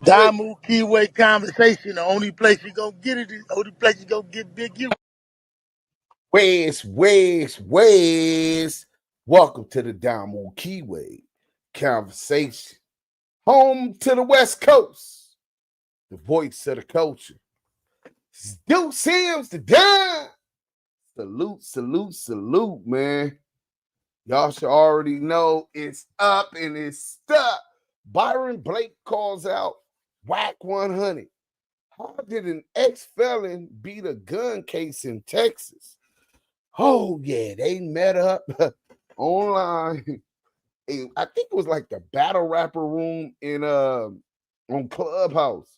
Damu Keyway conversation. The only place you gonna get it is the only place you gonna get Big U. Wes. Welcome to the Damu Keyway conversation. Home to the West Coast. The voice of the culture. Tsu Surf the dime. Salute, man. Y'all should already know it's up and it's stuck. Byron Blake calls out WACK100. How did an ex-felon beat a gun case in Texas? Oh, yeah, they met up online. I think it was like the battle rapper room in on Clubhouse.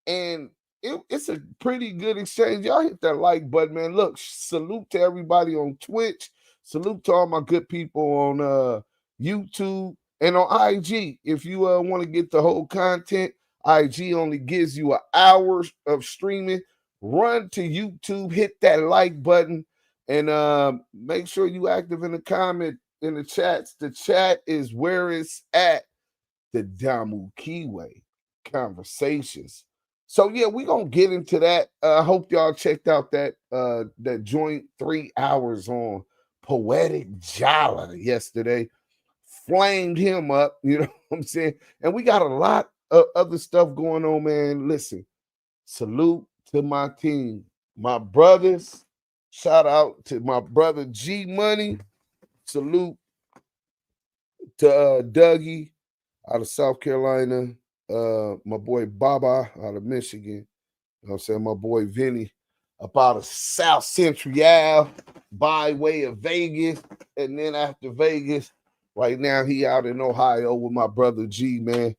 And it's a pretty good exchange. Y'all hit that like button, man. Look, salute to everybody on Twitch. Salute to all my good people on YouTube and on IG. If you want to get the whole content, IG only gives you an hour of streaming. Run to YouTube, hit that like button, and make sure you active in the comment in the chats. The chat is where it's at. The Damu Keyway conversations. So yeah, we're gonna get into that. I hope y'all checked out that joint 3 hours on Poetic Jala yesterday. Flamed him up, you know what I'm saying? And we got a lot of other stuff going on, man. Listen, salute to my team, my brothers. Shout out to my brother G Money. Salute to Dougie out of South Carolina. My boy Baba out of Michigan. You know what I'm saying? My boy Vinny up out of South Central by way of Vegas. And then after Vegas, right now he out in Ohio with my brother G, man.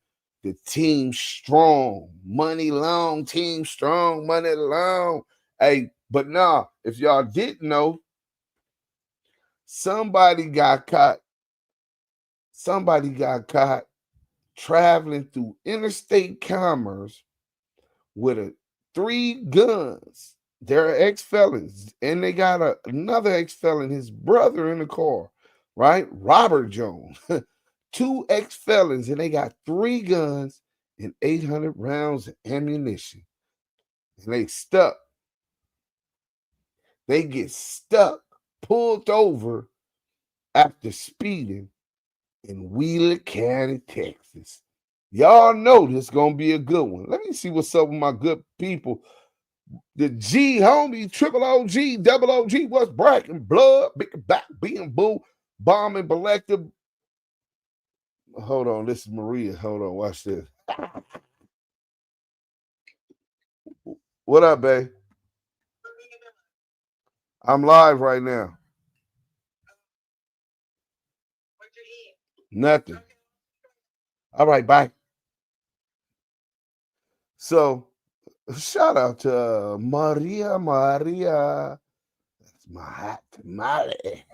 The team strong. Money long, team strong, money long. Hey, but nah, if y'all didn't know, somebody got caught traveling through interstate commerce with 3 guns. They're ex-felons, and they got another ex-felon, his brother, in the car, right? Robert Jones. 2 ex-felons, and they got 3 guns and 800 rounds of ammunition. And they stuck. They get stuck, pulled over after speeding in Wheeler County, Texas. Y'all know this is going to be a good one. Let me see what's up with my good people. The G homie, triple OG, double OG, what's bragging blood, big back, being boo, bombing, Belector. Hold on, this is Maria. Hold on, watch this. What up, babe? I'm live right now. Nothing. All right, bye. So, shout out to Maria. That's my hot tamale.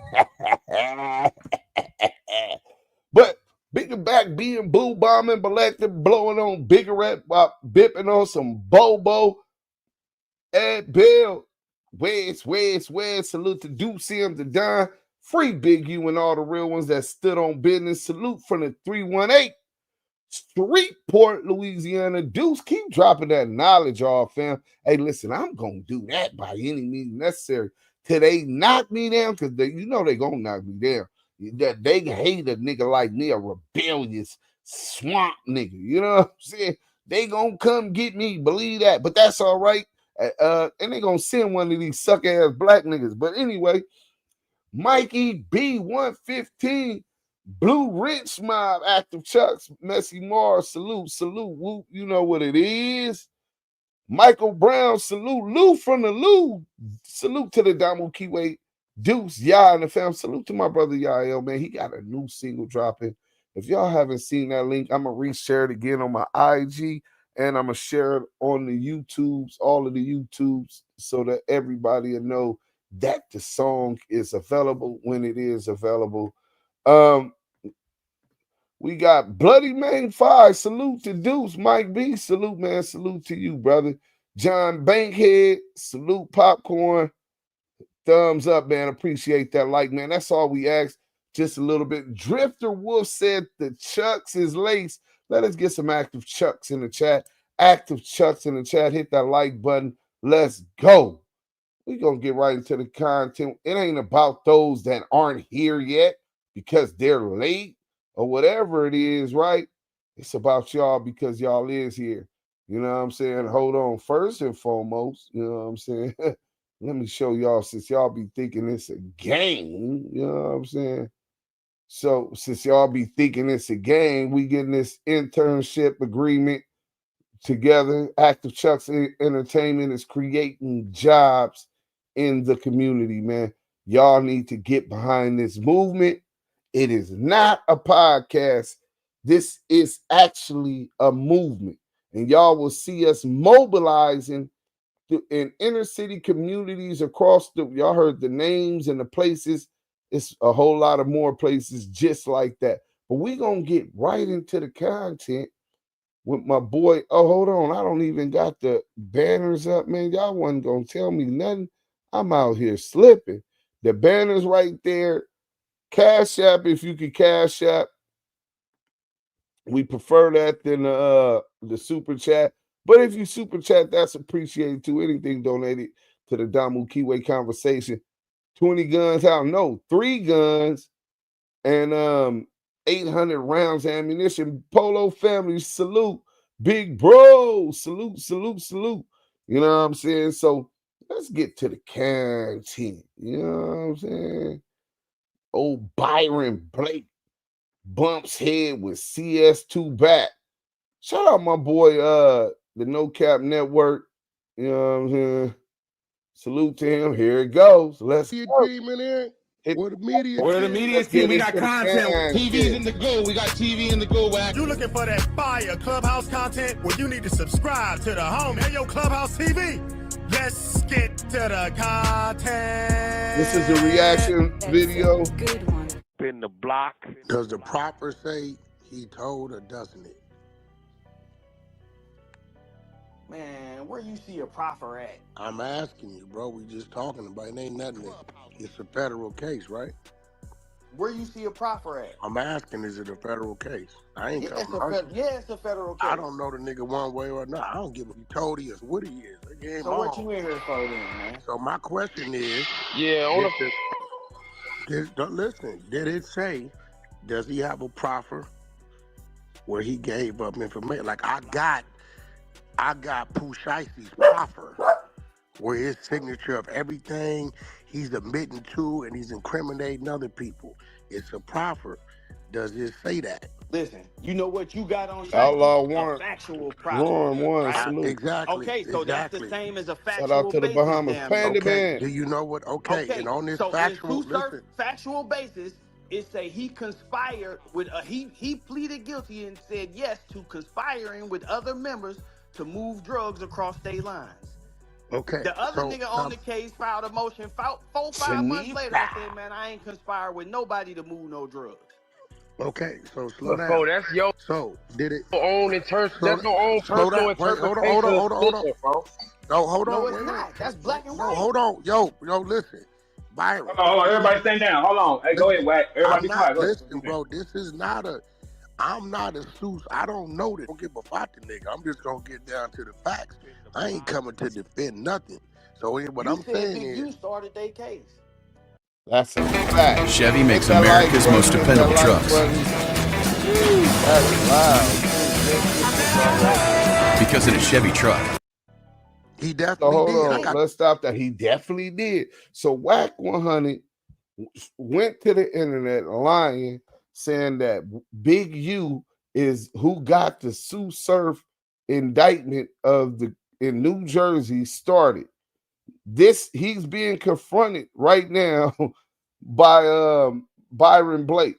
But bigger back, being boo bombing, Belector, blowing on Biggerette while bipping on some Bobo. Ed Bill, Wes. Salute to Tsu Surf the Don. Free Big U and all the real ones that stood on business. Salute from the 318. Streetport, Louisiana. Deuce, keep dropping that knowledge off, fam. Hey, listen, I'm going to do that by any means necessary. Till they knock me down, because you know they going to knock me down. They hate a nigga like me, a rebellious swamp nigga. You know what I'm saying? They going to come get me, believe that. But that's all right. And they going to send one of these suck-ass black niggas. But anyway, Mikey B115, Blue Rinse Mob, Active Chucks, Messy Mars, salute, whoop, you know what it is. Michael Brown, salute, Lou from the Lou, salute to the Damu Keyway, Deuce, and the fam, salute to my brother Yael, man, he got a new single dropping. If y'all haven't seen that link, I'm going to reshare it again on my IG, and I'm going to share it on the YouTubes, all of the YouTubes, so that everybody will know that the song is available when it is available. We got Bloody Main 5. Salute to Deuce. Mike B. Salute, man. Salute to you, brother. John Bankhead. Salute, Popcorn. Thumbs up, man. Appreciate that like, man. That's all we ask. Just a little bit. Drifter Wolf said the Chucks is lace. Let us get some active Chucks in the chat. Active Chucks in the chat. Hit that like button. Let's go. We're going to get right into the content. It ain't about those that aren't here yet because they're late or whatever it is, right? It's about y'all because y'all is here. You know what I'm saying? Hold on. First and foremost, you know what I'm saying? Let me show y'all, since y'all be thinking it's a game, you know what I'm saying? So since y'all be thinking it's a game, we getting this internship agreement together. Active Chucks Entertainment is creating jobs in the community, man. Y'all need to get behind this movement. It is not a podcast. This is actually a movement. And y'all will see us mobilizing in inner city communities across y'all heard the names and the places. It's a whole lot of more places just like that. But we're going to get right into the content with my boy. Oh, hold on. I don't even got the banners up, man. Y'all wasn't going to tell me nothing. I'm out here slipping. The banner's right there. Cash App, if you could Cash App. We prefer that than the super chat. But if you super chat, that's appreciated too. Anything donated to the Damu Kiwe conversation. 20 guns out. No, 3 guns and 800 rounds of ammunition. Polo family, salute. Big bro, salute, salute, salute. You know what I'm saying? So let's get to the content. You know what I'm saying? Old Byron Blake bumps head with CS2 back. Shout out my boy, the No Cap Network. You know what I'm saying? Salute to him. Here it goes. Let's go. Team in there. Where the media team, we got content. TV's in the go. We got TV in the go, Wack. You looking for that fire Clubhouse content? Well, you need to subscribe to the home. Hey, yo, Clubhouse TV. Let's get to the content. This is a reaction video. Good one. in the block. Does the proper say he told or doesn't it? Man, where you see a proffer at? I'm asking you, bro. We just talking about it. Ain't nothing. It's a federal case, right? Where you see a proffer at? I'm asking, is it a federal case? I ain't Yeah, coming. it's a federal case. I don't know the nigga one way or another. I don't give a he told he is what he is. So what you in here for then, man? So my question is, listen, did it say, does he have a proffer where he gave up information? Like I got Pooh Shicey's proffer where his signature of everything he's admitting to and he's incriminating other people. It's a proffer. Does it say that? Listen, you know what you got on Outlaw Shicey? Warren. A factual proffer. Warren, right? salute. Exactly. Okay, so that's the same as a factual Shout out to the basis, Bahamas. damn Panda near. Man. Do you know what? Okay. And on this so factual, in Tsu Surf, listen. factual basis, it say he conspired with he pleaded guilty and said yes to conspiring with other members to move drugs across state lines. Okay. The other nigga on the case filed a motion 4-5 months later and said, man, I ain't conspired with nobody to move no drugs. Okay, so slow down. Bro, that's your did it own interpretation. That's your own personal interpretation. Hold on. Bro. No, hold on. No, it's not. That's black and white. No, hold on. Yo, listen. Byron. Hold on. Everybody stand down. Hold on. Hey, go ahead, Wack. Everybody be quiet. Listen, bro, this is not I'm not a Tsu. I don't know this. I don't give a fuck the nigga. I'm just going to get down to the facts. I ain't coming to defend nothing. So what I'm saying is, you started their case. That's a fact. Chevy makes America's most dependable trucks. That's loud. Because in a Chevy truck. He definitely did. Let's stop that. He definitely did. So WACK100 went to the internet lying, saying that Big U is who got the Tsu Surf indictment in New Jersey started. He's being confronted right now by Byron Blake.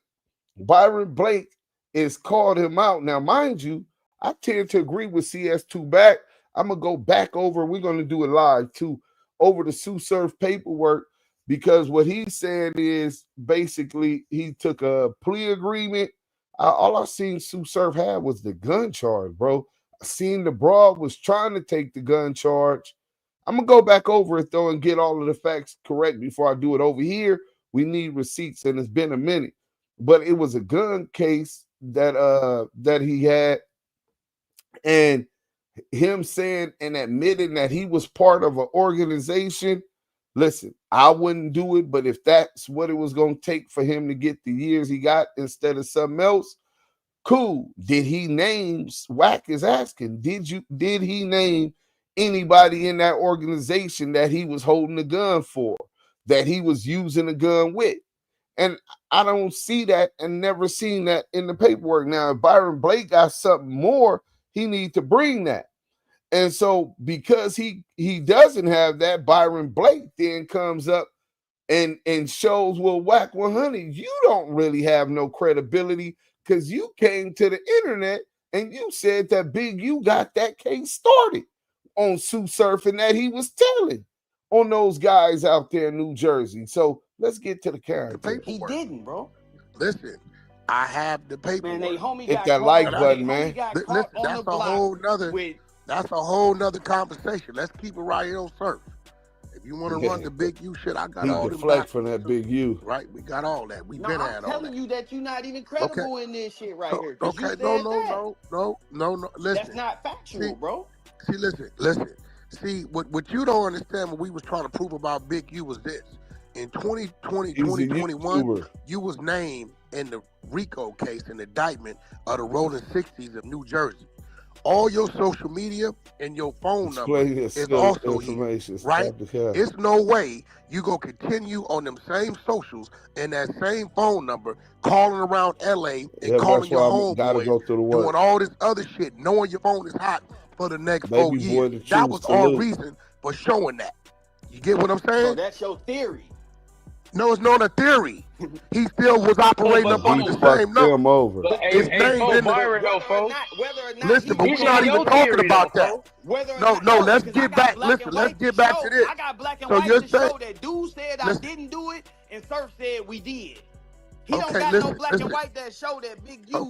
Byron Blake is called him out. Now, mind you, I tend to agree with CS2 back. I'm gonna go back over. We're gonna do it live too, over the Tsu Surf paperwork, because what he's saying is basically he took a plea agreement. All I seen Tsu Surf had was the gun charge, bro. I seen the broad was trying to take the gun charge. I'm gonna go back over it though and get all of the facts correct before I do it over here. We need receipts, and it's been a minute, but it was a gun case that he had, and him saying and admitting that he was part of an organization, listen, I wouldn't do it, but if that's what it was going to take for him to get the years he got instead of something else, cool. Did he name, Wack is asking, did he name anybody in that organization that he was holding a gun for, that he was using a gun with? And I don't see that and never seen that in the paperwork. Now, if Byron Blake got something more, he need to bring that. And so because he doesn't have that, Byron Blake then comes up and shows, well, WACK100, you don't really have no credibility because you came to the internet and you said that Big U got that case started on Tsu Surf and that he was telling on those guys out there in New Jersey. So let's get to the character. He didn't, bro. Listen, I have the paperwork. Man, they homie Hit got that caught, like button, man. Listen, that's a whole nother conversation. Let's keep it right here on Surf. If you want to run the Big U shit, I got all He the deflect from that Big U. Right, we got all that. We been had all that. I'm telling you that you're not even credible in this shit right here. Okay, no. Listen, that's not factual, bro. See, listen. See, what you don't understand, what we was trying to prove about Big U was this. In 2020, 2021, you was named in the RICO case, an indictment of the Rolling 60s of New Jersey. All your social media and your phone number is also here, right? It's no way you gonna continue on them same socials and that same phone number, calling around LA and calling your homeboys, doing all this other shit, knowing your phone is hot for the next 4 years. That was our reason for showing that. You get what I'm saying? So that's your theory. No, it's not a theory. He still was operating up under the same number. Listen, but we're not even talking about that. No, let's get back. Listen, let's get back to this. I got black and white to show that dude said I didn't do it and Surf said we did. He don't got no black and white that show that Big U.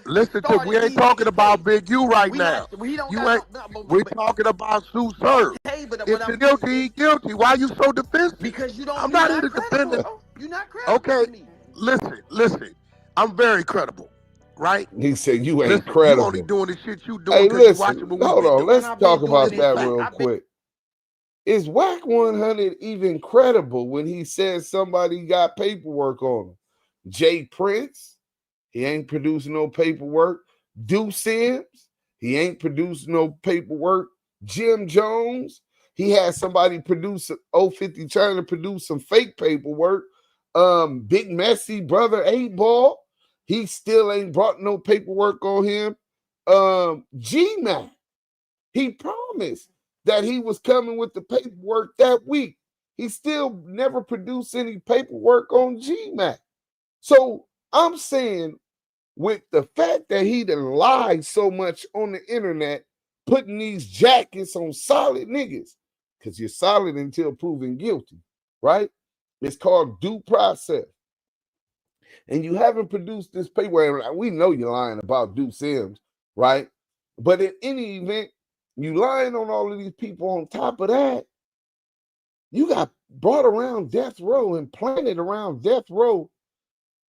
Listen, we ain't talking about Big U right now. We're talking about Tsu Surf. If he's guilty, why are you so defensive? Because you don't. I'm not here to defend him. You're not credible. Okay, listen. I'm very credible, right? He said you ain't credible. You only doing the shit you doing. Hey, listen, hold on. Let's talk about that real quick. Is WACK100 even credible when he says somebody got paperwork on him? Jay Prince, he ain't producing no paperwork. Due Sims, he ain't producing no paperwork. Jim Jones, he had somebody produce 050 trying to produce some fake paperwork. Big Messy brother 8-Ball, he still ain't brought no paperwork on him. G-Mac, he promised that he was coming with the paperwork that week. He still never produced any paperwork on G-Mac. So I'm saying with the fact that he done lied so much on the internet, putting these jackets on solid niggas, because you're solid until proven guilty, right? It's called due process. And you haven't produced this paperwork. We know you're lying about Due Sims, right? But in any event, you lying on all of these people. On top of that, you got brought around death row and planted around death row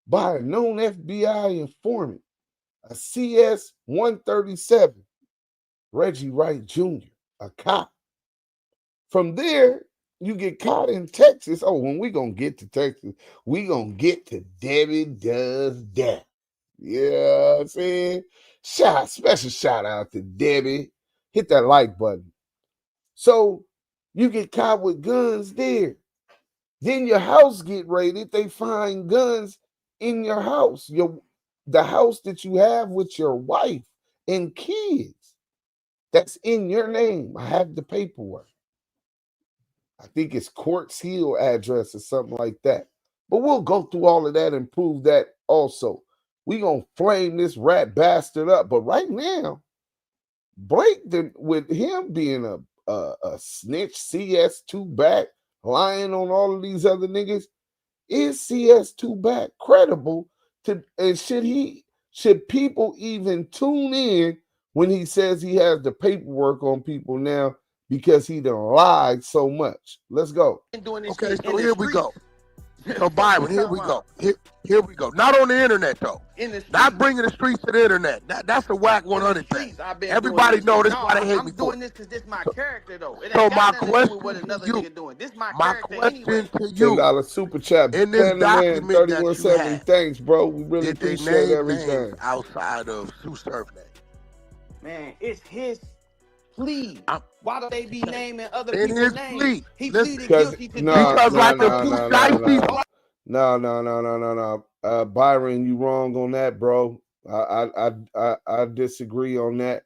by a known FBI informant, a CS-137, Reggie Wright Jr., a cop. From there, you get caught in Texas. Oh, when we gonna get to Texas, we gonna get to Debbie Does That. Yeah, I'm saying? Special shout out to Debbie. Hit that like button. So you get caught with guns there. Then your house get raided. They find guns in your house, the house that you have with your wife and kids. That's in your name. I have the paperwork. I think it's Quartz Hill address or something like that. But we'll go through all of that and prove that also. We're going to flame this rat bastard up. But right now, Blake, with him being a snitch, CS2 back, lying on all of these other niggas, is CS2 back credible to, and should people even tune in when he says he has the paperwork on people now because he done lied so much? Let's go. Okay, so here we go. So Byron, here we go. Here we go. Not on the internet though. In the streets. Not bringing the streets to the internet. That's a whack 100 thing. Everybody know this. Why they hate me for I'm doing this because this my character though. It so ain't my got nothing to do with what question another to you. nigga doing. This my My character question anyway. to you. $10 super chat. In this document that you 3170. had, Thanks, bro. We really did they appreciate name everything. names outside of Tsu Surf name? Man, it's his plea. Why do they be naming other In people's his names? plea. He Listen, pleaded guilty to because like the No. Byron, you wrong on that, bro. I disagree on that.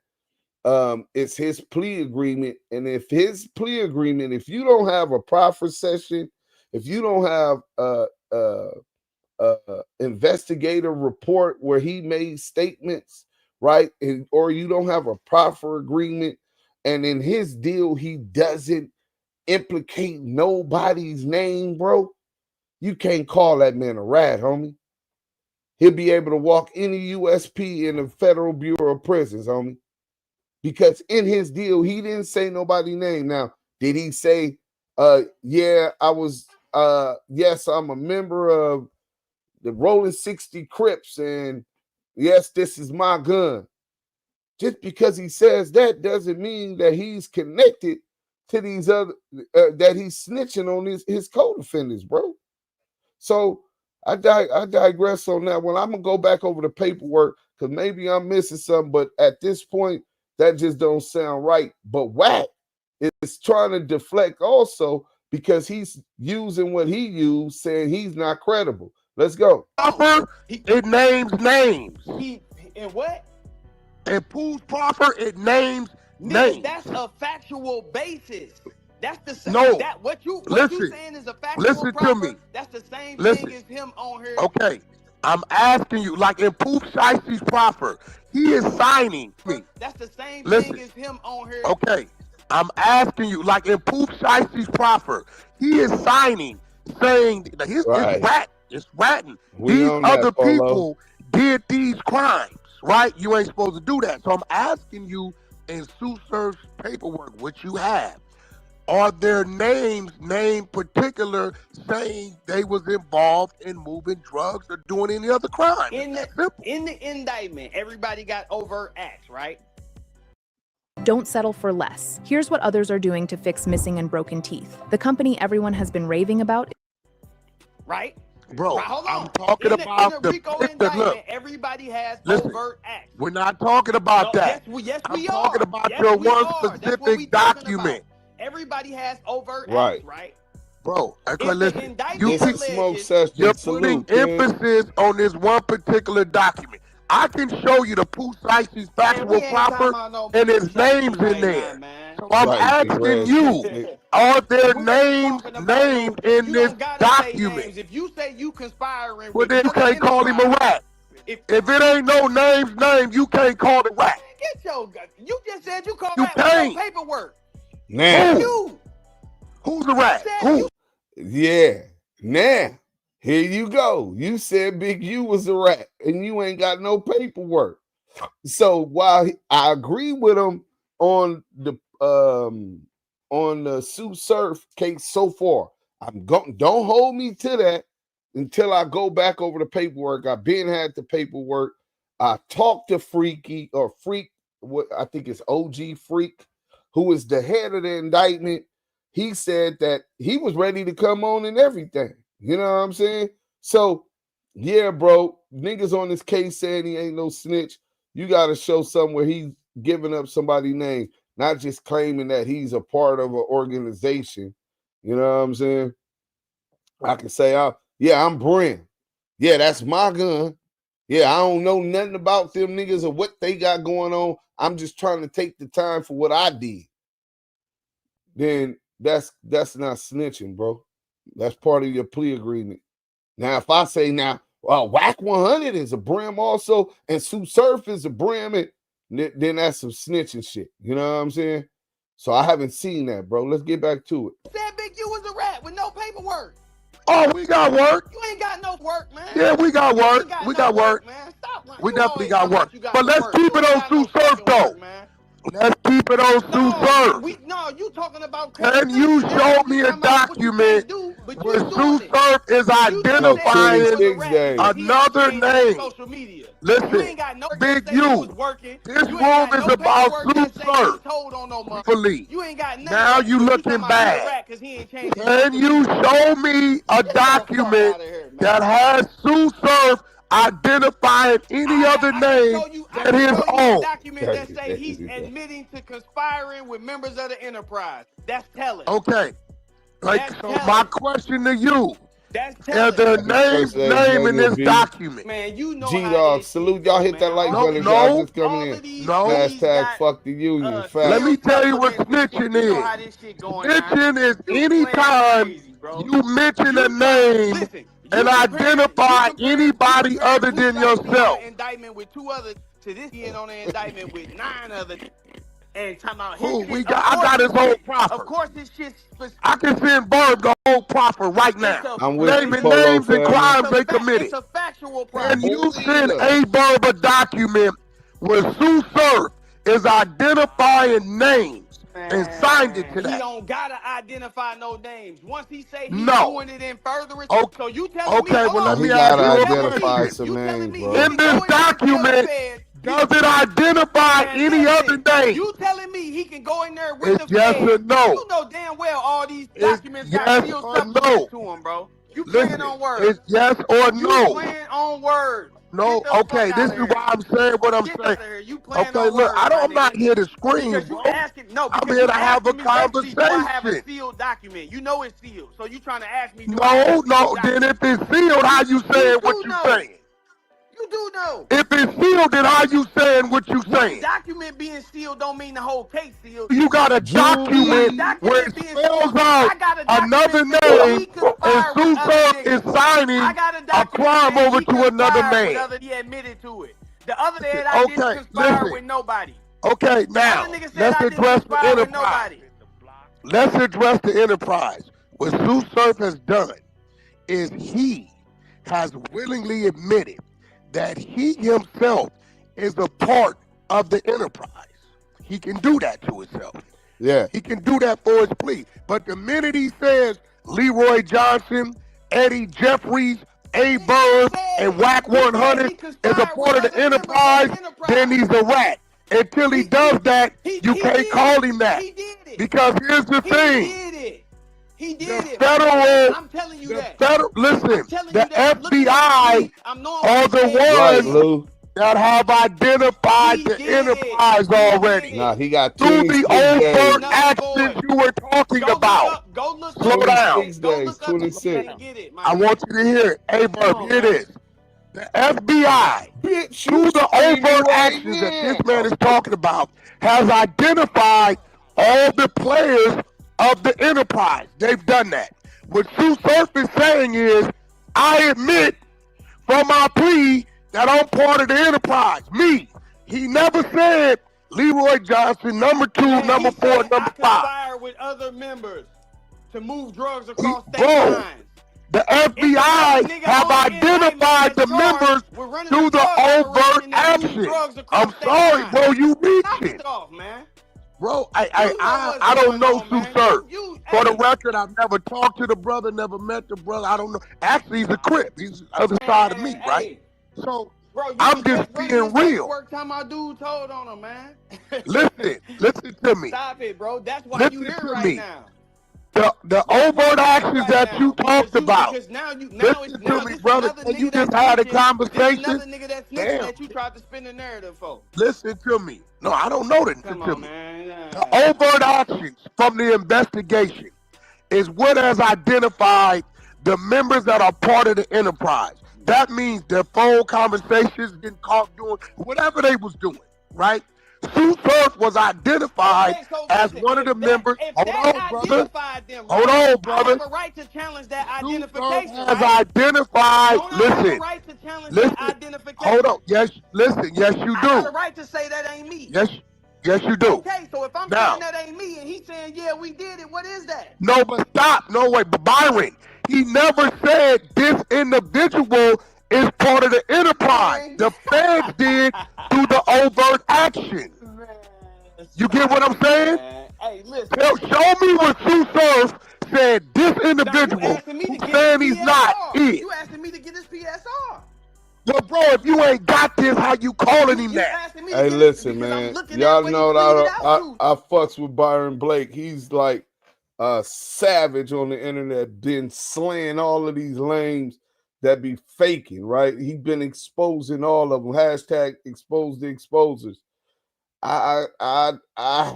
It's his plea agreement, and if his plea agreement, if you don't have a proffer session, if you don't have investigator report where he made statements, right, or you don't have a proffer agreement, and in his deal he doesn't implicate nobody's name, bro, you can't call that man a rat, homie. He'll be able to walk any USP in the Federal Bureau of Prisons, homie. Because in his deal, he didn't say nobody's name. Now, did he say, yeah, I was, yes, I'm a member of the Rolling 60 Crips, and yes, this is my gun. Just because he says that doesn't mean that he's connected to these other, that he's snitching on his co-defendants, bro. So I digress on that one. I'm going to go back over the paperwork because maybe I'm missing something, but at this point, that just don't sound right. But Wack is trying to deflect also because he's using what he used, saying he's not credible. Let's go. It names names. And what? And Pooh's proffer, it names names. That's a factual basis. That's the same. No. What you saying is a factual listen proffer. to me. That's the same Listen. thing as him on here. Okay. I'm asking you, like in Pooh Shicey's proffer, he is signing me. That's the same Listen. thing as him on here. Okay. I'm asking you, like in Pooh Shicey's proffer, he is signing, saying that it's ratting. These other people did these crimes, right? You ain't supposed to do that. So I'm asking you in Tsu Surf's paperwork, which you have, are their names named particular saying they was involved in moving drugs or doing any other crime? In the indictment, everybody got overt acts, right? Don't settle for less. Here's what others are doing to fix missing and broken teeth. The company everyone has been raving about. Right? Bro, right, hold on. I'm talking about the RICO indictment, look. Everybody has Listen, overt acts. We're not talking about that. Yes, I'm we talking are. about Yes, your we one are. specific document. Everybody has overt acts, right? Bro, listen, you're putting emphasis on this one particular document. I can show you the Pooh Shicey's factual proffer and his name's in there. So I'm asking you, are there names named in this document? If you say you conspiring, well, then you can't call him a rat. If it ain't no names named, you can't call it rat. You just said you called rat with no paperwork. Now, who's the rat? Who? Yeah. Now, here you go. You said Big U was a rat, and you ain't got no paperwork. So while I agree with him on the Tsu Surf case so far, don't hold me to that until I go back over the paperwork. I've been had the paperwork. I talked to Freak, what I think it's OG Freak, who is the head of the indictment. He said that he was ready to come on and everything. You know what I'm saying? So, yeah, bro, niggas on this case saying he ain't no snitch. You got to show somewhere he's giving up somebody's name, not just claiming that he's a part of an organization. You know what I'm saying? I can say, I'm Bren. Yeah, that's my gun. Yeah, I don't know nothing about them niggas or what they got going on. I'm just trying to take the time for what I did. Then that's not snitching, bro. That's part of your plea agreement. Now, if I say WACK100 is a brim also, and Tsu Surf is a brim, and then that's some snitching shit. You know what I'm saying? So I haven't seen that, bro. Let's get back to it. Said Big U was a rat with no paperwork. Oh, we got work. You ain't got no work, man. Yeah, we got work. We got work. Man. Stop, we definitely got work. But let's keep it on Tsu Surf, though. Let's keep it on Tsu Surf. No, you talking about Can you show me a document where Tsu Surf is identifying another name? Social media. Listen, Big U, this room is about Tsu Surf. You ain't got nothing. Now you looking bad. Can you show me a document that has Tsu Surf identifying any other name than his own? Document that say he's admitting to conspiring with members of the enterprise. That's telling. Okay. Like, so my question to you. That's is the name in this document? Man, you know G-Dog, salute. Y'all hit that like button. Y'all just coming in. Hashtag fuck the union. Let me tell you what snitching is. Snitching is anytime you mention a name and identify anybody other than yourself. Indictment with 2 others to this end on an indictment with 9 others. And talking about I got his whole proffer. Of course, this shit's I can send Burb the whole proffer right now. I'm with naming names and crimes they committed. It's a factual proffer. And you send a Burb a document where Tsu Surf is identifying names and signed it to that. He don't gotta identify no names. Once he say he's doing it in furtherance, so you telling me? Okay, well let me ask you identify some names, bro. In this document, does it identify any other name? You telling me he can go in there with the yes or no? You know damn well all these documents got sealed subject to them, bro. You playing on words. It's yes or no. You playing on words. No, okay, this is why I'm saying what I'm saying. Okay, look, I'm not here to scream, bro. I'm here to have a conversation. I have a sealed document. You know it's sealed, so you trying to ask me? No, then if it's sealed, how you saying what you saying? You do know. If it's sealed, then how you saying what you saying? Document being sealed don't mean the whole case sealed. You got a document where it spells out another name and Tsu Surf is signing a crime over to another man. He admitted to it. The other day I didn't conspire with nobody. Okay, now, let's address the enterprise. Let's address the enterprise. What Tsu Surf has done is he has willingly admitted that he himself is a part of the enterprise. He can do that to himself. Yeah. He can do that for his plea. But the minute he says Leroy Johnson, Eddie Jeffries, A. Burb, and WACK100 is a part of the enterprise, then he's a rat. Until he does that, you can't call him that. Because here's the thing. He did it. I'm telling you that. Listen, the FBI are the ones that have identified the enterprise already. Nah, he got through the overt actions you were talking about. Slow down. 26 days, 26. I want you to hear it. Hey, Burb, here it is. The FBI, through the overt actions that this man is talking about, has identified all the players of the enterprise. They've done that. What Tsu Surf is saying is, I admit from my plea that I'm part of the enterprise. Me. He never said Leroy Johnson, number 2, number 4, number 5. Conspire with other members to move drugs across state lines. The FBI have identified the members through the overt action. I'm sorry, bro, you reaching. Bro, I don't know Tsu Surf. For the record, I've never talked to the brother, never met the brother. I don't know. Actually, he's a Crip. He's the other side of me, right? So I'm just being real. Work time my dude told on him, man. Listen to me. Stop it, bro. That's why you here right now. The overt actions that you talked about. Listen to me, brother. And you just had a conversation. Another nigga that's snitching that you tried to spin the narrative for. Listen to me. No, I don't know that. Listen to me. The overt actions from the investigation is what has identified the members that are part of the enterprise. That means their phone conversations, getting caught doing whatever they was doing, right? Tsu Surf was identified as one of the members. Hold on, brother. Hold on, brother. I have a right to challenge that identification. Has identified. Listen. Hold on. Yes, listen. Yes, you do. I have a right to say that ain't me. Yes, you do. Okay, so if I'm saying that ain't me and he's saying, yeah, we did it, what is that? No, but stop. No, wait. But Byron, he never said this individual is part of the enterprise. The feds did through the overt action. You get what I'm saying? Hey, listen. Show me what Tsu Surf said this individual who's saying he's not is. You asking me to get his PSR. Well, bro, if you ain't got this, how you calling him that? Hey, listen, man. Y'all know that I fucks with Byron Blake. He's like a savage on the internet, been slaying all of these lames that be faking, right? He been exposing all of them. Hashtag expose the exposers. I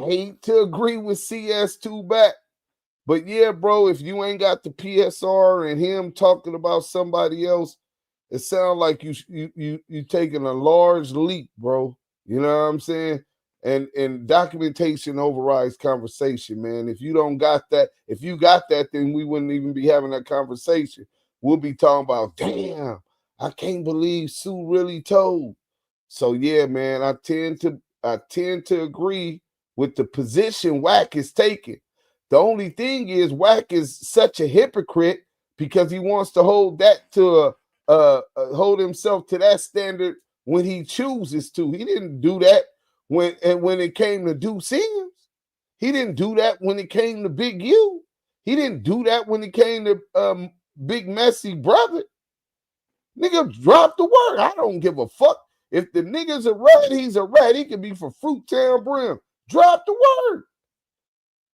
hate to agree with CS2 back, but yeah, bro, if you ain't got the PSR and him talking about somebody else, it sounds like you taking a large leap, bro. You know what I'm saying? And documentation overrides conversation, man. If you don't got that, if you got that, then we wouldn't even be having that conversation. We'll be talking about, damn, I can't believe Tsu really told. So yeah, man, I tend to agree with the position Wack is taking. The only thing is Wack is such a hypocrite because he wants to hold that to hold himself to that standard when he chooses to. He didn't do that when it came to Do Sims. He didn't do that when it came to Big U. He didn't do that when it came to Big Messy Brother. Nigga, drop the word. I don't give a fuck. If the nigga's a rat, he's a rat. He could be for Fruittown Brim. Drop the word.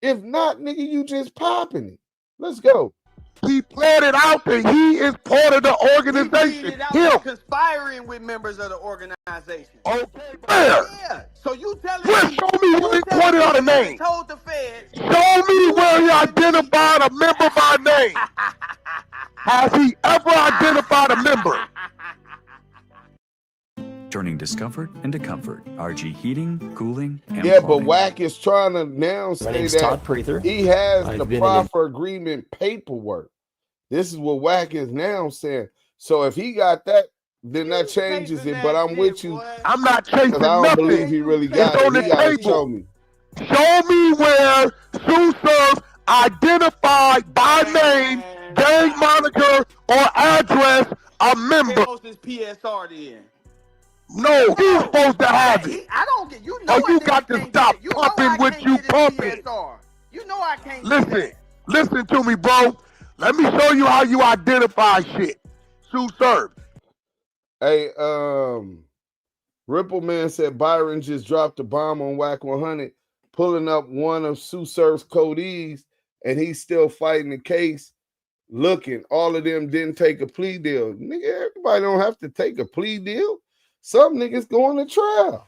If not, nigga, you just popping it. Let's go. He pointed out that he is part of the organization. Him conspiring with members of the organization. Okay, where? Yeah. So you telling me? Show me where he pointed out a name. Told the feds. Show me where he identified a member by name. Has he ever identified a member? Turning discomfort into comfort. RG heating, cooling, and yeah, plumbing. but Wack is trying to now say that he has the proper agreement paperwork. This is what Wack is now saying. So if he got that, then that changes it. But I'm with you. I'm not chasing nothing. I don't believe he really got it. He got to show me. Show me where Tsu Surf identified by name, gang moniker, or address a member. His PSR then. No, he's supposed to have it. I don't get you know. Oh, you got to stop pumping what you pumping. You know I can't. Listen to me, bro. Let me show you how you identify shit. Tsu Surf. Hey, Ripple Man said Byron just dropped a bomb on WACK100, pulling up one of Tsu Surf's codees, and he's still fighting the case. Looking, all of them didn't take a plea deal. Nigga, everybody don't have to take a plea deal. Some niggas going to trial.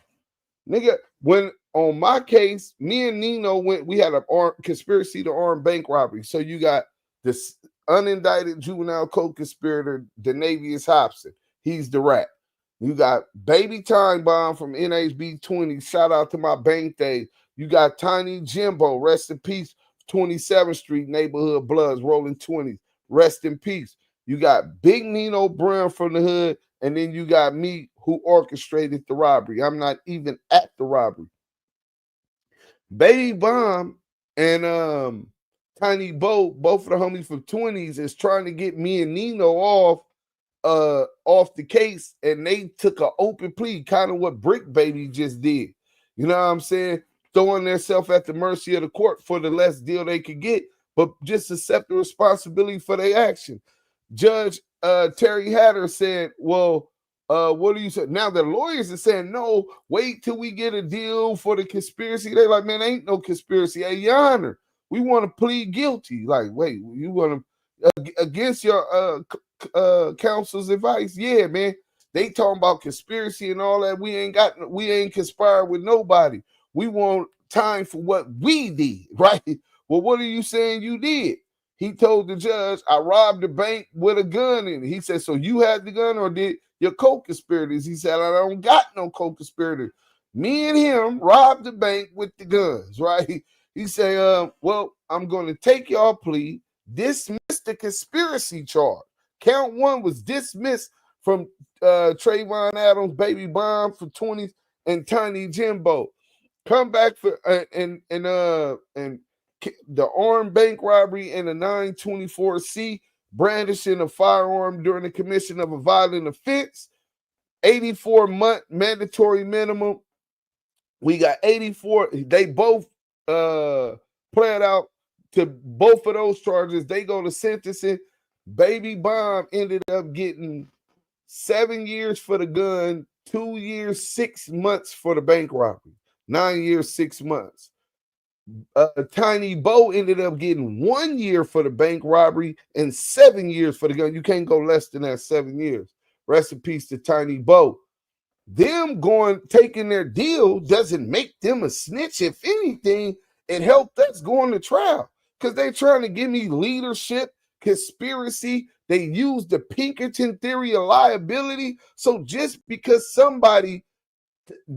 Nigga, when on my case, me and Nino we had a conspiracy to armed bank robbery. So you got this unindicted juvenile co-conspirator, Denavius Hobson. He's the rat. You got Baby Time Bomb from NHB 20. Shout out to my bank day. You got Tiny Jimbo, rest in peace, 27th Street neighborhood bloods, rolling 20s. Rest in peace. You got Big Nino Brown from the hood, and then you got me who orchestrated the robbery. I'm not even at the robbery. Baby Bomb and Tiny Bo, both of the homies from 20s, is trying to get me and Nino off the case, and they took an open plea, kind of what Brick Baby just did. You know what I'm saying? Throwing themselves at the mercy of the court for the less deal they could get, but just accept the responsibility for their action. Judge Terry Hatter said, well, what do you say? Now the lawyers are saying, no, wait till we get a deal for the conspiracy. They're like, man, ain't no conspiracy. Hey, Your Honor, we want to plead guilty. Like, wait, you want to, against your counsel's advice? Yeah, man. They talking about conspiracy and all that. We ain't conspired with nobody. We want time for what we did, right? Well, what are you saying you did? He told the judge, I robbed the bank with a gun in it. He said, so you had the gun or did your co-conspirators? He said, I don't got no co-conspirators. Me and him robbed the bank with the guns, right? He said, well, I'm going to take y'all plea, dismiss the conspiracy charge. Count one was dismissed from Trayvon Adams, Baby Bomb for 20s, and Tiny Jimbo. Come back for and the armed bank robbery and a 924C, brandishing a firearm during the commission of a violent offense, 84-month mandatory minimum, We got 84. They both pled out to both of those charges. They go to sentencing. Baby Bomb ended up getting 7 years for the gun, 2 years, 6 months for the bank robbery, 9 years, 6 months. Tiny Bo ended up getting 1 year for the bank robbery and 7 years for the gun. You can't go less than that, 7 years. Rest in peace to Tiny Bo. Them taking their deal doesn't make them a snitch. If anything, it helped us going to trial because they're trying to give me leadership, conspiracy. They use the Pinkerton theory of liability. So just because somebody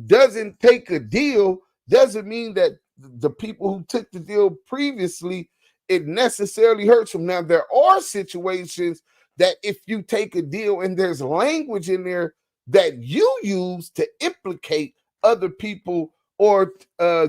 doesn't take a deal doesn't mean that the people who took the deal previously, it necessarily hurts them. Now, there are situations that if you take a deal and there's language in there that you use to implicate other people or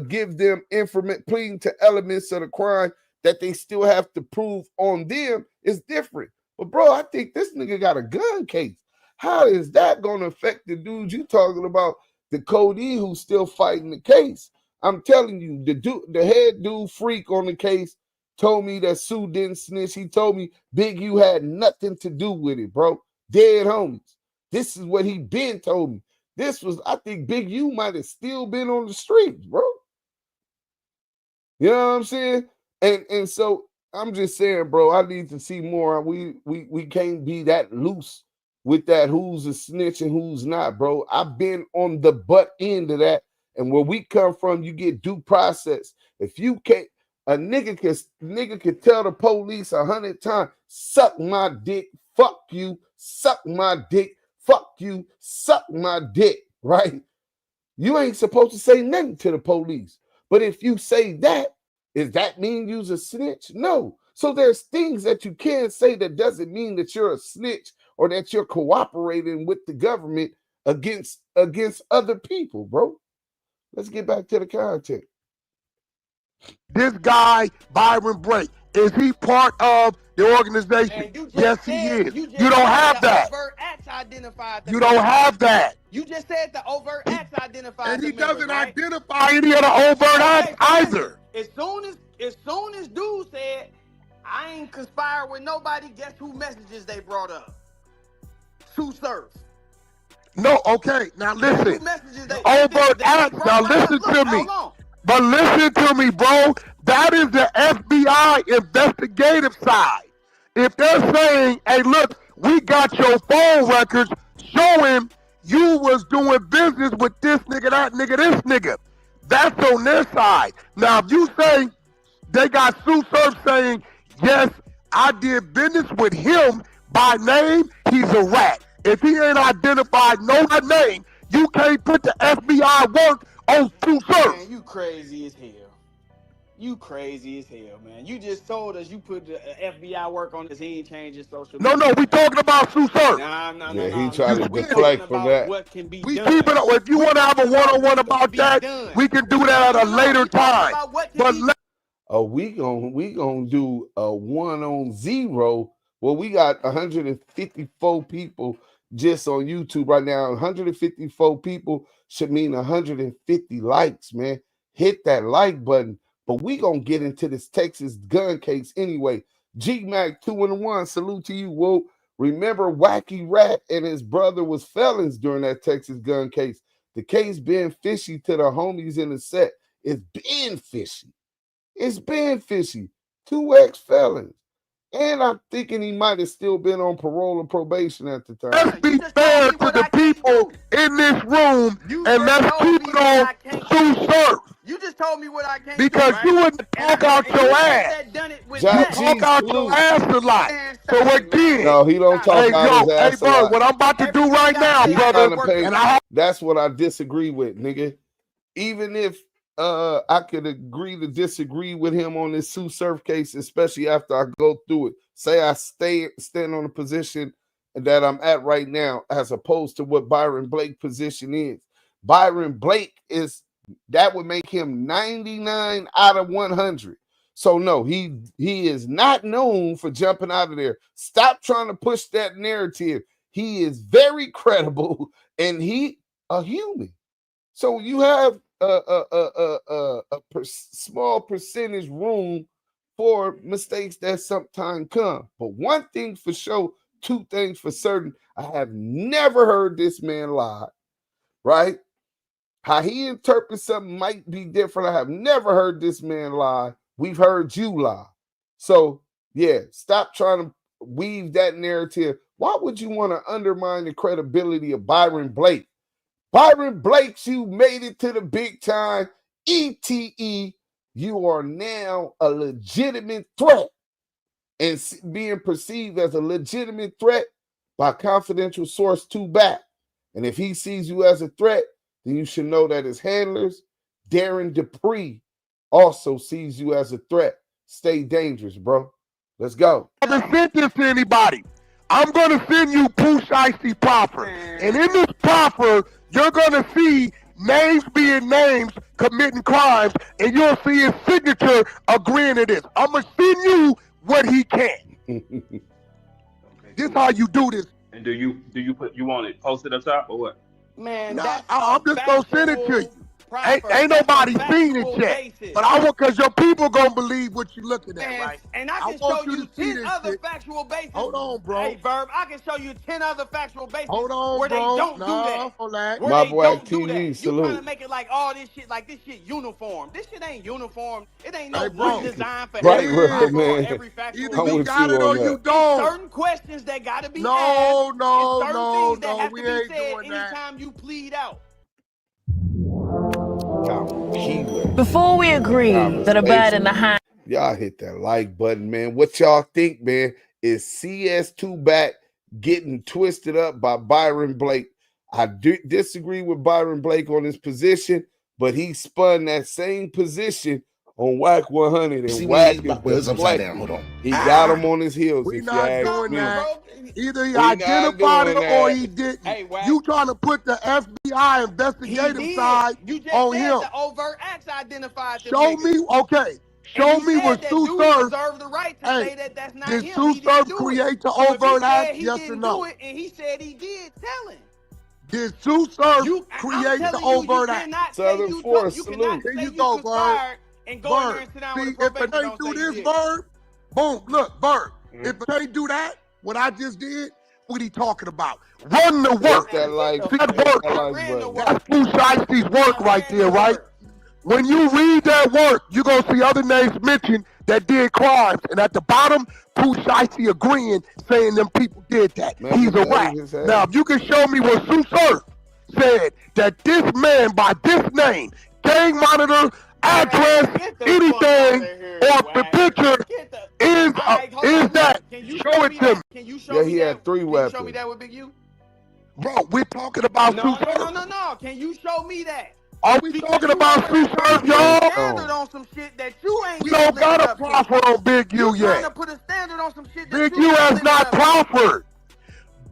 give them information, pleading to elements of the crime that they still have to prove on them is different. But bro, I think this nigga got a gun case. How is that going to affect the dude you talking about, the Cody who's still fighting the case? I'm telling you, the head dude freak on the case told me that Tsu didn't snitch. He told me Big U had nothing to do with it, bro. Dead homies. This is what he been told me. I think Big U might have still been on the streets, bro. You know what I'm saying? And so I'm just saying, bro, I need to see more. We can't be that loose with that who's a snitch and who's not, bro. I've been on the butt end of that. And where we come from, you get due process. If you can't, a nigga can tell the police 100 times, suck my dick, fuck you, suck my dick, fuck you, suck my dick, right? You ain't supposed to say nothing to the police. But if you say that, does that mean you's a snitch? No. So there's things that you can't say that doesn't mean that you're a snitch or that you're cooperating with the government against other people, bro. Let's get back to the content. This guy, Byron Blake, is he part of the organization? Yes, he is. You don't have that. You don't have that. You just said the overt acts identified. And he doesn't identify any of the overt acts either. As soon as dude said, I ain't conspired with nobody, guess who messages they brought up? Tsu Surf. No, okay, now listen. Overt acts, now listen to me. But listen to me, bro. That is the FBI investigative side. If they're saying, hey, look, we got your phone records showing you was doing business with this nigga, that nigga, this nigga. That's on their side. Now, if you say they got Tsu Surf saying, yes, I did business with him by name, he's a rat. If he ain't identified no name, you can't put the FBI work on Tsu Surf. Man, you crazy as hell. You crazy as hell, man. You just told us you put the FBI work on this. He ain't changing social media. No, we talking about Tsu Surf. No. He tried to deflect from that. What can be we done. Keep it up. If you want to have a one-on-one about that, we can do that at a later time. But we gonna do a 1-on-0. Well, we got 154 people just on YouTube right now. 154 people should mean 150 likes, man. Hit that like button. But we gonna get into this Texas gun case anyway. G-Mac 2-1, salute to you. Whoa. Remember Wacky Rat and his brother was felons during that Texas gun case. The case been fishy to the homies in the set. It's been fishy. It's been fishy. 2 ex-felons. And I'm thinking he might have still been on parole or probation at the time. Let's be fair to the people in this room and let's keep it on Tsu Surf. You just told me what I can't because do, you wouldn't talk out your ass. Talk out your ass a lot. So again, no, he don't talk out his ass a lot. What I'm about to do right now, brother, that's what I disagree with, nigga. Even if I could agree to disagree with him on this Tsu Surf case, especially after I go through it. Say I stand on the position that I'm at right now, as opposed to what Byron Blake's position is. Byron Blake that would make him 99 out of 100. So no, he is not known for jumping out of there. Stop trying to push that narrative. He is very credible and he a human. So you have small percentage room for mistakes that sometimes come. But one thing for sure, two things for certain, I have never heard this man lie, right? How he interprets something might be different. I have never heard this man lie. We've heard you lie. So, yeah, stop trying to weave that narrative. Why would you want to undermine the credibility of Byron Blake? Byron Blake, you made it to the big time. ETE, you are now a legitimate threat and being perceived as a legitimate threat by confidential source Tsu Back. And if he sees you as a threat, then you should know that his handlers, Darren Dupree, also sees you as a threat. Stay dangerous, bro. Let's go. I haven't sent this to anybody. I'm going to send you Pooh Shiesty proffer. And in this proffer, you're going to see names being names committing crimes, and you'll see his signature agreeing to this. I'm going to send you what he can. This is how you do this. And do you want it posted up top or what? Man, nah, I'm just going to send it to you. Ain't nobody seen it yet, but I want, because your people gonna believe what you're looking at, right? And I can show you 10 other factual bases. Hold on, bro. Hey, Verb, I can show you 10 other factual bases. Hold on, where bro. they don't do that. Where My they boy don't TV, do that. salute. You trying to make it like all this shit, like this shit uniform. This shit ain't uniform. It ain't no bro. design for Right, every factual Either I'm you with got you it on or that. you don't. Certain questions that gotta be No, asked. no, certain no, things that no, have we to be ain't said doing that. anytime you plead out. Before we agree that a bird in the hand. Y'all hit that like button, man. What y'all think, man? Is CS Tsu Back getting twisted up by Byron Blake? I disagree with Byron Blake on his position, but he spun that same position on WACK100 and Wack is upside down. Hold on. He got him on his heels. We if not you ask doing me. that. Either he We not identified it doing or that. he didn't. Hey, Wack. You trying to put the FBI investigative side You just on said him. the overt acts identified them Show niggas. me, okay. Show me what Tsu Surf. Reserve the right to say that that's not did him. Tsu He didn't Surf do create it. the So if he overt said act? he Yes or didn't no? do it, and he said he did, tell him. Did Tsu Surf I'm create the telling you, overt you act? cannot Southern say you Force, you cannot salute. say Here you you go, Bird. conspired and go in there Bird. and sit down See, with the if probation. it ain't Don't do say this, you did. Bird, boom, look, Bird. If it ain't do that, what I just did, what he talking about? Run the work. Hit that like, See that hit work? that like button. That's Pooh Shiesty's work right there, right? When you read that work, you're going to see other names mentioned that did crimes. And at the bottom, Pooh Shiesty agreeing, saying them people did that. Man, He's a rat. Now, if you can show me where Tsu Surf said that this man by this name, gang monitor, address, anything, or the picture is that, show it to me. Can you show Yeah, me he that? had 3 Can you weapons. show me that with Big U? Bro, we're talking about Tsu Surf. No. Can you show me that? Are we talking about Tsu Surf, y'all? Standard on some shit that you ain't. We don't got a proffer on Big U You trying yet. to put a standard on some shit that Big you U has ain't not proffered.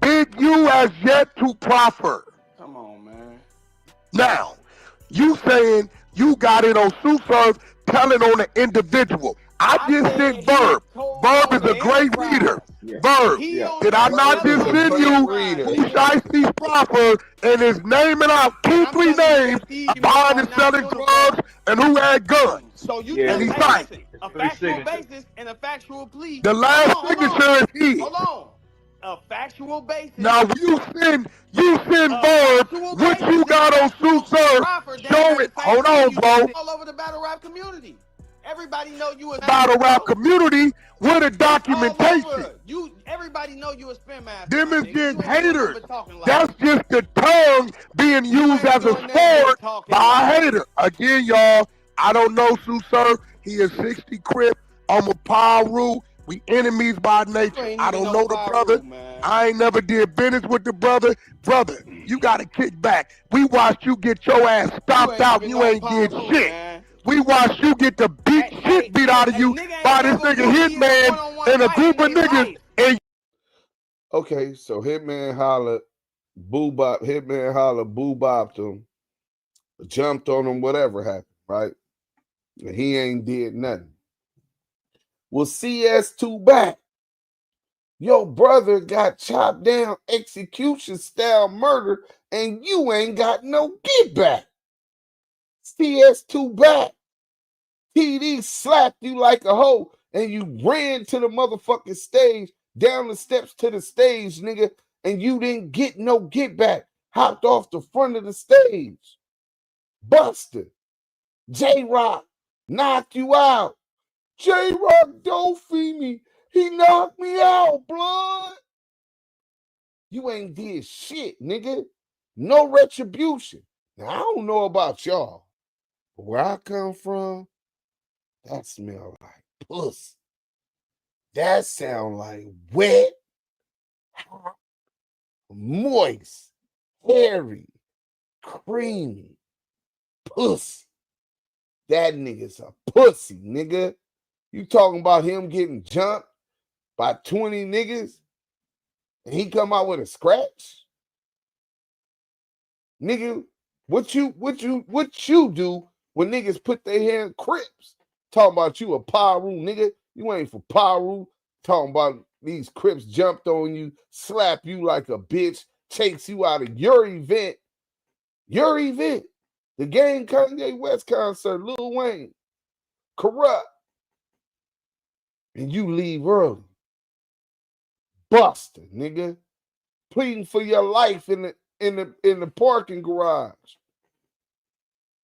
Big U has yet to proffer. Come on, man. Now, you saying you got it on Tsu Surf, telling on the individual. I just sent Verb. Verb is a great reader. Verb, did I not just send you Pooh Shiesty's proffer and is naming out 2-3 names of buying and selling drugs and who had guns? So you and he's right. A factual basis and a factual plea. The last signature is he. Hold on. A factual basis. Now you send Verb what you got on Tsu Surf. Show it. Hold on, bro. All over the battle rap community. Everybody know you a battle rap community with a documentation. Everybody know you a spin master. Them is just haters. That's just the tongue being used as a sword by a hater. Again, y'all, I don't know Tsu Surf. He is 60 Crip. I'm a Paru. We enemies by nature. I don't know the brother. I ain't never did business with the brother. Brother, you got to kick back. We watched you get your ass stomped out. You ain't did shit. We watched you get the shit beat out of you by this nigga Hitman and a group of niggas. And okay, so Hitman holla, boo bop, Hitman holla, boo bopped him, jumped on him, whatever happened, right? And he ain't did nothing. Well, CS Tsu Back, your brother got chopped down, execution style murder, and you ain't got no get back. TS2 back. TD slapped you like a hoe, and you ran to the motherfucking stage, down the steps to the stage, nigga, and you didn't get no get back. Hopped off the front of the stage. Buster. J-Rock knocked you out. J-Rock don't feed me. He knocked me out, blood. You ain't did shit, nigga. No retribution. Now, I don't know about y'all, but where I come from, that smell like pussy. That sound like wet, hot, moist, hairy, creamy pussy. That nigga's a pussy, nigga. You talking about him getting jumped by 20 niggas and he come out with a scratch? Nigga, what you do when niggas put their hand Crips? Talking about you a Paru, nigga. You ain't for Paru. Talking about these Crips jumped on you, slap you like a bitch, takes you out of your event. Your event. The Game Kanye West concert, Lil Wayne. Corrupt. And you leave early. Buster, nigga. Pleading for your life in the parking garage.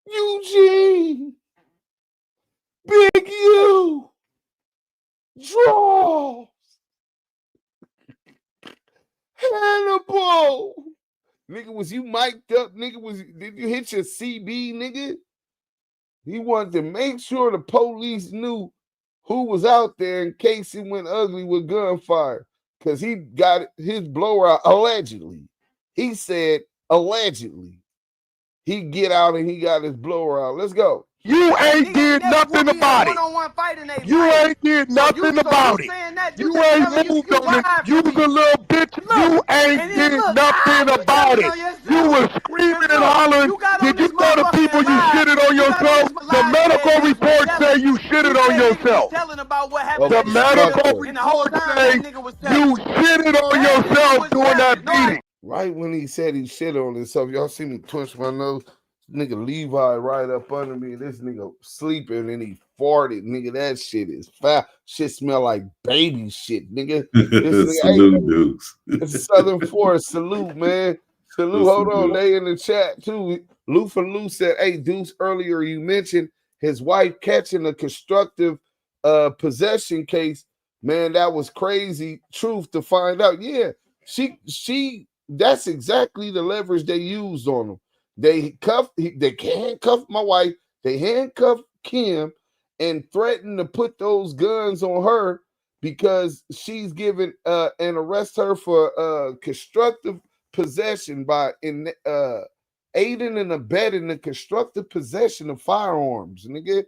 Eugene. Big U. Draws. Hannibal. Nigga, was you mic'd up? Nigga, did you hit your CB, nigga? He wanted to make sure the police knew who was out there in case it went ugly with gunfire. Because he got his blower out, allegedly. He said, allegedly. He get out and he got his blower out. Let's go. You ain't did nothing about it. You ain't did nothing about it. You ain't moved on it. You was a little bitch. You ain't did nothing about it. You was screaming and hollering. Did you tell the people you shitted on yourself? The medical report say you shitted on yourself. The medical report say you shitted on yourself doing that beating. Right when he said he shitted on himself, y'all see me twitch my nose. Nigga Levi right up under me. This nigga sleeping and he farted. Nigga, that shit is foul. Shit smell like baby shit, nigga. This Salute, Deuce. Southern Forest, salute, man. Salute. Hold on, they in the chat too. Lou for Lou said, hey, Deuce, earlier you mentioned his wife catching a constructive possession case. Man, that was crazy. Truth to find out. Yeah, she that's exactly the leverage they used on him. They handcuffed my wife, they handcuffed Kim and threatened to put those guns on her because she's given and arrest her for constructive possession by aiding and abetting the constructive possession of firearms, nigga,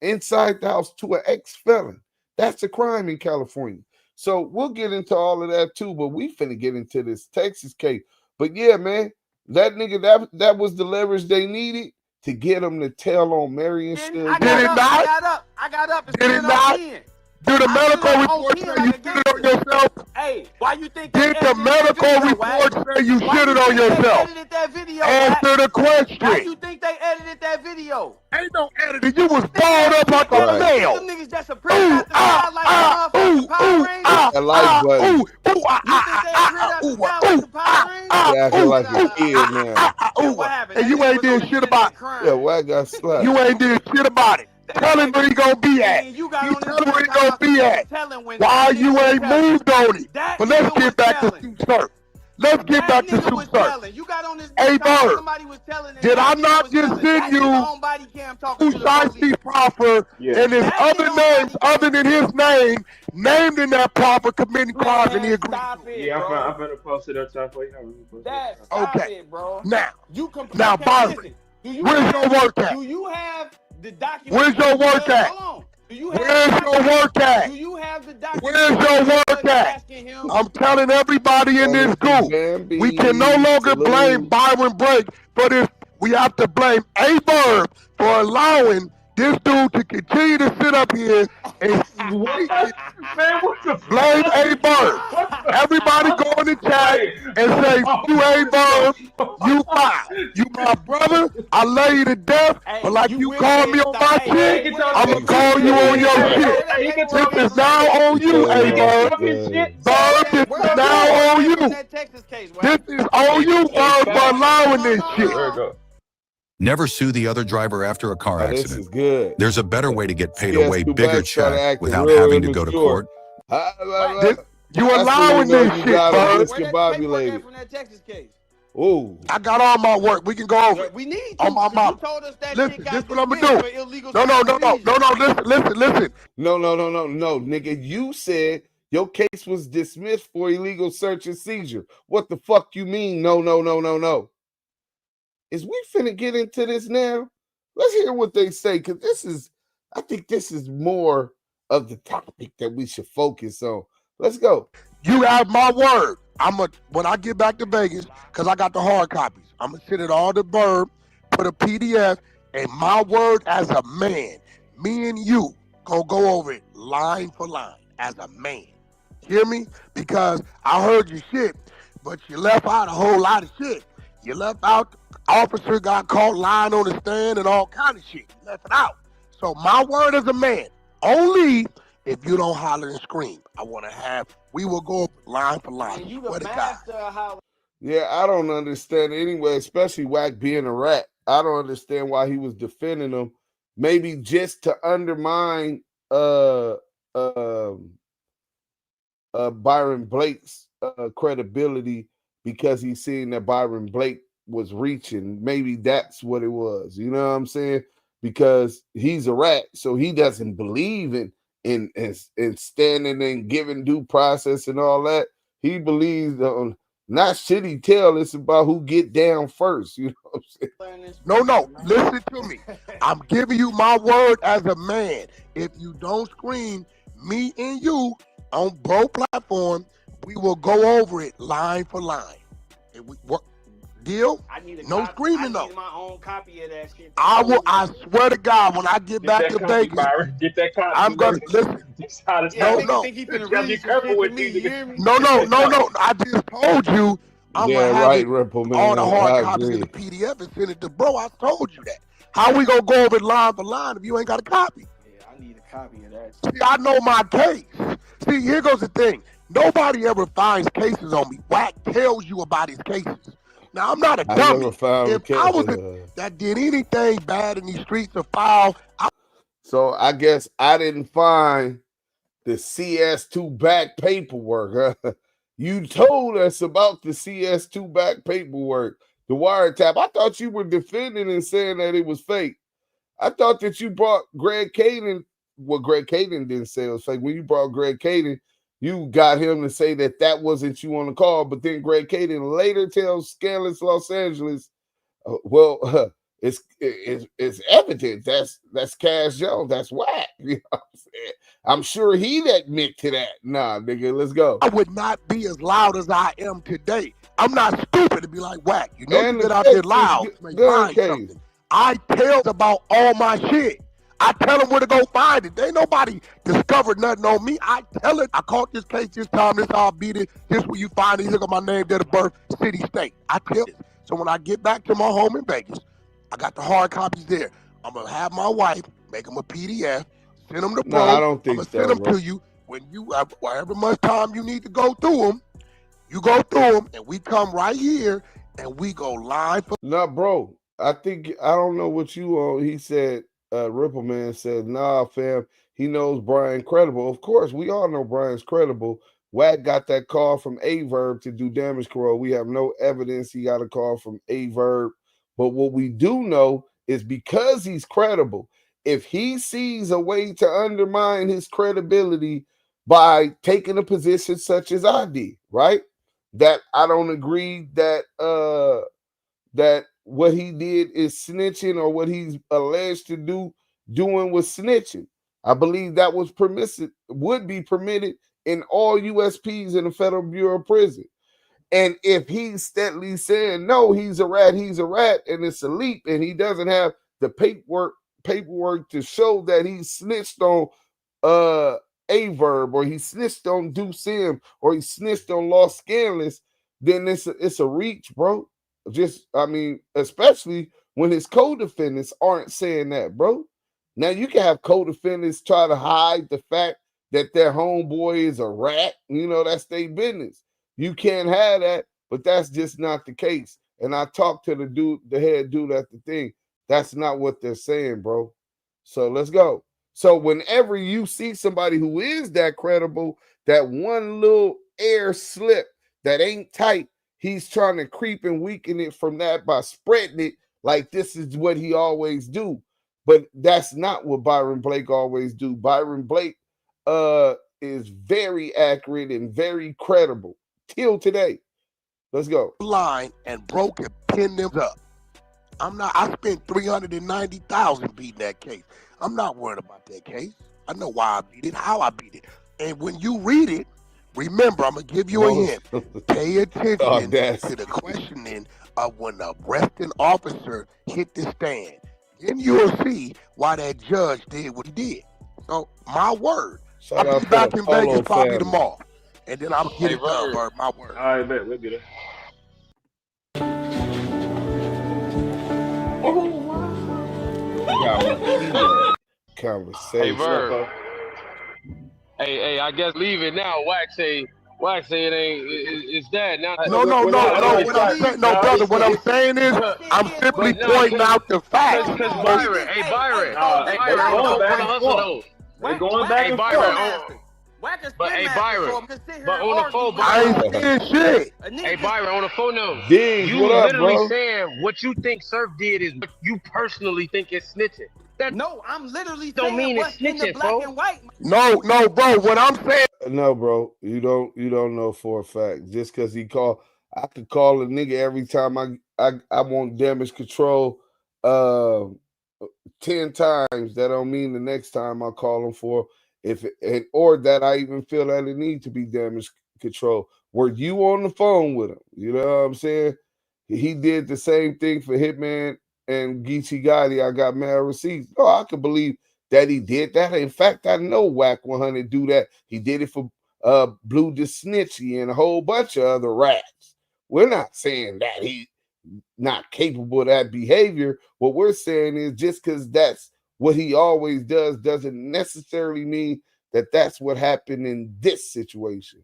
inside the house to an ex-felon. That's a crime in California. So we'll get into all of that too, but we finna get into this Texas case. But yeah, man, that nigga, that was the leverage they needed to get them to tell on Marion. Did it not? I got up. Did it not? Do the medical report say you shitted on yourself? Hey, why you think did the medical report say you shitted on yourself? Answer the question. Why you think they edited that video? Ain't no editing. You was balled up like a nail. Them niggas just suppressed the side like a motherfucking Power Rangers. That light button. Yeah, I feel like a kid now. And you ain't did shit about it. Yeah, Wack got slapped. You ain't did shit about it. Tell him where he gonna be at. You tell him where he gonna be at. Why you ain't moved on it? But let's get back to Tsu Surf. Let's get back to Tsu Surf. Hey, Bird, did I not just send you who Shiesty Proffer and his other names other than his name named in that proper committing crimes and he agreed? Yeah, I'm gonna post it up top for you. Okay. Now, Byron, where's your work at? Do you have the document? Where's your work at? Where's your work at? Do you have the document? Where's your work at? I'm telling everybody in this group, we can no longer blame Byron Blake for this. We have to blame A-Bird for allowing this dude to continue to sit up here and wait. Man, what the blame A-Bird. Everybody go in the chat and say, you ain't Bird, you foul. You my brother, I love you to death, but like you call me on my shit, I'ma call you on your shit. This is now on you, A-Bird. Bird, this is now on you. This is on you, Bird, for allowing this shit. Never sue the other driver after a car accident. This is good. There's a better way to get paid a way bigger check without real having to go to court. You allowing this shit, Bird. Discombobulated. From that Texas case. Ooh. I got all my work. We can go over it. We need on my mama. You told us that listen, shit this got what I'm dismissed gonna for do. illegal No, listen. No, nigga. You said your case was dismissed for illegal search and seizure. What the fuck you mean? No. Is we finna get into this now? Let's hear what they say, because I think this is more of the topic that we should focus on. Let's go. You have my word. When I get back to Vegas, because I got the hard copies, I'm gonna send it all to Bird, put a PDF, and my word as a man, me and you gonna go over it line for line as a man. Hear me? Because I heard your shit, but you left out a whole lot of shit. You left out officer got caught lying on the stand and all kind of shit. You left it out. So my word as a man, only if you don't holler and scream. We will go line for line. You the master of holler. Yeah, I don't understand anyway, especially Wack being a rat. I don't understand why he was defending him. Maybe just to undermine Byron Blake's credibility, because he's seen that Byron Blake was reaching. Maybe that's what it was. You know what I'm saying? Because he's a rat, so he doesn't believe in standing and giving due process and all that. He believes on not shit he tell. It's about who get down first. You know what I'm saying? No. Listen to me. I'm giving you my word as a man. If you don't scream, me and you on both platforms, we will go over it line for line. Deal? No screaming though. I need my own copy of that shit. I swear to God, when I get back to Vegas, get that copy. I'm gonna listen. No. Be careful with these. No. I just told you I'm gonna have Ripple, man. all the hard copies of the PDF and send it to bro. I told you that. How we gonna go over it line for line if you ain't got a copy? Yeah, I need a copy of that. See, I know my case. See, here goes the thing. Nobody ever finds cases on me. Wack tells you about his cases. Now, I'm not a dummy. If I was that did anything bad in these streets or foul. So I guess I didn't find the CS2 back paperwork. You told us about the CS2 back paperwork, the wiretap. I thought you were defending and saying that it was fake. I thought that you brought Greg Caden. Well, Greg Caden didn't say it was fake. When you brought Greg Caden, you got him to say that wasn't you on the call, but then Greg Caden later tells Scandalous Los Angeles, it's evident. That's Cash Jones. That's Wack. You know what I'm saying? I'm sure he'd admit to that. Nah, nigga, let's go. I would not be as loud as I am today. I'm not stupid to be like Wack. You know, you get out there loud. I tell about all my shit. I tell them where to go find it. Ain't nobody discovered nothing on me. I tell it. I caught this case this time. This how I beat it. This where you find it. Look at my name, date of birth, city, state. I tell it. So when I get back to my home in Vegas, I got the hard copies there. I'm going to have my wife make them a PDF, send them to bro. I don't think I'm going to send them to you. When you, however much time you need to go through them, you go through them, and we come right here, and we go live. No, bro. I don't know what you on. He said, Ripple Man said, nah, fam, he knows Brian credible. Of course, we all know Brian's credible. Wack got that call from A-Verb to do damage control. We have no evidence he got a call from A-Verb. But what we do know is because he's credible, if he sees a way to undermine his credibility by taking a position such as I did, right? That I don't agree that that what he did is snitching, or what he's alleged to doing was snitching. I believe that was would be permitted in all USPs in the Federal Bureau of Prison. And if he's steadily saying, no, he's a rat, and it's a leap, and he doesn't have the paperwork to show that he snitched on a verb, or he snitched on Do Sim, or he snitched on Lost Scandalous, then it's a reach, bro. Just, I mean, especially when his co-defendants aren't saying that, bro. Now you can have co-defendants try to hide the fact that their homeboy is a rat. You know, that's their business. You can't have that, but that's just not the case. And I talked to the head dude at the thing. That's not what they're saying, bro. So let's go. So whenever you see somebody who is that credible, that one little air slip that ain't tight, he's trying to creep and weaken it from that by spreading it like this is what he always do. But that's not what Byron Blake always do. Byron Blake is very accurate and very credible till today. Let's go. Line and broke and pinned them up. I spent $390,000 beating that case. I'm not worried about that case. I know why I beat it, how I beat it. And when you read it, remember, I'm going to give you a hint. Pay attention to the questioning of when the arresting officer hit the stand. Then you'll see why that judge did what he did. So, my word. I'll be back in Vegas probably tomorrow. And then I'll get it done, Bird. My word. All right, bet. Let's get it. Conversation. Hey, Bird. Hey, I guess leave it now. Wack say it ain't. It's that now. No. Brother. What I'm saying is, I'm simply pointing out the facts. Because Byron, Byron, They're going back and forth. But hey, Byron, but on the phone, I ain't saying shit. Hey, Byron, on the phone now. Diggs, You what up, literally bro? saying what you think Surf did is what you personally think is snitching. That no, I'm literally don't saying mean what's it's in the snitching, black and white. No, bro. What I'm saying. No, bro. You don't know for a fact. Just because he called, I could call a nigga every time I want damage control 10 times. That don't mean the next time I call him for or that I even feel that it needs to be damage control. Were you on the phone with him? You know what I'm saying? He did the same thing for Hitman and Geechee Gotti. I got mad receipts. Oh, I could believe that he did that. In fact, I know WACK100 do that. He did it for Blue the Snitchy and a whole bunch of other rats. We're not saying that he not capable of that behavior. What we're saying is just because that's what he always does doesn't necessarily mean that that's what happened in this situation.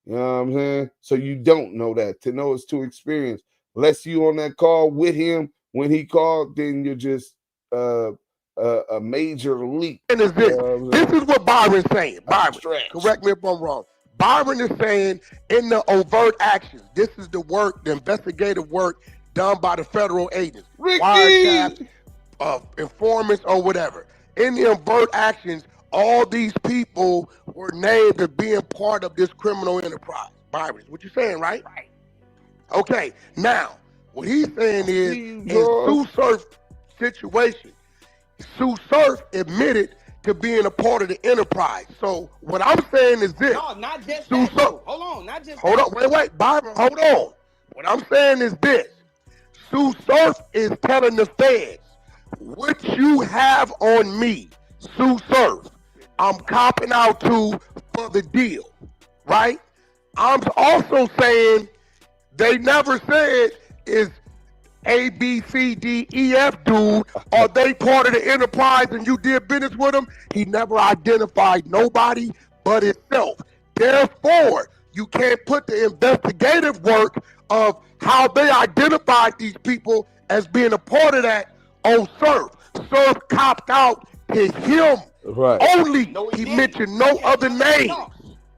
You know what I'm saying? So you don't know that. To know is to experience. Unless you on that call with him when he called, then you're just a major leap. And this is what Byron's saying. Byron, correct me if I'm wrong. Byron is saying in the overt actions, this is the work, the investigative work done by the federal agents. Wiretaps, informants, or whatever. In the overt actions, all these people were named as being part of this criminal enterprise. Byron, what you saying, right? Right. Okay, now, what he's saying is, in Tsu Surf situation, Tsu Surf admitted to being a part of the enterprise. So what I'm saying is this. No, not just that. Hold on, not just Hold on, wait, Byron, hold on. What I'm saying is this. Tsu Surf is telling the feds, what you have on me, Tsu Surf, I'm copping out to for the deal, right? I'm also saying they never said is A, B, C, D, E, F dude, are they part of the enterprise and you did business with them? He never identified nobody but himself. Therefore, you can't put the investigative work of how they identified these people as being a part of that on Surf. Surf copped out to him only. No, he mentioned no other names.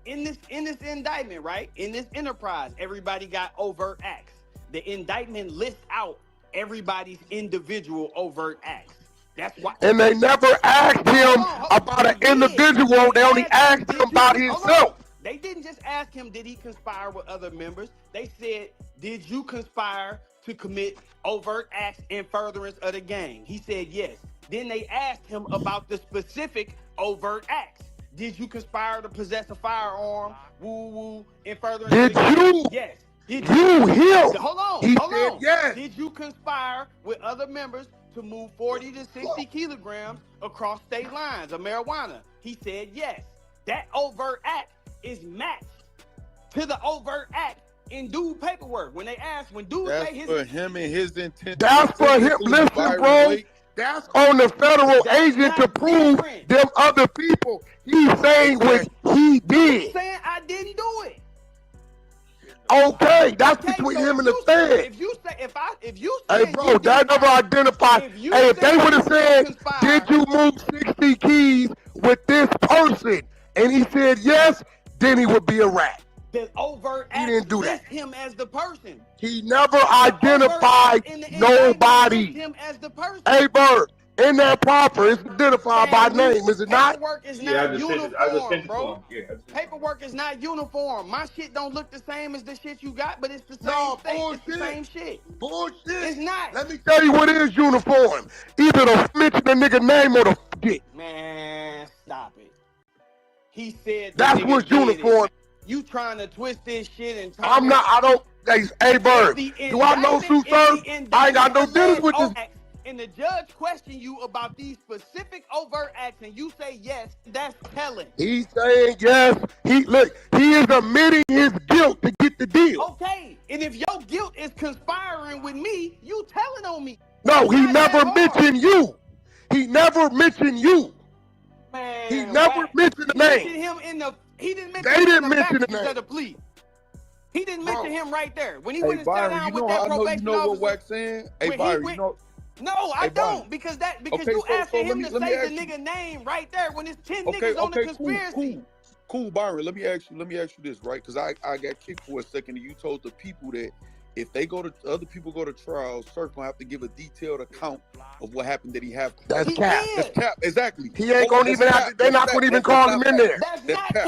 In this indictment, right? In this enterprise, everybody got overt acts. The indictment lists out everybody's individual overt acts. That's why. And they never asked him about an individual. They only asked him about himself. They didn't just ask him, did he conspire with other members? They said, did you conspire to commit overt acts in furtherance of the gang? He said yes. Then they asked him about the specific overt acts. Did you conspire to possess a firearm? Woo, in furtherance of the gang? Did you? Yes. Did you hear? Hold on. He said yes. Did you conspire with other members to move 40 to 60 kilograms across state lines of marijuana? He said yes. that overt act is matched to the overt act in dude paperwork. When they ask, when dude say his for him and his intent. That's for him. Listen, bro. That's on the federal agent to prove them other people. He's saying what he did. He's saying I didn't do it. Okay, that's between him and the Fed. If you say, if you hey, bro, that never identified. Hey, if they would have said, did you move 60 keys with this person? And he said yes, then he would be a rat. The overt act, he didn't do that. Him as the person. He never identified nobody. Him as the person. Hey, Bird, in that proffer, it's identified by name, is it not? Paperwork is not uniform, bro. Paperwork is not uniform. My shit don't look the same as the shit you got, but it's the same thing. It's the same shit. Bullshit. It's not. Let me tell you what is uniform. Either to mention the nigga name or to forget. Man, stop it. He said that's what's uniform. You trying to twist this shit and I'm not. I don't. Hey, Bird. Do I know Tsu Surf? I ain't got no dealings with this. And the judge question you about these specific overt acts, and you say yes, that's telling. He's saying yes. He is admitting his guilt to get the deal. Okay, and if your guilt is conspiring with me, you telling on me. No, he never mentioned you. He never mentioned you. Man, he never mentioned the name. He didn't mention him in the of plea. He didn't mention him right there when he went and sat down with that probation officer. What Wack saying? Hey, Byron, you know. No, I don't, because you asking him to say the nigga name right there when it's 10 niggas on the conspiracy. Cool, Byron. Let me ask you this, right? Because I got kicked for a second, and you told the people that if they go to other people go to trial, Surf gonna have to give a detailed account of what happened that he have. That's cap. That's cap. Exactly. He ain't gonna even have to. They're not gonna even call him in there.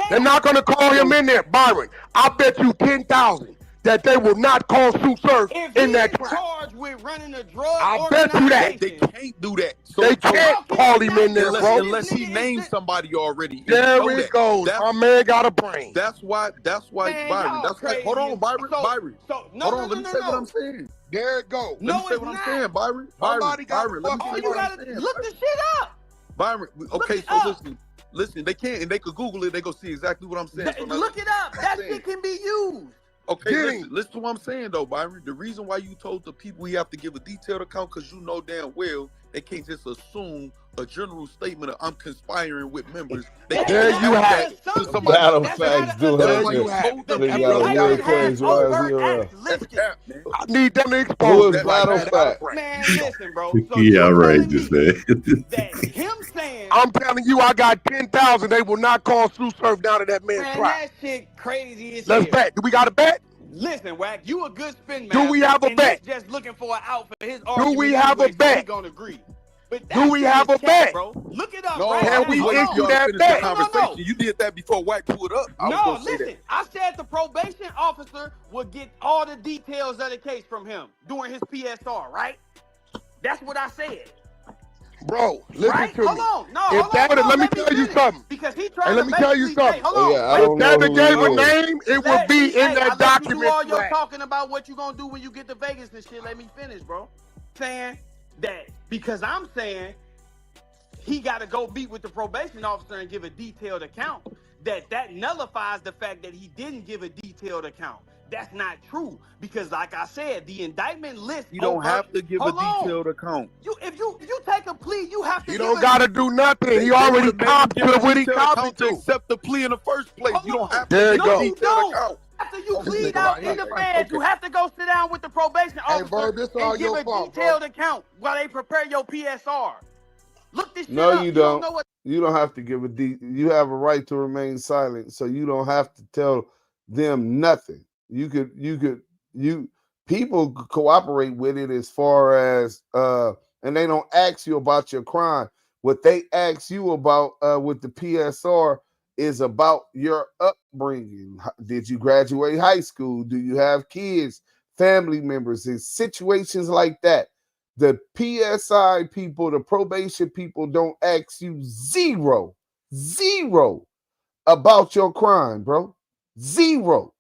They're not gonna call him in there, Byron. I bet you 10,000 that they will not call Tsu Surf in that trial. Charged with running a drug I bet you that. They can't do that. They can't call him in there, bro. Unless he names somebody already. There it goes. My man got a brain. That's why, man, Byron. That's why. Hold on, Byron. Byron. Hold on. Let me say what I'm saying. There it goes. Let me say what I'm saying, Byron. Byron. Let me say what I'm saying. Look the shit up. Byron. Okay, so listen. They can't, and they could Google it. They go see exactly what I'm saying. Look it up. That shit can be used. Okay, listen to what I'm saying though, Byron. The reason why you told the people you have to give a detailed account, because you know damn well they can't just assume a general statement of I'm conspiring with members. There you have it. Battle facts do have I need them to expose it. Battle facts. Man, listen, bro. Yeah, outrageous, man. Him saying, I'm telling you, I got 10,000. They will not call Tsu Surf down to that man's trial. That shit crazy as Let's bet. Do we got a bet? Listen, Wack, you a good spin master. Do we have a bet? Just looking for an out for his argument. Do we have a bet? We gonna agree. Do we have a bet? Bro. Look it up. No, right can we issue that bet? No. You did that before Wack pulled up. No, listen. I said the probation officer would get all the details of the case from him during his PSR, right? That's what I said. Bro, listen to me. Hold on. No, let me tell you something. Because he tried let me tell you something. If that gave a name, it would be in that document. You all you're talking about what you gonna do when you get to Vegas and shit. Let me finish, bro. Saying that because I'm saying he got to go meet with the probation officer and give a detailed account. That nullifies the fact that he didn't give a detailed account. That's not true because, like I said, the indictment list. You don't have to give a detailed account. If you take a plea, you have to. You don't got to do nothing. He already copped to what he copped to. Accept the plea in the first place. You don't have to. There you go. You don't. After you plead out in the feds, you have to go sit down with the probation officer and give a detailed account while they prepare your PSR. Look this shit up. No, you don't. You don't have to give a you have a right to remain silent, so you don't have to tell them nothing. People cooperate with it as far as and they don't ask you about your crime. What they ask you about with the PSR is about your upbringing. Did you graduate high school? Do you have kids, family members, in situations like that? The PSI people, the probation people don't ask you zero about your crime, bro. Zero.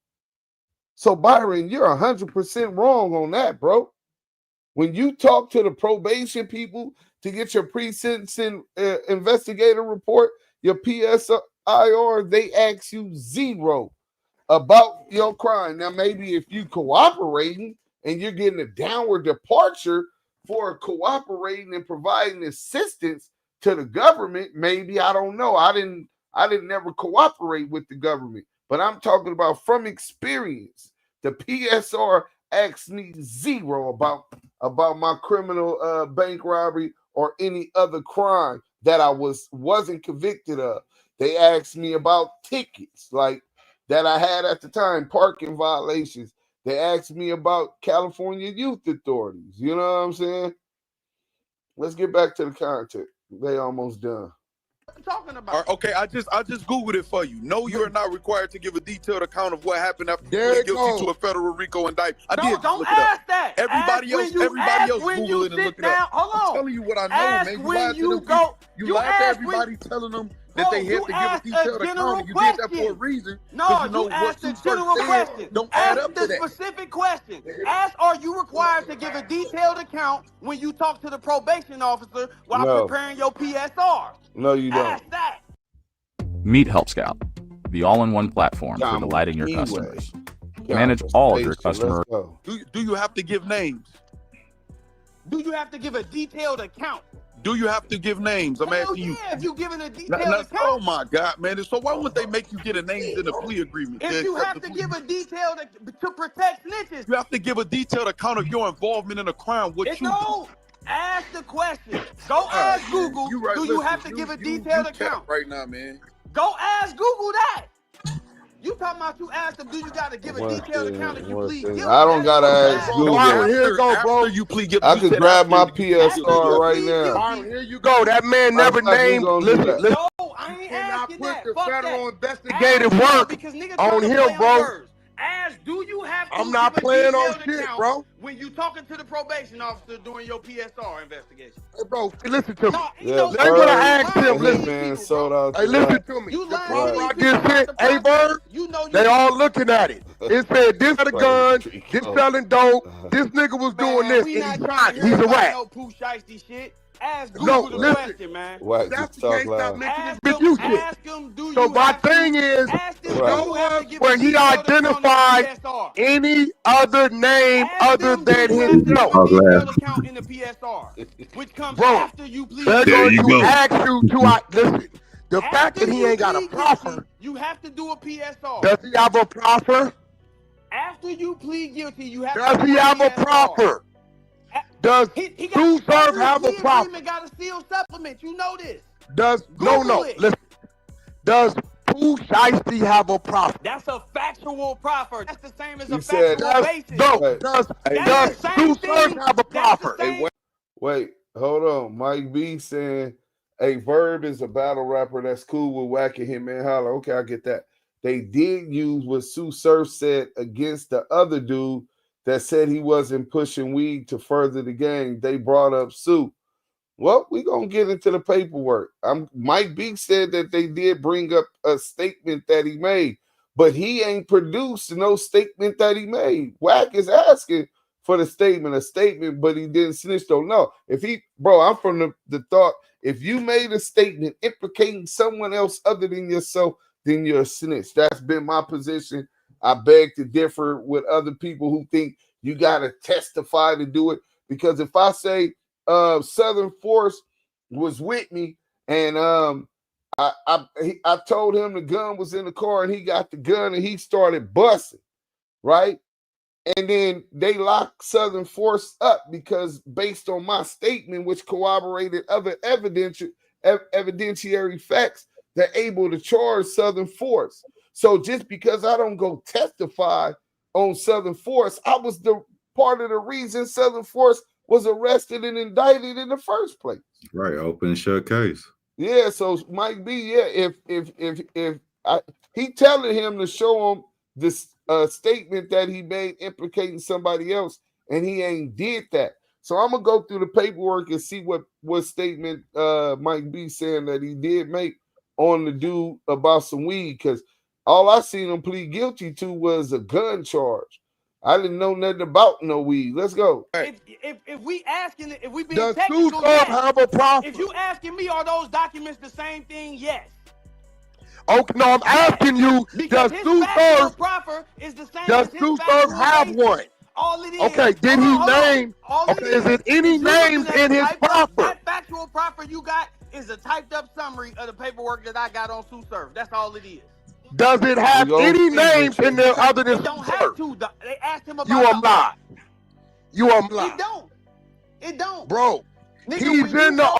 So, Byron, you're 100% wrong on that, bro. When you talk to the probation people to get your pre-sentencing investigator report, your PSR, IR, they ask you zero about your crime. Now, maybe if you cooperating and you're getting a downward departure for cooperating and providing assistance to the government, maybe, I don't know. I didn't never cooperate with the government, but I'm talking about from experience. The PSR asked me zero about my criminal bank robbery or any other crime that I wasn't convicted of. They asked me about tickets like that I had at the time, parking violations. They asked me about California Youth Authorities. You know what I'm saying? Let's get back to the content. They almost done. Talking about. Okay, I just Googled it for you. No, you are not required to give a detailed account of what happened after There you plead guilty to a federal RICO indictment. I did. Don't ask that. Everybody else Google it and look it up. Hold on. I'm telling you what I know, man. You lied to them. You lied to everybody, telling them that they had to give a detailed account, and you did that for a reason. No, you asked a general question. Don't add up to the that. Specific question. Ask, are you required to give a detailed account when you talk to the probation officer while preparing your PSR? No, you don't. Ask that. Meet Help Scout, the all-in-one platform for delighting your customers. Manage all of your customer. Do you have to give names? Do you have to give a detailed account? Do you have to give names? I'm asking you. Yeah, if you're giving a detailed account. Oh my God, man! So why wouldn't they make you get a name in a plea agreement? If you have to give a detailed to protect snitches, you have to give a detailed account of your involvement in a crime. What you do? Ask the question. Go ask Google. Right. Do you have to give a detailed account right now, man? Go ask Google that. You talking about you asked them, do you got to give a detailed account if you plead guilty? I don't got to ask Google. Here you go, bro. You plead guilty. I could grab my PSR right now. Here you go. That man never named. Listen. No, I ain't asking that. Put the federal investigative work on him, bro. Ask, do you have to I'm not playing on shit, account bro. when you talking to the probation officer during your PSR investigation? Hey, bro, listen to me. They're gonna ask him. Listen, man, sold out. Hey, listen to me. You The lying I to just said, hey, Bird, they all looking at it. It said, this had a gun, this selling dope, this nigga was doing this, and he's not. He's a rat. No Pooh Shiesty shit. Ask Google the question, man. Wack, That's just the talk case. Stop loud. making this bitch you shit. Ask him, do you So my thing is, where he identified any other name other than himself. In the PSR, which comes after you plead. They're going to ask you to listen. The fact that he ain't got a proffer. You have to do a PSR. Does he have a proffer? After you plead guilty, you have. Does he have a proffer? Does Tsu Surf have a proffer? Got a sealed supplement. You know this. No. Listen. Does Tsu Shiesty have a proffer? That's a factual proffer. That's the same as a factual basis. No. Does Tsu Surf have a proffer? Hey, wait. Hold on. Mike B saying, "Hey, Verb is a battle rapper. That's cool with whacking him and holler." Okay, I get that. They did use what Tsu Surf said against the other dude that said he wasn't pushing weed to further the game. They brought up Tsu. Well, we're going to get into the paperwork. Mike B said that they did bring up a statement that he made, but he ain't produced no statement that he made. Wack is asking for a statement, but he didn't snitch though. No, I'm from the thought, if you made a statement implicating someone else other than yourself, then you're a snitch. That's been my position. I beg to differ with other people who think you got to testify to do it. Because if I say Southern Force was with me and I told him the gun was in the car and he got the gun and he started busting, right? And then they locked Southern Force up because based on my statement, which corroborated other evidentiary facts, they're able to charge Southern Force. So just because I don't go testify on Southern Force, I was the part of the reason Southern Force was arrested and indicted in the first place. Right, open and shut case. Yeah, so Mike B, if he telling him to show him this statement that he made implicating somebody else, and he ain't did that. So I'm gonna go through the paperwork and see what statement Mike B saying that he did make on the dude about some weed, because all I seen him plead guilty to was a gun charge. I didn't know nothing about no weed. Let's go. If we asking, if we being does technical, Tsu Surf have a proffer? If you asking me, are those documents the same thing? Yes. Okay, no, I'm asking you, because does his Tsu factual Surf, proffer is the same does as his Tsu Surf factual have basis. one? All it is. Okay, did he name? All Okay, it is it any you looking names at in a his typed up, proffer? that factual proffer you got is a typed up summary of the paperwork that I got on Tsu Surf. That's all it is. Does it have any names in there other than It don't Tsu have Surf? to. They asked him about You are not. You are It not. don't. It don't. Bro, Nigga, he's when you in the...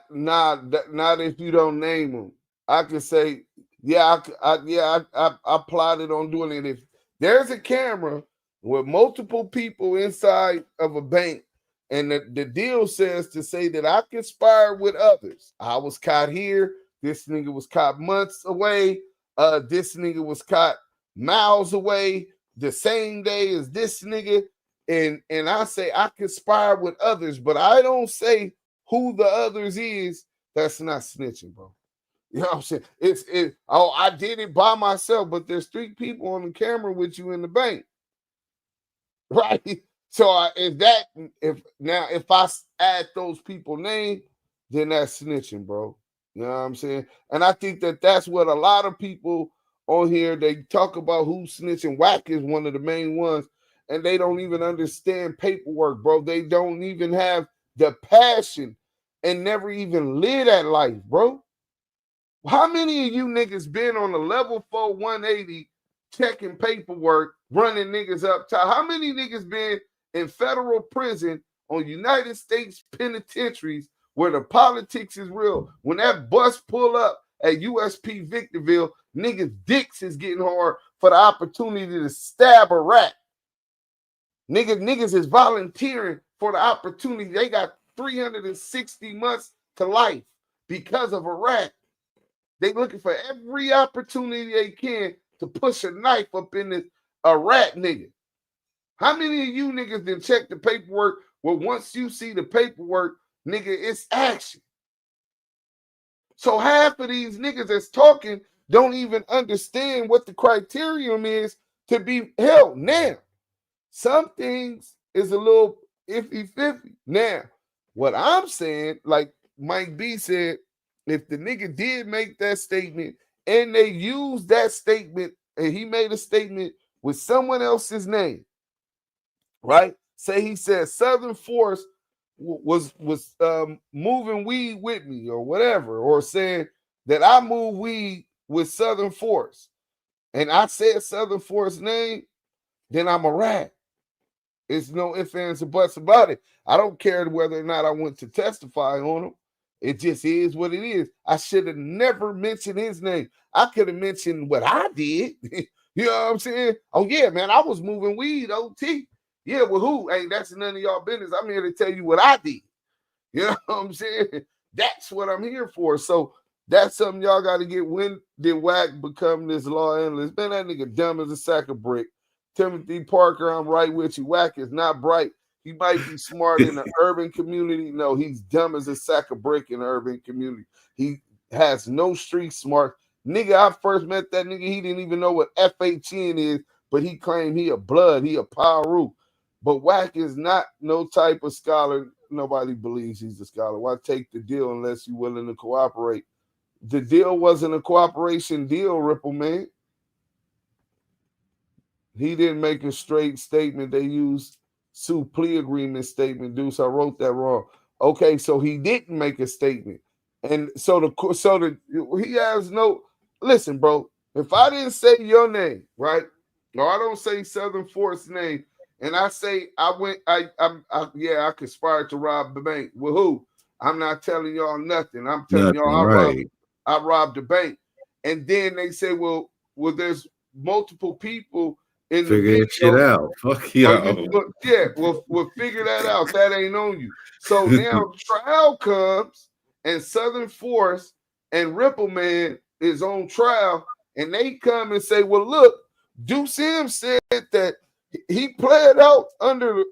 Not if you don't name them. I could say, yeah, I plotted on doing it. If there's a camera with multiple people inside of a bank, and the deal says to say that I conspired with others. I was caught here. This nigga was caught months away. This nigga was caught miles away the same day as this nigga. And I say I conspire with others, but I don't say who the others is. That's not snitching, bro. You know what I'm saying? I did it by myself, but there's 3 people on the camera with you in the bank, right? So if I add those people name, then that's snitching, bro. You know what I'm saying? And I think that's what a lot of people on here, they talk about who's snitching. Wack is one of the main ones. And they don't even understand paperwork, bro. They don't even have the passion and never even live that life, bro. How many of you niggas been on a level 4 180 checking paperwork, running niggas up top? How many niggas been in federal prison on United States penitentiaries where the politics is real? When that bus pull up at USP Victorville, niggas' dicks is getting hard for the opportunity to stab a rat. Niggas is volunteering for the opportunity. They got 360 months to life because of a rat. They looking for every opportunity they can to push a knife up in a rat nigga. How many of you niggas didn't check the paperwork? Well, once you see the paperwork, nigga, it's action. So half of these niggas that's talking don't even understand what the criterion is to be held. Now, some things is a little iffy-50. Now, what I'm saying, like Mike B said, if the nigga did make that statement and they used that statement and he made a statement with someone else's name, right? Say he said Southern Force was moving weed with me or whatever, or saying that I move weed with Southern Force, and I said Southern Force name, then I'm a rat. It's no ifs, ands, or buts about it. I don't care whether or not I went to testify on him. It just is what it is. I should have never mentioned his name. I could have mentioned what I did. You know what I'm saying? Oh, yeah, man, I was moving weed, OT. Yeah, well, who? Hey, that's none of y'all business. I'm here to tell you what I did. You know what I'm saying? That's what I'm here for. So that's something y'all got to get. When did Wack become this law analyst? Man, that nigga dumb as a sack of brick. Timothy Parker, I'm right with you. Wack is not bright. He might be smart in the urban community. No, he's dumb as a sack of brick in the urban community. He has no street smart. Nigga, I first met that nigga. He didn't even know what FHN is, but he claimed he a blood. He a Paru. But Wack is not no type of scholar. Nobody believes he's a scholar. Why take the deal unless you're willing to cooperate? The deal wasn't a cooperation deal, Ripple Man. He didn't make a straight statement. They used Sue plea agreement statement, Deuce. I wrote that wrong. Okay, so he didn't make a statement. And he has no, listen, bro, if I didn't say your name, right? Or I don't say Southern Force name, and I say I conspired to rob the bank. Well, who? I'm not telling y'all nothing. I'm telling y'all I robbed the bank. And then they say, well, there's multiple people in the video. Shit out. Fuck y'all. We'll figure that out. That ain't on you. So now trial comes, and Southern Force and Ripple Man is on trial, and they come and say, well, look, Deuce M said that he pled out under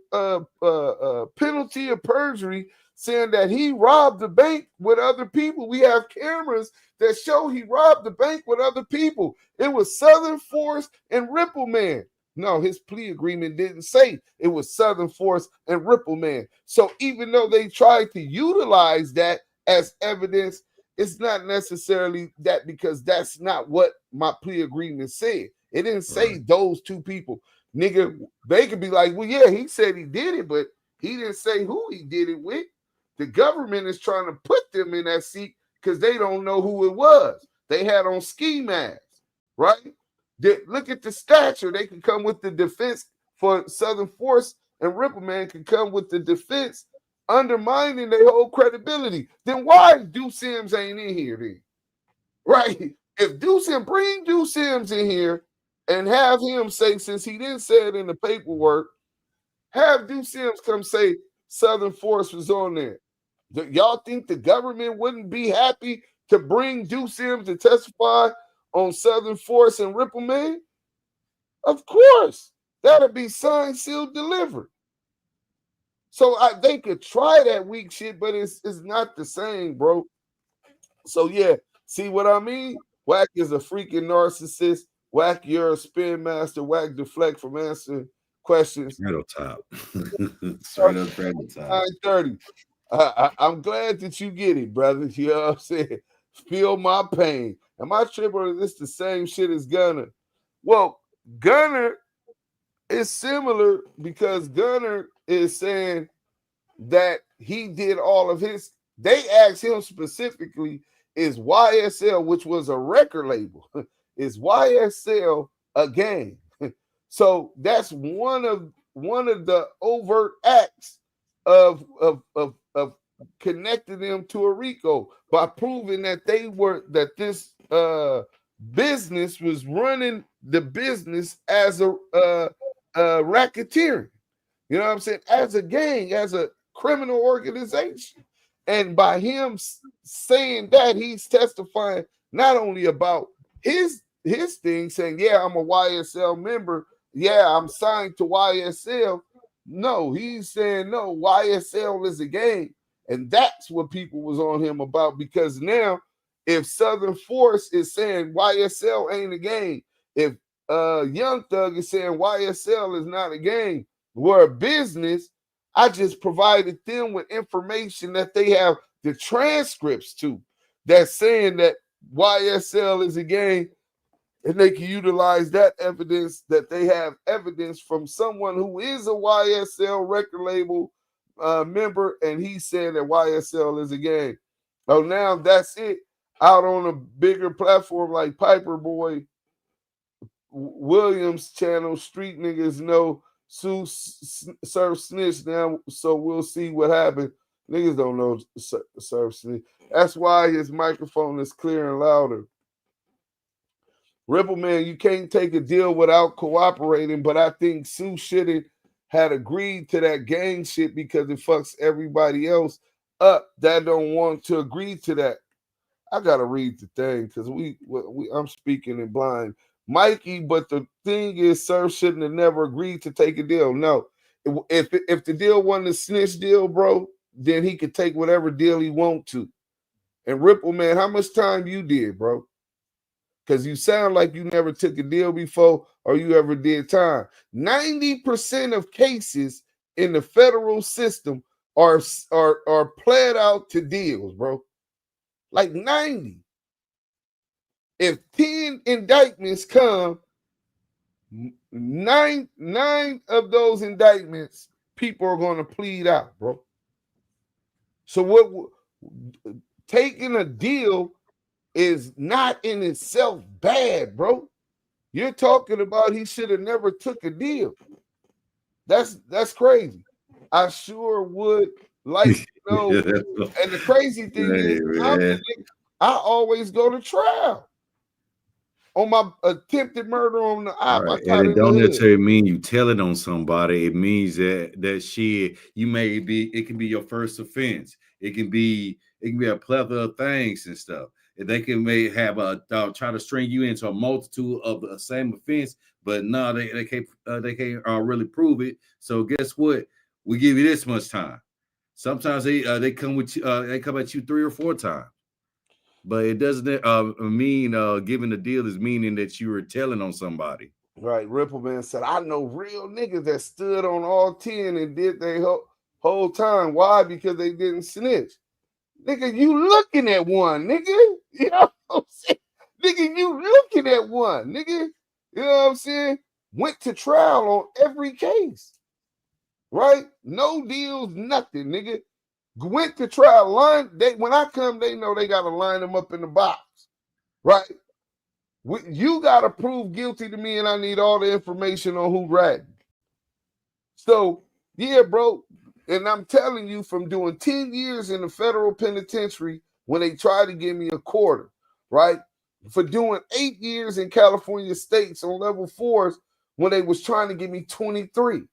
penalty of perjury, saying that he robbed the bank with other people. We have cameras that show he robbed the bank with other people. It was Southern Force and Ripple Man. No, his plea agreement didn't say it was Southern Force and Ripple Man. So even though they tried to utilize that as evidence, it's not necessarily that, because that's not what my plea agreement said. It didn't say those two people. Nigga, they could be like, well, yeah, he said he did it, but he didn't say who he did it with. The government is trying to put them in that seat because they don't know who it was. They had on ski masks, right? Look at the stature. They can come with the defense for Southern Force, and Rippleman can come with the defense, undermining their whole credibility. Then why Due Sims ain't in here then? Right? If bring Due Sims in here and have him say, since he didn't say it in the paperwork, have Due Sims come say Southern Force was on there. Y'all think the government wouldn't be happy to bring Due Sims to testify on Southern Force and Rippleman? Of course. That'll be signed, sealed, delivered. So they could try that weak shit, but it's not the same, bro. So yeah, see what I mean? Wack is a freaking narcissist. Wack, you're a spin master. Wack deflect from answering questions. Straight up top. Straight up top. 9:30. I'm glad that you get it, brother. You know what I'm saying? Feel my pain. Am I tripping, or is this the same shit as Gunner? Well, Gunner is similar because Gunner is saying that he did all of his. They asked him specifically, is YSL, which was a record label, is YSL a gang? So that's one of the overt acts of connecting them to a RICO by proving that this business was running the business as a racketeering. You know what I'm saying? As a gang, as a criminal organization. And by him saying that, he's testifying not only about his thing, saying, yeah, I'm a YSL member. Yeah, I'm signed to YSL. No, he's saying, no, YSL is a gang. And that's what people was on him about, because now if Southern Force is saying YSL ain't a gang, if Young Thug is saying YSL is not a gang, we're a business, I just provided them with information that they have the transcripts to, that's saying that YSL is a gang, and they can utilize that evidence, that they have evidence from someone who is a YSL record label member, and he's saying that YSL is a gang. Oh, now that's it. Out on a bigger platform like Piper Boy Williams channel, Street Niggas Know Tsu Surf snitch now, so we'll see what happens. Niggas don't know Surf snitch. That's why his microphone is clear and louder. Rippleman, you can't take a deal without cooperating, but I think Tsu should had agreed to that gang shit because it fucks everybody else up that don't want to agree to that. I gotta read the thing because I'm speaking in blind. Mikey, but the thing is, Surf shouldn't have never agreed to take a deal. No, if the deal wasn't a snitch deal, bro, then he could take whatever deal he want to. And Ripple, man, how much time you did, bro? Because you sound like you never took a deal before or you ever did time. 90% of cases in the federal system are played out to deals, bro. Like 90. If 10 indictments come, nine of those indictments, people are going to plead out, bro. So what taking a deal is not in itself bad, bro. You're talking about he should have never took a deal. That's crazy. I sure would like to know. And the crazy thing is, I always go to trial on my attempted murder on the op. Right. And it don't necessarily mean you tell it on somebody. It means that shit, it can be your first offense. It can be a plethora of things and stuff. They may have try to string you into a multitude of the same offense, but no, they can't really prove it. So guess what? We give you this much time. Sometimes they come with they come at you 3 or 4 times, but it doesn't mean giving the deal is meaning that you were telling on somebody. Right. Rippleman said, I know real niggas that stood on all 10 and did their whole time. Why? Because they didn't snitch. Nigga, you looking at one, nigga. You know what I'm saying? Nigga, you looking at one, nigga. You know what I'm saying? Went to trial on every case. Right? No deals, nothing, nigga. Went to trial. When I come, they know they gotta line them up in the box. Right? You gotta prove guilty to me, and I need all the information on who ratted. So, yeah, bro. And I'm telling you, from doing 10 years in the federal penitentiary when they tried to give me a quarter, right? For doing 8 years in California states on level 4s when they was trying to give me 23,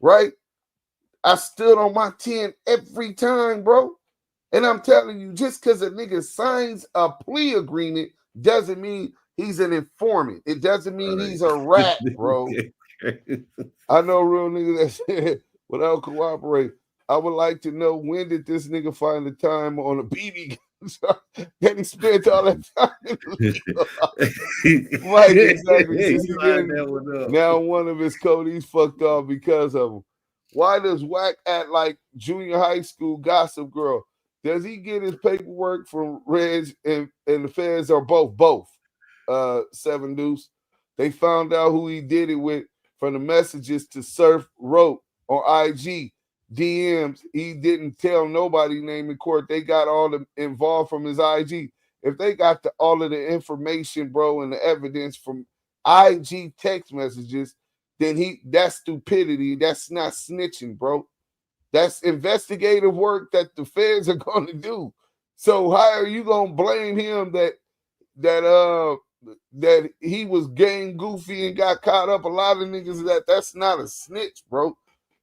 right? I stood on my 10 every time, bro. And I'm telling you, just because a nigga signs a plea agreement doesn't mean he's an informant. It doesn't mean he's a rat, bro. I know real niggas that said, without cooperating, I would like to know, when did this nigga find the time on a BB gun that he spent all that time in Mike, exactly. Now one of his codees fucked off because of him. Why does Wack act like junior high school gossip girl? Does he get his paperwork from Reg and the feds, or both? 7 Deuce. They found out who he did it with from the messages Tsu Surf wrote on IG, DMs. He didn't tell nobody name in court. They got all the involved from his IG. If they got all of the information, bro, and the evidence from IG text messages, then that's stupidity. That's not snitching, bro. That's investigative work that the feds are going to do. So how are you going to blame him that he was gang goofy and got caught up? A lot of niggas that's not a snitch, bro.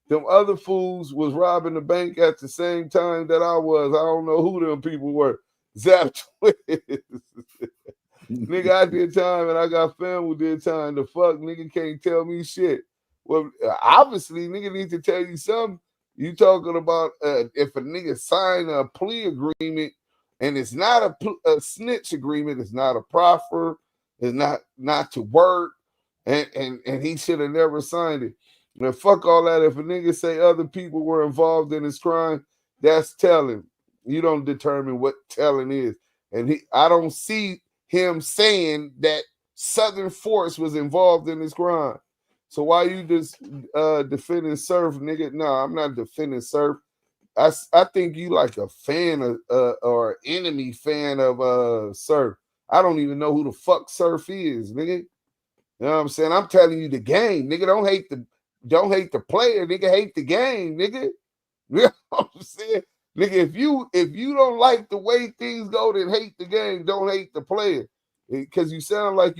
Them other fools was robbing the bank at the same time that I was. I don't know who them people were. Zap Twist. Nigga, I did time and I got family did time. The fuck, nigga can't tell me shit. Well, obviously, nigga need to tell you something. You talking about if a nigga sign a plea agreement and it's not a snitch agreement, it's not a proffer, it's not to work, and he should have never signed it. Now, fuck all that. If a nigga say other people were involved in his crime, that's telling. You don't determine what telling is. And I don't see him saying that Southern Force was involved in his crime. So why you just defending Surf, nigga? No, I'm not defending Surf. I think you like a fan of or enemy fan of Surf. I don't even know who the fuck Surf is, nigga. You know what I'm saying? I'm telling you the game, nigga. Don't hate the player, nigga. Hate the game, nigga. You know what I'm saying? Nigga, if you don't like the way things go, then hate the game. Don't hate the player. Because you sound like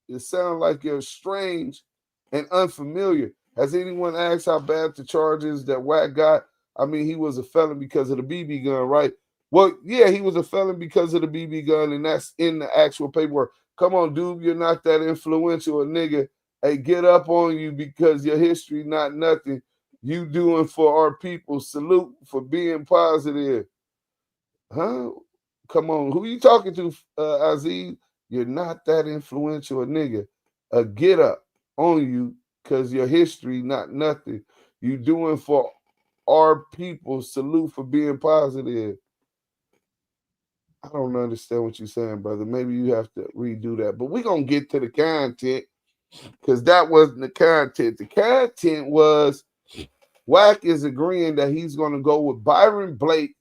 it sounds like you're strange and unfamiliar. Has anyone asked how bad the charges that Wack got? I mean, he was a felon because of the BB gun, right? Well, yeah, he was a felon because of the BB gun, and that's in the actual paperwork. Come on, dude, you're not that influential a nigga. Hey, get up on you because your history not nothing. You doing for our people. Salute for being positive. Huh? Come on, who you talking to, Aziz? You're not that influential a nigga. Get up on you because your history not nothing. You doing for our people. Salute for being positive. I don't understand what you're saying, brother. Maybe you have to redo that. But we're going to get to the content because that wasn't the content. The content was Wack is agreeing that he's going to go with Byron Blake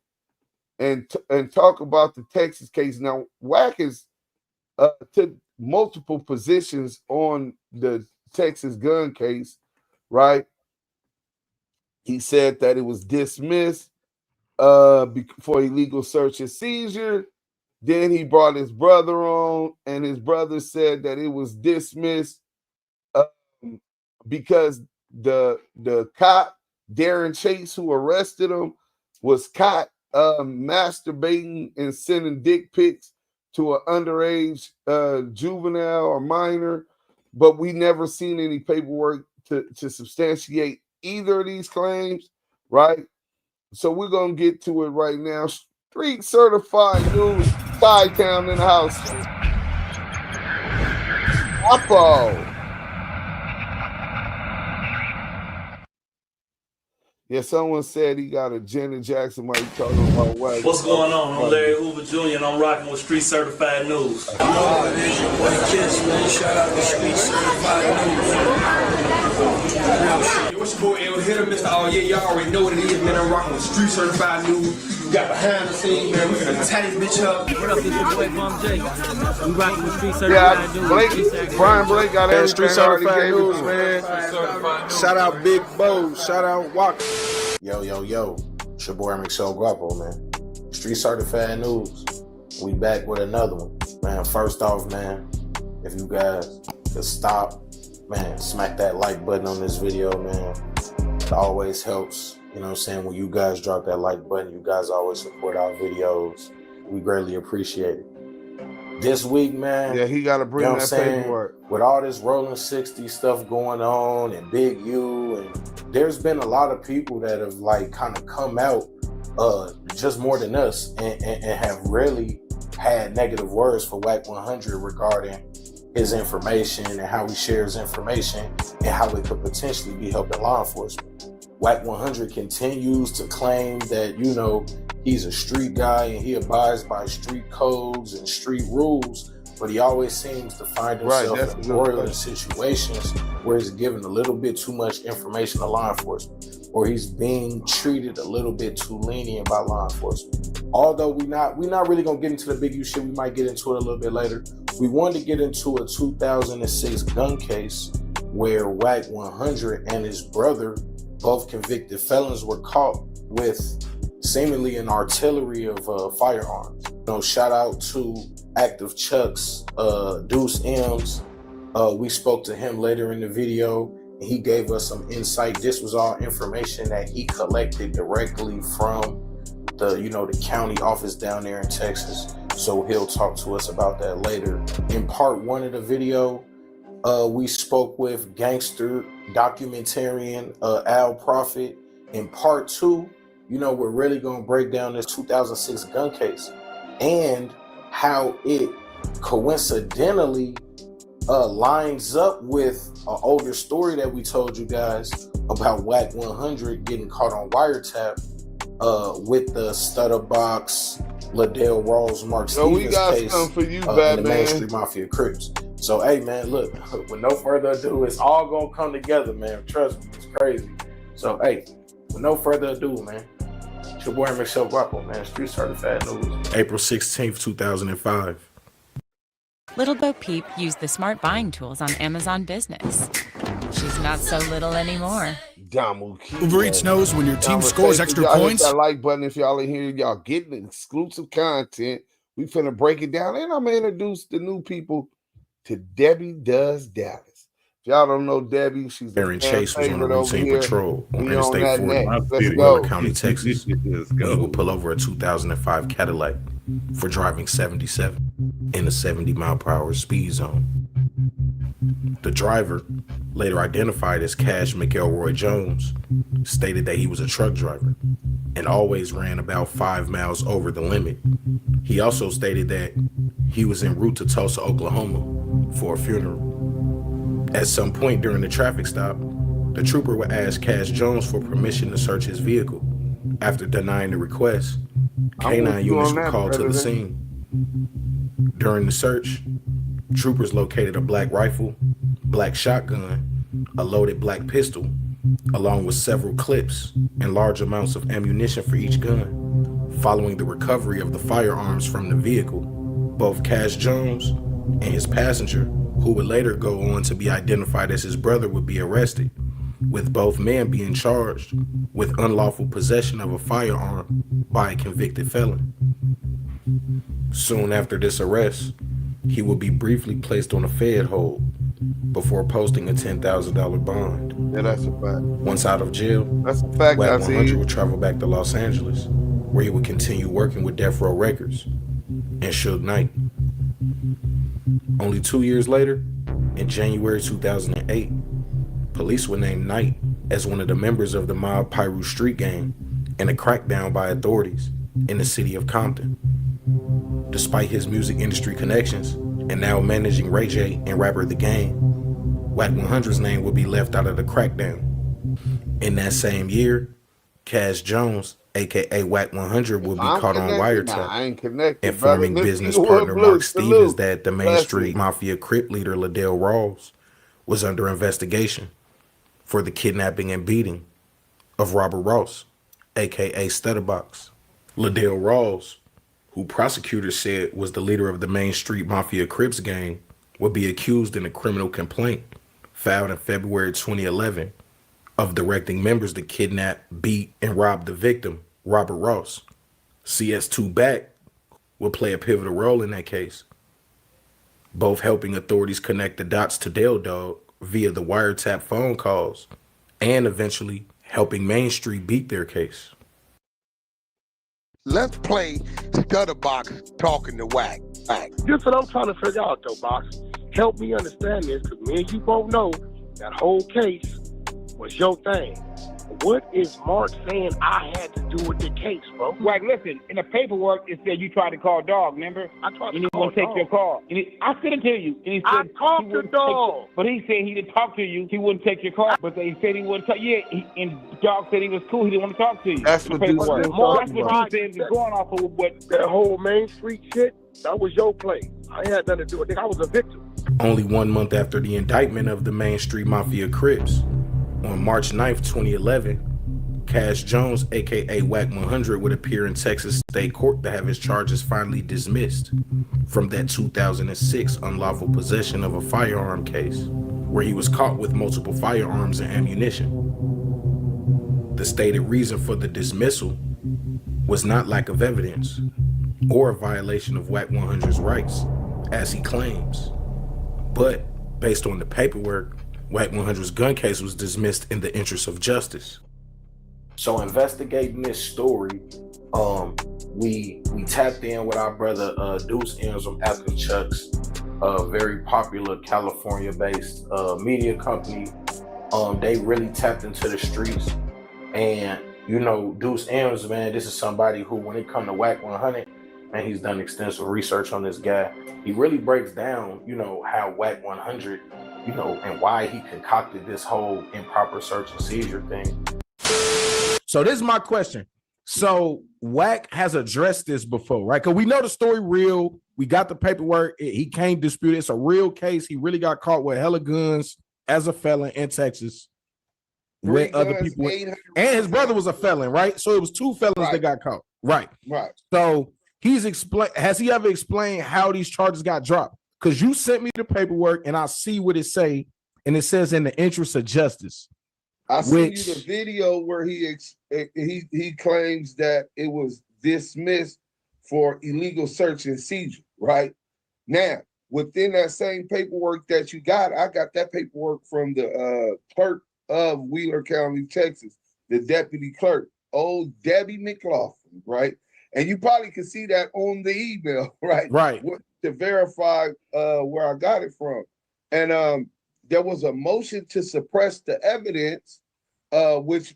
and talk about the Texas case. Now, Wack is took multiple positions on the Texas gun case, right? He said that it was dismissed for illegal search and seizure. Then he brought his brother on, and his brother said that it was dismissed because the cop, Darren Chase, who arrested him, was caught masturbating and sending dick pics to an underage juvenile or minor, but we never seen any paperwork to substantiate either of these claims, right? So we're going to get to it right now. Street certified news, Chi-Town in the house. Oppo. Yeah, someone said he got a Janet Jackson while he talking about what. What's going on? I'm Larry Hoover Jr. and I'm rocking with Street Certified News. You know what it is, your boy Kiss, man. Shout out to Street Certified News. What's your boy L Hitter, Mr. Oh yeah, y'all already know what it is, man. I'm rocking with Street Certified News. We got behind the scenes, man. We're gonna tie this bitch up. What up, this your boy Bum J. We rocking with Street Certified News. Brian Blake got everything. Street Certified News, man. Shout out Big Bo. Shout out Wack. Yo, it's your boy Mixel Guapo, man. Street Certified News. We back with another one. Man, first off, man, if you guys could stop, man, smack that like button on this video, man. It always helps, you know what I'm saying? When you guys drop that like button, you guys always support our videos. We greatly appreciate it. This week, man. Yeah, he got to bring that paperwork. With all this Rolling 60 stuff going on and Big U, and there's been a lot of people that have like kind of come out just more than us and have really had negative words for WACK100 regarding his information and how he shares information and how it could potentially be helping law enforcement. WACK100 continues to claim that, you know, he's a street guy and he abides by street codes and street rules, but he always seems to find himself in situations where he's given a little bit too much information to law enforcement, or he's being treated a little bit too lenient by law enforcement. Although we're not really gonna get into the Big U shit, we might get into it a little bit later. We wanted to get into a 2006 gun case where WACK100 and his brother, both convicted felons, were caught with seemingly an artillery of firearms. You know, shout out to Active Chuck's Deuce M's. We spoke to him later in the video and he gave us some insight. This was all information that he collected directly from the county office down there in Texas. So he'll talk to us about that later. In part one of the video, we spoke with gangster documentarian Al Prophet. In part two, we're really going to break down this 2006 gun case and how it coincidentally lines up with an older story that we told you guys about WACK100 getting caught on wiretap with the Stutterbox, Liddell Rawls, Mark Stevens we got case something for you, in the Main Street Mafia Crips. So, hey, man, look, with no further ado, it's all going to come together, man. Trust me, it's crazy. So, hey, with no further ado, man, it's your boy Michelle Guapo, man. Street Certified News. April 16th, 2005. Little Bo Peep used the smart buying tools on Amazon Business. She's not so little anymore. Uber Eats knows when your team scores extra points. Hit that like button if y'all in here. Y'all getting exclusive content. We finna break it down, and I'm gonna introduce the new people to Debbie Does Dallas. If y'all don't know Debbie, she's Aaron Chase was on a routine patrol on Interstate 40, Let's County, Texas. He would pull over a 2005 Cadillac for driving 77 in a 70-mile-per-hour speed zone. The driver, later identified as Cash McElroy Jones, stated that he was a truck driver and always ran about 5 miles over the limit. He also stated that he was en route to Tulsa, Oklahoma for a funeral. At some point during the traffic stop, the trooper would ask Cash Jones for permission to search his vehicle. After denying the request, K9 units were called to the scene. During the search, troopers located a black rifle, black shotgun, a loaded black pistol, along with several clips and large amounts of ammunition for each gun. Following the recovery of the firearms from the vehicle, both Cash Jones and his passenger, who would later go on to be identified as his brother, would be arrested, with both men being charged with unlawful possession of a firearm by a convicted felon. Soon after this arrest, he would be briefly placed on a Fed hold before posting a $10,000 bond. Yeah, that's a fact. Once out of jail, that's a fact. WACK100 would travel back to Los Angeles, where he would continue working with Death Row Records and Suge Knight. Only 2 years later, in January 2008, police would name Knight as one of the members of the mob Pyru Street Gang in a crackdown by authorities in the city of Compton. Despite his music industry connections and now managing Ray J and rapper The Game, WACK100's name would be left out of the crackdown. In that same year, Cash Jones, aka WACK100, will be I'm caught on connected. Nah, wiretap, I ain't connected, informing brother. business Let's partner blue, Mark Stevens salute. that the Main Blessings. Street Mafia Crip leader Liddell Rawls was under investigation for the kidnapping and beating of Robert Ross, aka Stutterbox. Liddell Rawls, who prosecutors said was the leader of the Main Street Mafia Crips gang, would be accused in a criminal complaint filed in February 2011 of directing members to kidnap, beat, and rob the victim, Robert Ross. CS2 Back will play a pivotal role in that case, both helping authorities connect the dots to Dale Dog via the wiretap phone calls and eventually helping Main Street beat their case. Let's play Stutterbox talking to Wack. This what I'm trying to figure out, though, Box. Help me understand this, because me and you both know that whole case was your thing. What is Mark saying I had to do with the case, bro? Wack, listen, in the paperwork, it said you tried to call Dog, remember? I tried to and he call won't take Dog. your call. And I sent it to you. And he said I talked to Dog. But he said he didn't talk to you. He wouldn't take your call. But they said he wouldn't talk. Yeah, and Dog said he was cool. He didn't want to talk to you. That's what you said. That's what you said is going off of what... That whole Main Street shit, that was your play. I had nothing to do with it. I was a victim. Only 1 month after the indictment of the Main Street Mafia Crips, on March 9th, 2011, Cash Jones, aka WACK100, would appear in Texas State Court to have his charges finally dismissed from that 2006 unlawful possession of a firearm case, where he was caught with multiple firearms and ammunition. The stated reason for the dismissal was not lack of evidence or a violation of WACK100's rights, as he claims, but based on the paperwork, WACK100's gun case was dismissed in the interest of justice. So investigating this story, we tapped in with our brother Deuce M's from Apple Chuck's, a very popular California-based media company. They really tapped into the streets, and you know, Deuce M's, man, this is somebody who, when it comes to WACK100, and he's done extensive research on this guy. He really breaks down, you know, how WACK100, you know, and why he concocted this whole improper search and seizure thing. So this is my question. So Wack has addressed this before, right? Because we know the story real. We got the paperwork. He can't dispute it. It's a real case. He really got caught with hella guns as a felon in Texas. With other people. And his brother was a felon, right? So it was 2 felons that got caught. Right. Right. So he's explained. Has he ever explained how these charges got dropped? Because you sent me the paperwork and I see what it say, and it says in the interest of justice. I sent you the video where he claims that it was dismissed for illegal search and seizure, right? Now, within that same paperwork that you got, I got that paperwork from the clerk of Wheeler County, Texas, the deputy clerk, old Debbie McLaughlin, right? And you probably can see that on the email, right? Right. To verify where I got it from. And there was a motion to suppress the evidence, which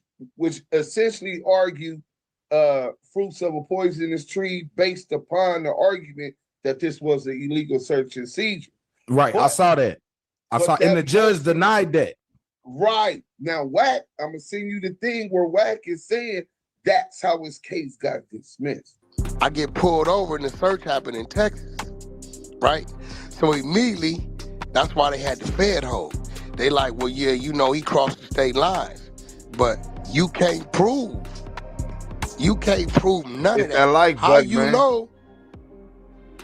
essentially argued fruits of a poisonous tree based upon the argument that this was an illegal search and seizure. Right, but I saw that. And the judge denied that. Right. Now, Wack, I'm going to send you the thing where Wack is saying that's how his case got dismissed. I get pulled over and the search happened in Texas, right? So immediately, that's why they had the Fed hold. They like, well, yeah, you know, he crossed the state lines, but you can't prove none of that. How you know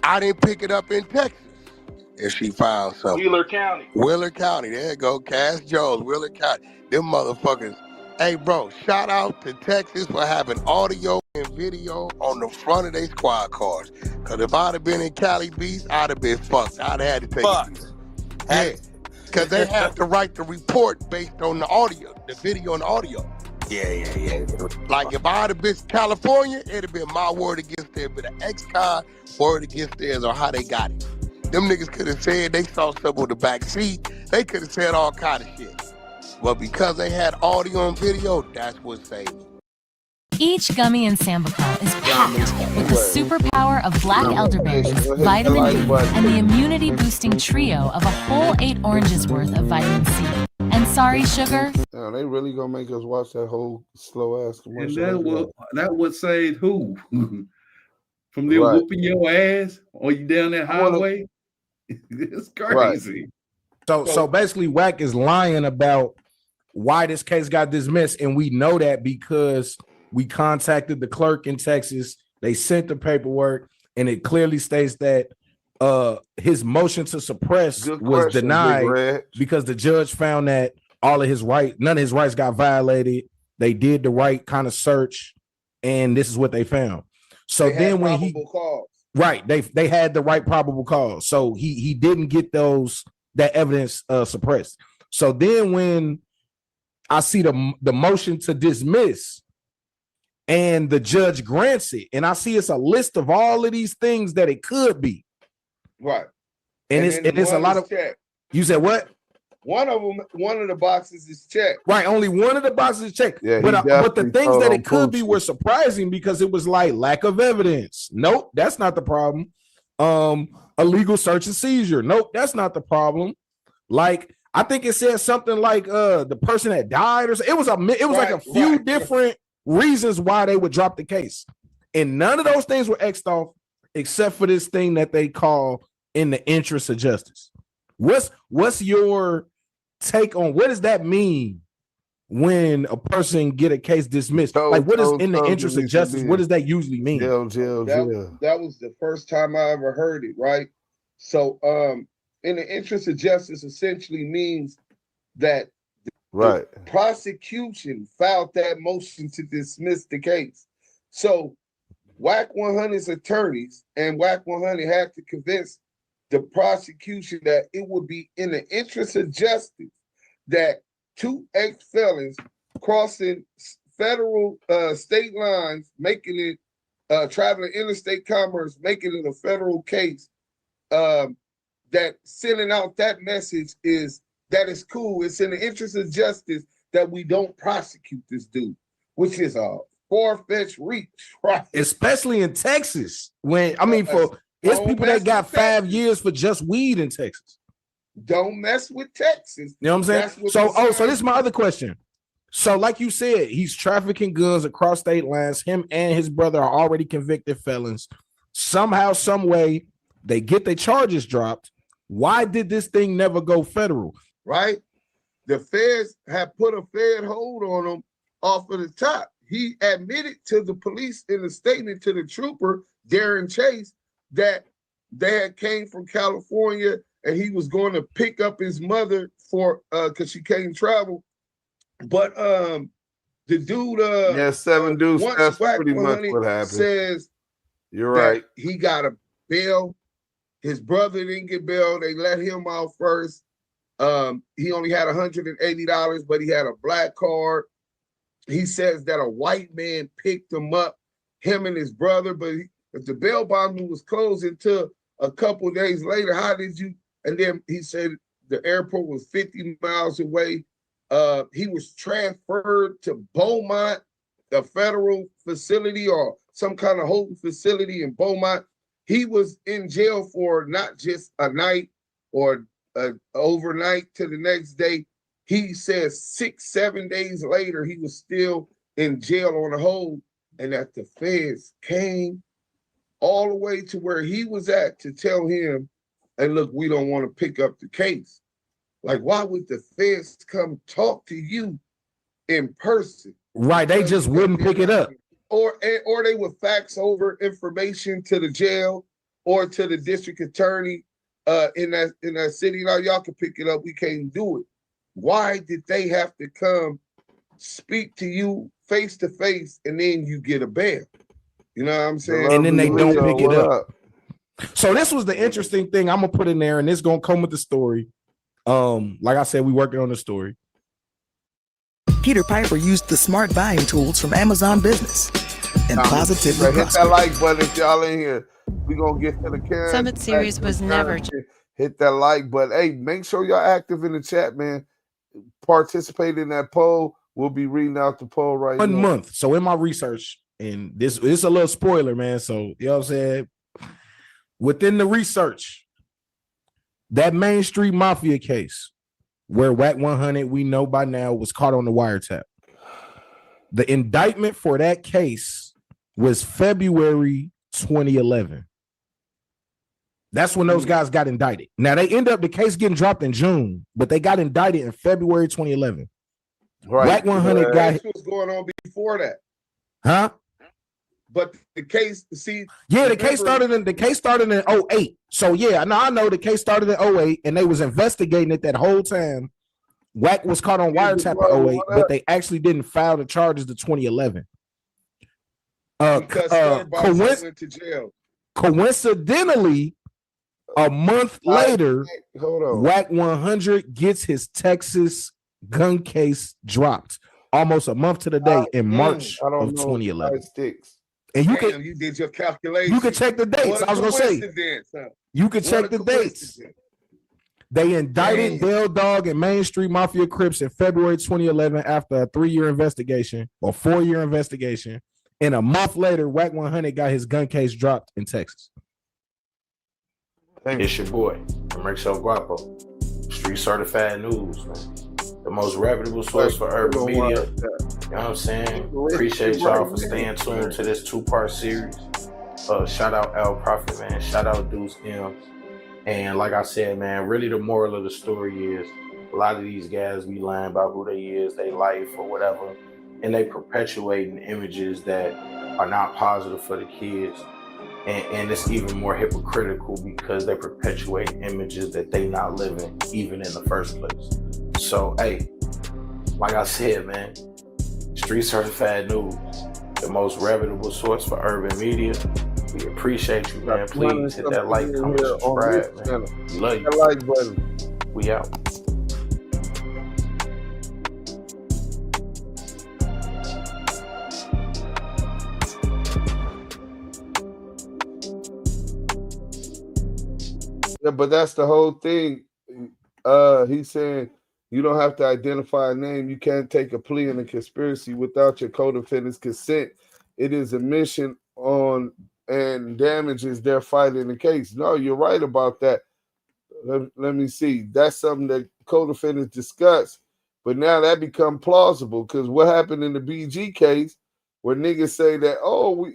I didn't pick it up in Texas? If she found something. Wheeler County, there you go. Cass Jones, Wheeler County. Them motherfuckers. Hey, bro, shout out to Texas for having audio and video on the front of their squad cars. Because if I'd have been in Cali Beach, I'd have been fucked. I'd have had to take it. Yeah, because they have to write the report based on the audio, the video and audio. Yeah. Like if I'd have been California, it'd have been my word against theirs, but an ex-con word against theirs or how they got it. Them niggas could have said they saw something on the back seat. They could have said all kind of shit. But because they had audio and video, that's what saved me. Each gummy in Sambuca is packed with the superpower of black elderberries, vitamin D, and the immunity-boosting trio of a whole 8 oranges worth of vitamin C. And Sorry, sugar. Now, they really gonna make us watch that whole slow ass commercial. And that would save who? From them whooping your ass or you down that highway? It's crazy. Right. So basically, Wack is lying about why this case got dismissed, and we know that because we contacted the clerk in Texas. They sent the paperwork, and it clearly states that his motion to suppress was denied because the judge found that none of his rights got violated. They did the right kind of search, and this is what they found. So then when they had the right probable cause. So he didn't get that evidence suppressed. So then when I see the motion to dismiss and the judge grants it, and I see it's a list of all of these things that it could be. Right. And it's a lot of checked. You said what? One of the boxes is checked. Right, only one of the boxes is checked. Yeah, but the things that it could be were surprising because it was like lack of evidence. Nope, that's not the problem. Illegal search and seizure. Nope, that's not the problem. Like I think it said something like the person that died or something. It was like a few different reasons why they would drop the case. And none of those things were X'd off except for this thing that they call in the interest of justice. What's your take on what does that mean when a person get a case dismissed? Like what is in the interest of justice? What does that usually mean? That was the first time I ever heard it, right? So in the interest of justice essentially means that the prosecution filed that motion to dismiss the case. So WACK100's attorneys and WACK100 had to convince the prosecution that it would be in the interest of justice that two ex-felons crossing federal state lines, making it traveling interstate commerce, making it a federal case, that sending out that message is that it's cool. It's in the interest of justice that we don't prosecute this dude, which is a far-fetched reach, right? Especially in Texas, there's people that got 5 years for just weed in Texas. Don't mess with Texas. You know what I'm saying? So this is my other question. So like you said, he's trafficking guns across state lines. Him and his brother are already convicted felons. Somehow, some way, they get their charges dropped. Why did this thing never go federal? Right? The feds have put a fed hold on him off of the top. He admitted to the police in a statement to the trooper, Darren Chase, that they had came from California and he was going to pick up his mother for because she can't travel. But the dude 7 dudes, that's pretty much what happened. Says you're right. He got a bail. His brother didn't get bail. They let him out first. He only had $180, but he had a black card. He says that a white man picked him up, him and his brother, but if the bail bond was closed until a couple of days later, how did you? And then he said the airport was 50 miles away. He was transferred to Beaumont, a federal facility or some kind of holding facility in Beaumont. He was in jail for not just a night or overnight to the next day. He says 6-7 days later, he was still in jail on a hold, and that the feds came all the way to where he was at to tell him, hey, look, we don't want to pick up the case. Like, why would the feds come talk to you in person? Right, they just wouldn't pick it up. Or they would fax over information to the jail or to the district attorney in that city. Now, y'all can pick it up. We can't do it. Why did they have to come speak to you face to face and then you get a bail? You know what I'm saying? And then they don't pick it up. So this was the interesting thing I'm gonna put in there, and it's gonna come with the story. Like I said, we working on the story. Peter Piper used the smart buying tools from Amazon Business and positively hit that like button if y'all in here. We gonna get to the camera. Summit Series was never. Hit that like button. Hey, make sure y'all active in the chat, man. Participate in that poll. We'll be reading out the poll right now. 1 month. So in my research, and this is a little spoiler, man. So you know what I'm saying? Within the research, that Main Street Mafia case where WACK100, we know by now, was caught on the wiretap. The indictment for that case was February 2011. That's when those guys got indicted. Now, they end up the case getting dropped in June, but they got indicted in February 2011. Right. WACK100 That's what's going on before that. Huh? But the case, see, yeah, the case started in 08. So yeah, I know the case started in 08, and they was investigating it that whole time. Wack was caught on wiretap in 08, but they actually didn't file the charges to 2011. Because Starbucks went to jail. Coincidentally, a month later, WACK100 gets his Texas gun case dropped almost a month to the day in March of 2011. And you did your calculation. You can check the dates. I was gonna say you can check the dates. They indicted Dale Dog and Main Street Mafia Crips in February 2011 after a 3-year investigation or 4-year investigation. And a month later, WACK100 got his gun case dropped in Texas. It's your boy, Emerxo Guapo, Street Certified News, man. The most reputable source for urban media. You know what I'm saying? Appreciate y'all for staying tuned to this 2-part series. Shout out L Prophet, man. Shout out Deuce M. And like I said, man, really the moral of the story is a lot of these guys be lying about who they is, they life or whatever, and they perpetuating images that are not positive for the kids. And it's even more hypocritical because they're perpetuating images that they not living even in the first place. So, hey, like I said, man, Street Certified News, the most reputable source for urban media. We appreciate you, man. Please hit that like, comment, subscribe, man. We love you. Like button. We out. Yeah, but that's the whole thing. He's saying you don't have to identify a name. You can't take a plea in a conspiracy without your co-defendant's consent. It is a mission on and damages their fight in the case. No, you're right about that. Let me see. That's something that co-defendants discuss. But now that become plausible because what happened in the BG case where niggas say that,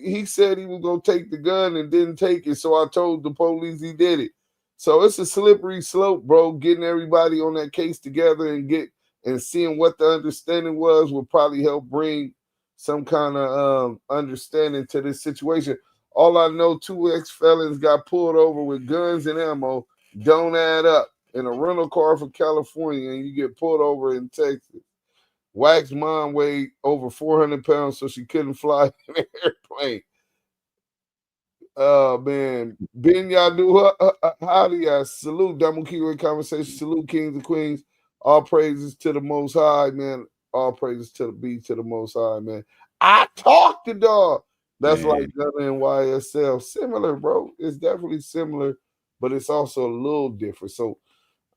he said he was going to take the gun and didn't take it, so I told the police he did it. So it's a slippery slope, bro. Getting everybody on that case together and seeing what the understanding was will probably help bring some kind of understanding to this situation. All I know, 2 ex-felons got pulled over with guns and ammo. Don't add up. In a rental car from California, and you get pulled over in Texas. Wack's mom weighed over 400 pounds, so she couldn't fly in an airplane. Oh, man. Ben Yadu, howdy, salute Double Keyword Conversation, salute kings and queens. All praises to the Most High, man. All praises to the Most High, man. I talked to dog. That's like Gunna and YSL. Similar, bro. It's definitely similar, but it's also a little different. So,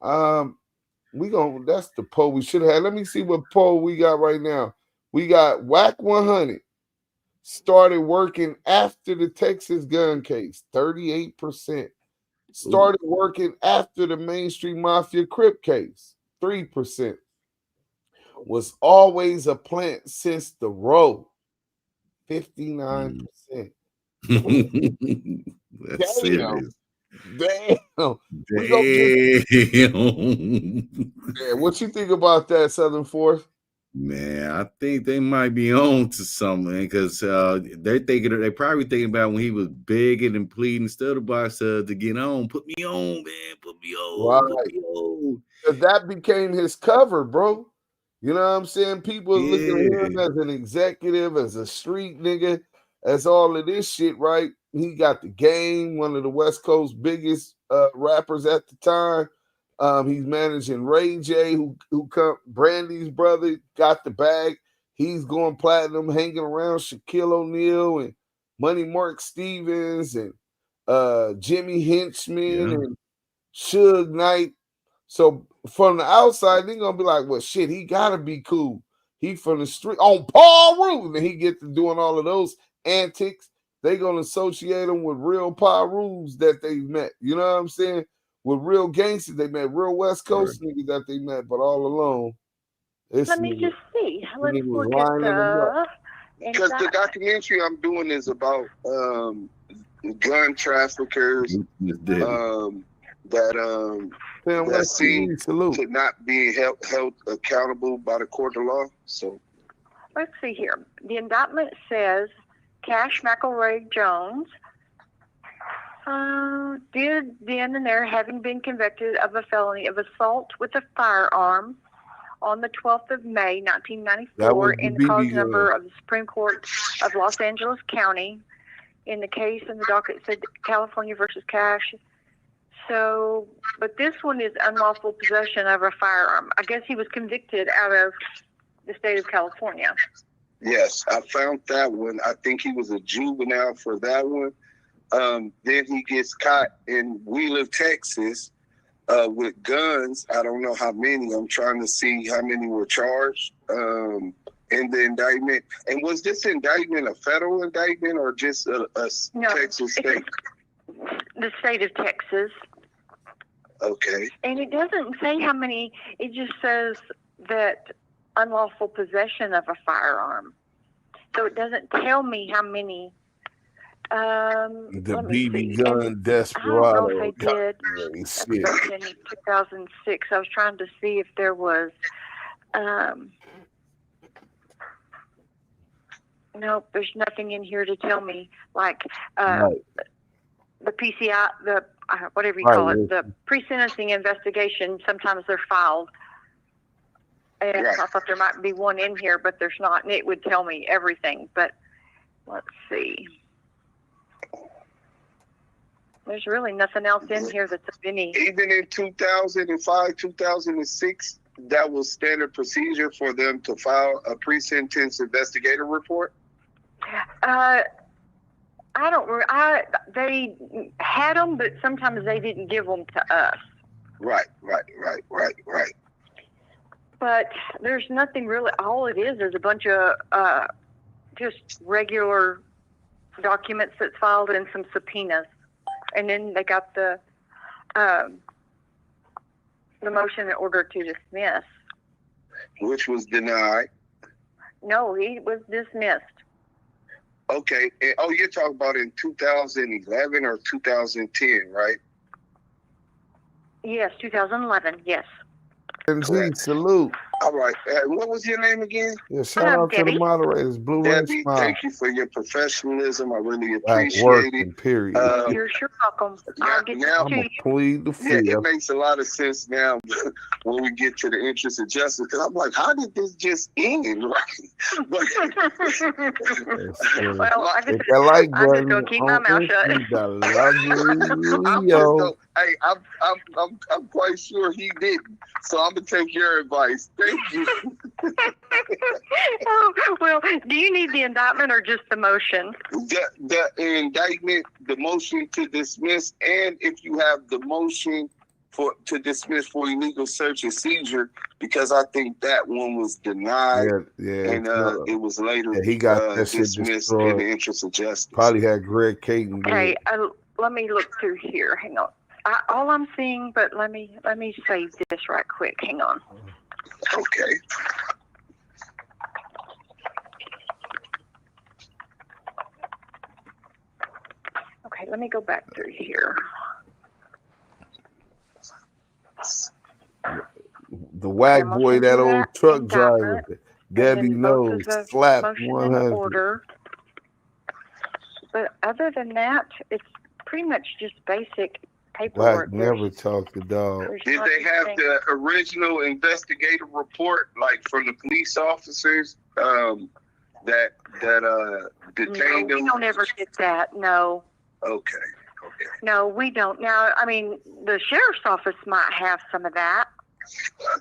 that's the poll we should have had. Let me see what poll we got right now. We got WACK100 started working after the Texas gun case, 38%. Started working after the Main Street Mafia Crip case, 3%. Was always a plant since the road, 59%. That's serious. Damn. What you think about that, Southern Force? Man, I think they might be on to something because they probably thinking about when he was begging and pleading Stutterbox to get on. Put me on, man. Put me on. Right. Put me on. That became his cover, bro. You know what I'm saying? People are looking at him as an executive, as a street nigga, as all of this shit, right? He got the game, one of the West Coast biggest rappers at the time. He's managing Ray J, who come Brandy's brother, got the bag. He's going platinum, hanging around Shaquille O'Neal and Money Mark Stevens and Jimmy Hinchman and Suge Knight. So from the outside, they're gonna be like, well, shit, he gotta be cool. He from the street on Paul Root, and he gets to doing all of those antics. They're gonna associate him with real Paul Roos that they met. You know what I'm saying? with real gangsters they met, real West Coast niggas that they met, but all alone. Let me just see. Let's look at the. Because the documentary I'm doing is about gun traffickers that seem to not be held accountable by the court of law. So let's see here. The indictment says Cash McElroy Jones did then and there, having been convicted of a felony of assault with a firearm on the 12th of May, 1994, in the cause number of the Supreme Court of Los Angeles County. In the case in the docket said California versus Cash. So, but this one is unlawful possession of a firearm. I guess he was convicted out of the state of California. Yes, I found that one. I think he was a juvenile for that one. Then he gets caught in Wheeler, Texas, with guns. I don't know how many. I'm trying to see how many were charged in the indictment. And was this indictment a federal indictment or just a Texas state? The state of Texas. Okay. And it doesn't say how many. It just says that unlawful possession of a firearm. So it doesn't tell me how many. The BB gun Desperado. I don't know if they did. That was in 2006. I was trying to see if there was. Nope, there's nothing in here to tell me. Like the PCI, the whatever you call it, the pre-sentencing investigation. Sometimes they're filed. And I thought there might be one in here, but there's not, and it would tell me everything. But let's see. There's really nothing else in here that's of any. Even in 2005, 2006, that was standard procedure for them to file a pre-sentence investigator report? They had them, but sometimes they didn't give them to us. Right. But there's nothing really. All it is a bunch of just regular documents that's filed and some subpoenas. And then they got the motion in order to dismiss. Which was denied. No, he was dismissed. Okay. Oh, you're talking about in 2011 or 2010, right? Yes, 2011, yes. Salute. All right. What was your name again? Yeah, shout out to the moderators. Blue Ring Debbie, Smile. thank you for your professionalism. I really appreciate working, it. Period. You're sure welcome. I'll get now, to you. Plead the fifth. Yeah, it makes a lot of sense now when we get to the interest of justice. Because I'm like, how did this just end? Well, I'm just gonna keep my mouth shut. Hey, I'm quite sure he didn't. So I'm gonna take your advice. Thank you. Well, do you need the indictment or just the motion? The indictment, the motion to dismiss, and if you have the motion to dismiss for illegal search and seizure, because I think that one was denied, and it was later he got that shit dismissed in the interest of justice. Probably had Greg Caton. Okay, let me look through here. Hang on. All I'm seeing, but let me save this right quick. Hang on. Okay. Okay, let me go back through here. The Wack boy, that old truck driver, Debbie knows, slapped 100. But other than that, it's pretty much just basic paperwork. Wack never talked to dog. Did they have the original investigative report, like from the police officers that detained them? We don't ever get that. No. Okay. No, we don't. Now, I mean, the sheriff's office might have some of that.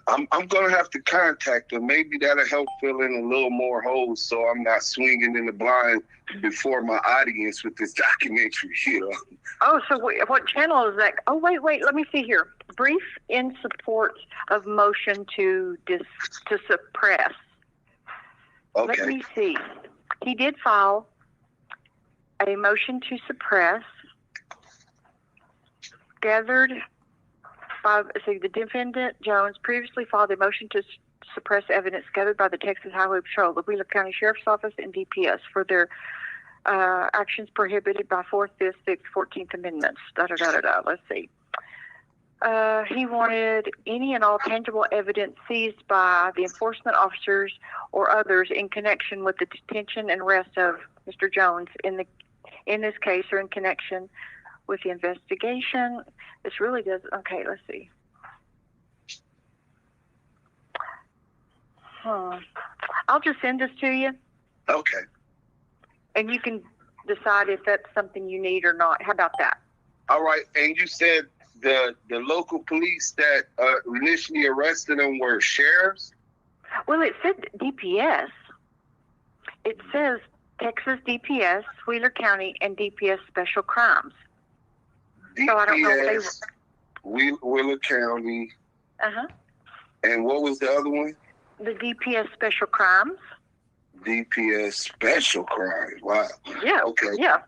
I'm going to have to contact them. Maybe that'll help fill in a little more holes so I'm not swinging in the blind before my audience with this documentary here. Oh, so what channel is that? Oh, wait, let me see here. Brief in support of motion to suppress. Okay. Let me see. He did file a motion to suppress, gathered the defendant, Jones, previously filed a motion to suppress evidence gathered by the Texas Highway Patrol, the Wheeler County Sheriff's Office, and DPS for their actions prohibited by 4th, 5th, 6th, 14th Amendments. Let's see. He wanted any and all tangible evidence seized by the enforcement officers or others in connection with the detention and arrest of Mr. Jones in this case, or in connection with the investigation. This really does. Okay, let's see. I'll just send this to you. Okay. And you can decide if that's something you need or not. How about that? All right. And you said the local police that initially arrested him were sheriffs? Well, it said DPS. It says Texas DPS, Wheeler County, and DPS Special Crimes. DPS, so I don't know if they Wheeler County. Uh-huh. And what was the other one? The DPS Special Crimes. DPS Special Crimes. Wow. Yeah. Okay. Yeah.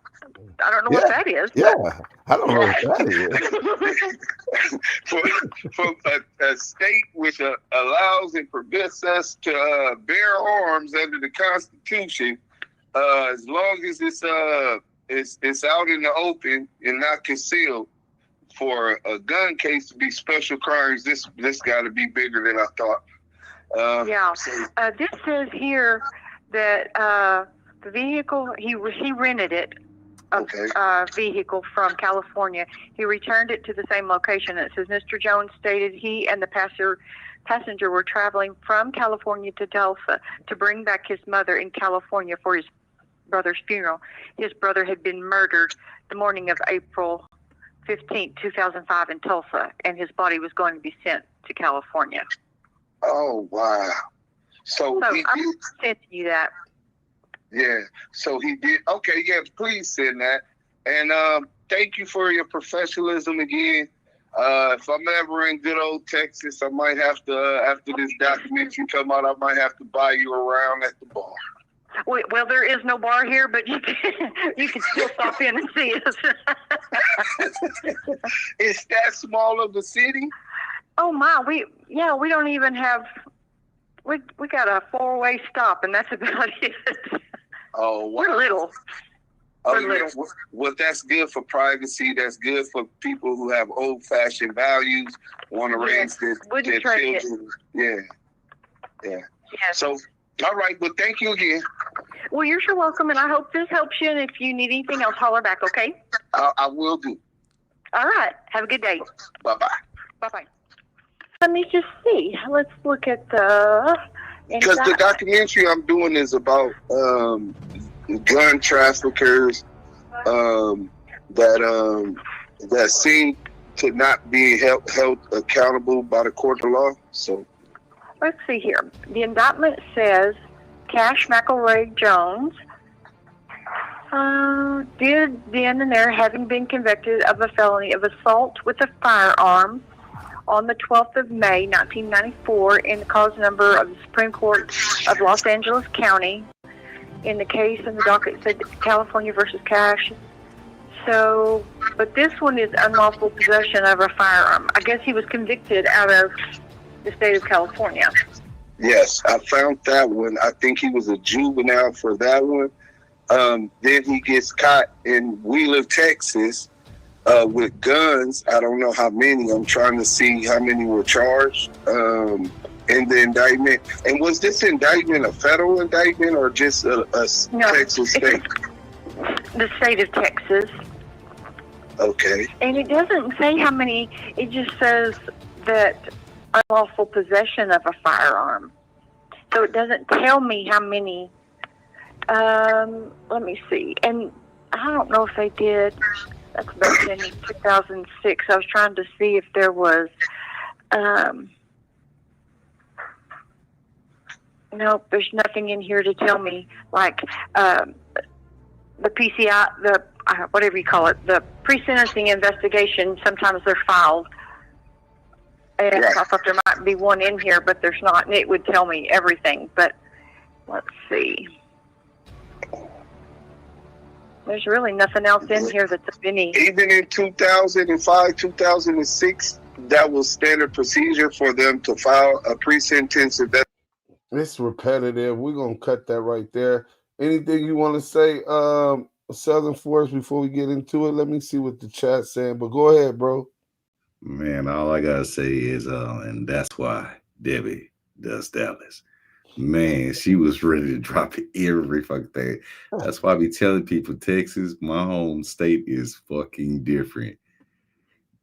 I don't know what that is. Yeah. I don't know what that is. From a state which allows and permits us to bear arms under the Constitution, as long as it's out in the open and not concealed. For a gun case to be special crimes, this got to be bigger than I thought. This says here that the vehicle he rented it. Vehicle from California. He returned it to the same location. It says Mr. Jones stated he and the passenger were traveling from California to Tulsa to bring back his mother in California for his brother's funeral. His brother had been murdered the morning of April 15, 2005 in Tulsa, and his body was going to be sent to California. Oh, wow. So I'm sending you that. Yeah, so he did. Okay, yeah, please send that. And thank you for your professionalism again. If I'm ever in good old Texas, I might have to, after this documentary come out, I might have to buy you around at the bar. Well, there is no bar here, but you can still stop in and see us. It's that small of a city? Oh my, we don't even have. We got a 4-way stop, and that's about it. Oh, wow. We're little. Well, that's good for privacy. That's good for people who have old-fashioned values, want to raise their children. Yeah. So, all right. Well, thank you again. Well, you're so welcome, and I hope this helps you. And if you need anything else, holler back, okay? I will do. All right. Have a good day. Bye-bye. Bye-bye. Let me just see. Let's look at the... Because the documentary I'm doing is about gun traffickers that seem to not be held accountable by the court of law. So let's see here. The indictment says Cash McElroy Jones did then and there, having been convicted of a felony of assault with a firearm on the 12th of May, 1994, in the cause number of the Supreme Court of Los Angeles County, in the case in the docket said California versus Cash. So, but this one is unlawful possession of a firearm. I guess he was convicted out of the state of California. Yes, I found that one. I think he was a juvenile for that one. Then he gets caught in Wheeler, Texas, with guns. I don't know how many. I'm trying to see how many were charged in the indictment. And was this indictment a federal indictment or just a Texas state? The state of Texas. Okay. And it doesn't say how many. It just says that unlawful possession of a firearm. So it doesn't tell me how many. Let me see. And I don't know if they did. That's back in 2006. I was trying to see if there was. Nope, there's nothing in here to tell me. Like the PCI, whatever you call it, the pre-sentencing investigation. Sometimes they're filed. And I thought there might be one in here, but there's not, and it would tell me everything. But let's see. There's really nothing else in here that's of any. Even in 2005, 2006, that was standard procedure for them to file a pre-sentence investigation. It's repetitive. We're gonna cut that right there. Anything you want to say, Southern Force, before we get into it? Let me see what the chat's saying, but go ahead, bro. Man, all I gotta say is, and that's why Debbie does Dallas. Man, she was ready to drop every fucking thing. That's why I be telling people, Texas, my home state, is fucking different.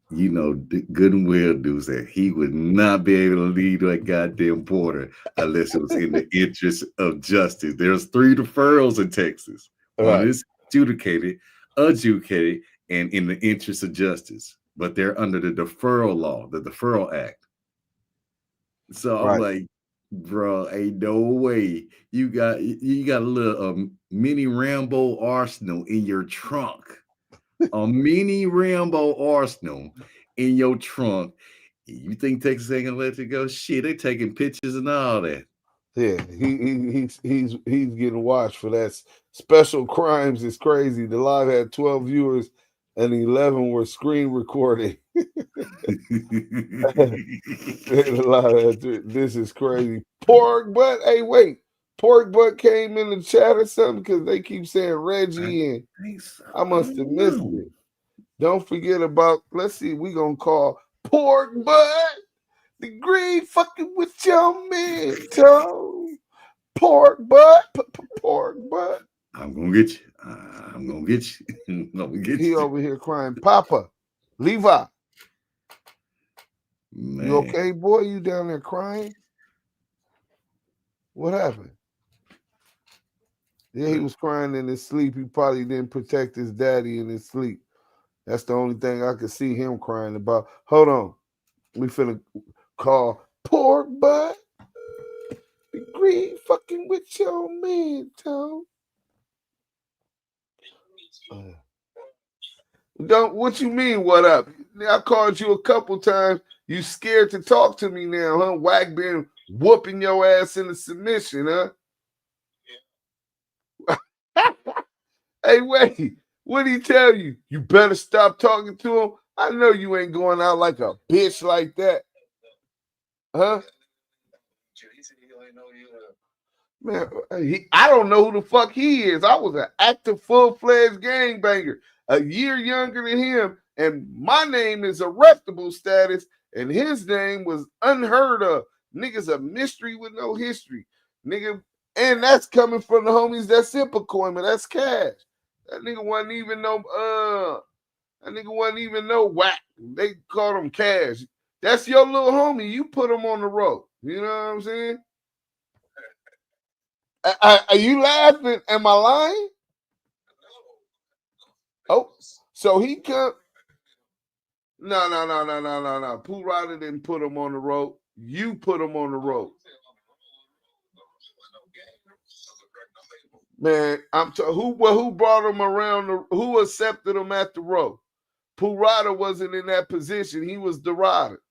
You know, good and well do that he would not be able to leave that goddamn border unless it was in the interest of justice. There's 3 deferrals in Texas. One is adjudicated, and in the interest of justice. But they're under the deferral law, the Deferral Act. So I'm like, bro, ain't no way you got a little mini Rambo arsenal in your trunk. A mini Rambo arsenal in your trunk. You think Texas ain't gonna let you go? Shit, they taking pictures and all that. Yeah, he's getting watched for that. Special Crimes is crazy. The live had 12 viewers and 11 were screen recording. This is crazy. Pork butt. Hey, wait. Pork butt came in the chat or something because they keep saying Reggie and I must have missed it. Don't forget about, let's see, we gonna call Pork butt. The green fucking with your mental. Pork butt. Pork butt. I'm gonna get you. I'm gonna get you. I'm gonna get he you. Over here crying, Papa, Levi. Man. You okay, boy? You down there crying? What happened? Yeah, he was crying in his sleep. He probably didn't protect his daddy in his sleep. That's the only thing I could see him crying about. Hold on. We finna call Pork butt. Agree fucking with your man, Tom. Don't, what you mean, what up? I called you a couple times. You scared to talk to me now, huh? Wack been whooping your ass into submission, huh? Hey, wait. What did he tell you? You better stop talking to him. I know you ain't going out like a bitch like that. Huh? Man, I don't know who the fuck he is. I was an active, full-fledged gangbanger, a year younger than him, and my name is arrestable status, and his name was unheard of. Niggas a mystery with no history. Nigga, and that's coming from the homies that sip a coin, but that's cash. That nigga wasn't even no Wack. They called him Cash. That's your little homie. You put him on the road. You know what I'm saying? Are you laughing? Am I lying? Oh, so he come. No. Pooh Ryder didn't put him on the road. You put him on the road. Man, who brought him around? Who accepted him at the road? Pooh Ryder wasn't in that position. He was the rider.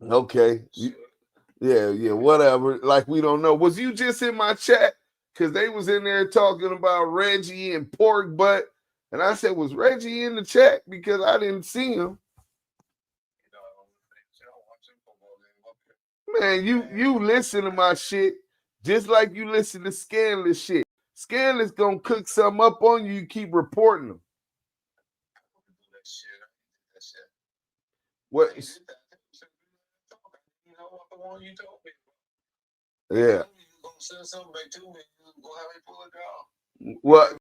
Okay. Yeah, whatever. Like we don't know. Was you just in my chat? Because they was in there talking about Reggie and pork butt. And I said, was Reggie in the chat? Because I didn't see him. Man, you listen to my shit just like you listen to Scanless shit. Scanless gonna cook something up on you, you keep reporting them. What? Yeah. What?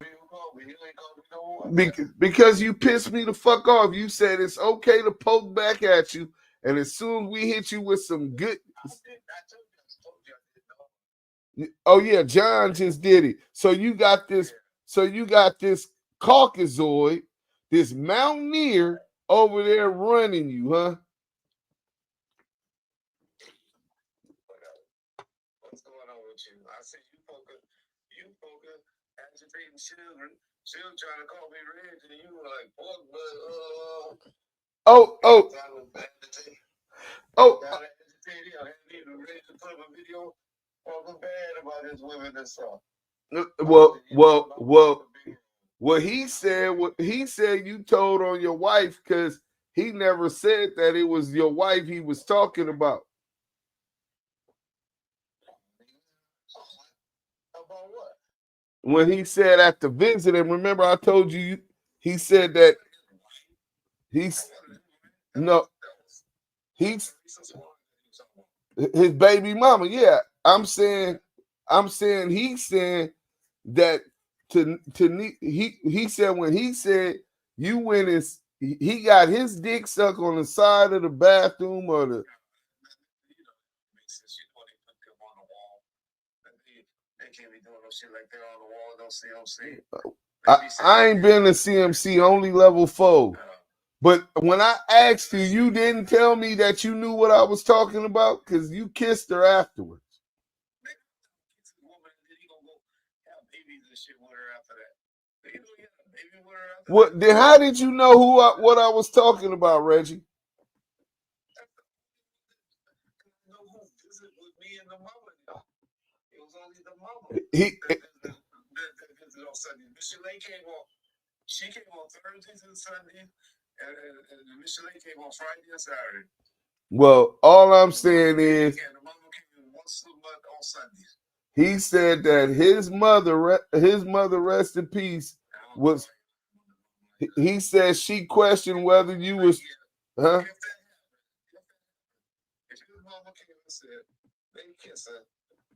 Because you pissed me the fuck off. You said it's okay to poke back at you, and as soon as we hit you with some good. Oh yeah, John just did it. So you got this. So you got this Caucasoid, this mountaineer over there running you, huh? What's going on with you? I see you poker agitating children. Children trying to call me Reg, and you were like, "Pork, but Oh. Well. What he said you told on your wife because he never said that it was your wife he was talking about. About what? When he said at the visit, and remember I told you, he said that he's his baby mama. Yeah, I'm saying he's saying that he said when he said you went and he got his dick sucked on the side of the bathroom or the. I ain't been to CMC, only level 4. But when I asked you, you didn't tell me that you knew what I was talking about because you kissed her afterwards. What? Then how did you know what I was talking about, Reggie? She came on Thursdays and Sundays, and Miss Lane came on Friday and Saturday. Well, all I'm saying is, and the mama came once a month on Sundays. He said that his mother, rest in peace, was. He said she questioned whether you was, huh? If his mama came and said they kiss her,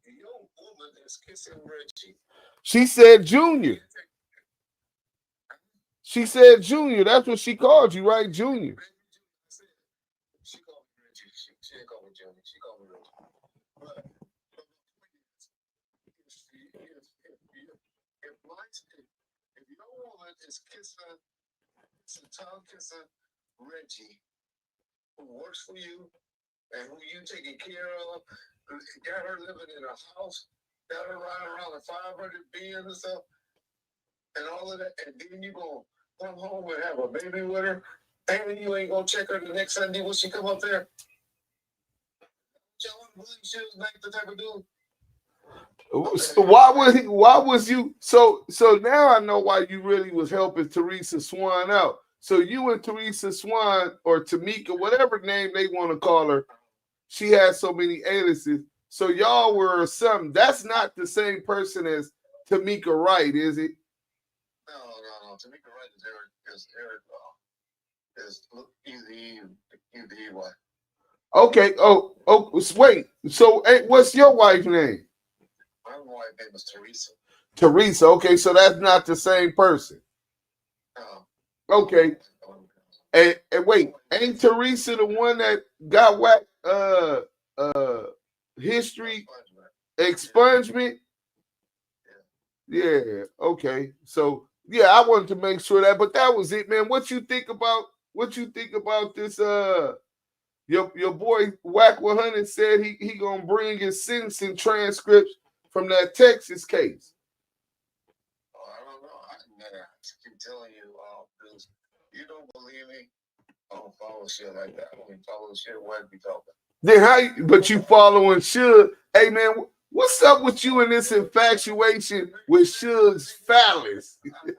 your woman is kissing Reggie. She said Junior. She said Junior. That's what she called you, right? Junior. She called me Reggie. She didn't call me Junior. She called me Reggie. But if your woman is kissing, tongue kissing Reggie, who works for you and who you taking care of, got her living in a house, got her riding around a 500 Benz and stuff, and all of that, and then you gonna come home and have a baby with her, and you ain't gonna check her the next Sunday when she come up there. She was like the type of dude. So why was you so now I know why you really was helping Teresa Swan out. So you and Teresa Swan or Tamika, whatever name they want to call her, she has so many aliases. So y'all were something. That's not the same person as Tamika Wright, is it? No. Tamika Wright is EY. Okay. Oh, wait. So what's your wife's name? My wife's name is Teresa. Teresa. Okay, so that's not the same person. Okay. And wait, ain't Teresa the one that got whacked history expungement? Yeah, okay. So yeah, I wanted to make sure that, but that was it, man. What you think about this your boy WACK100 said he gonna bring his sentencing transcripts from that Texas case. I don't know. I keep telling you, because you don't believe me. I don't follow shit like that. I don't even follow shit Wack be talking. Then but you following Suge. Hey man, what's up with you and this infatuation with Suge's phallus? Okay,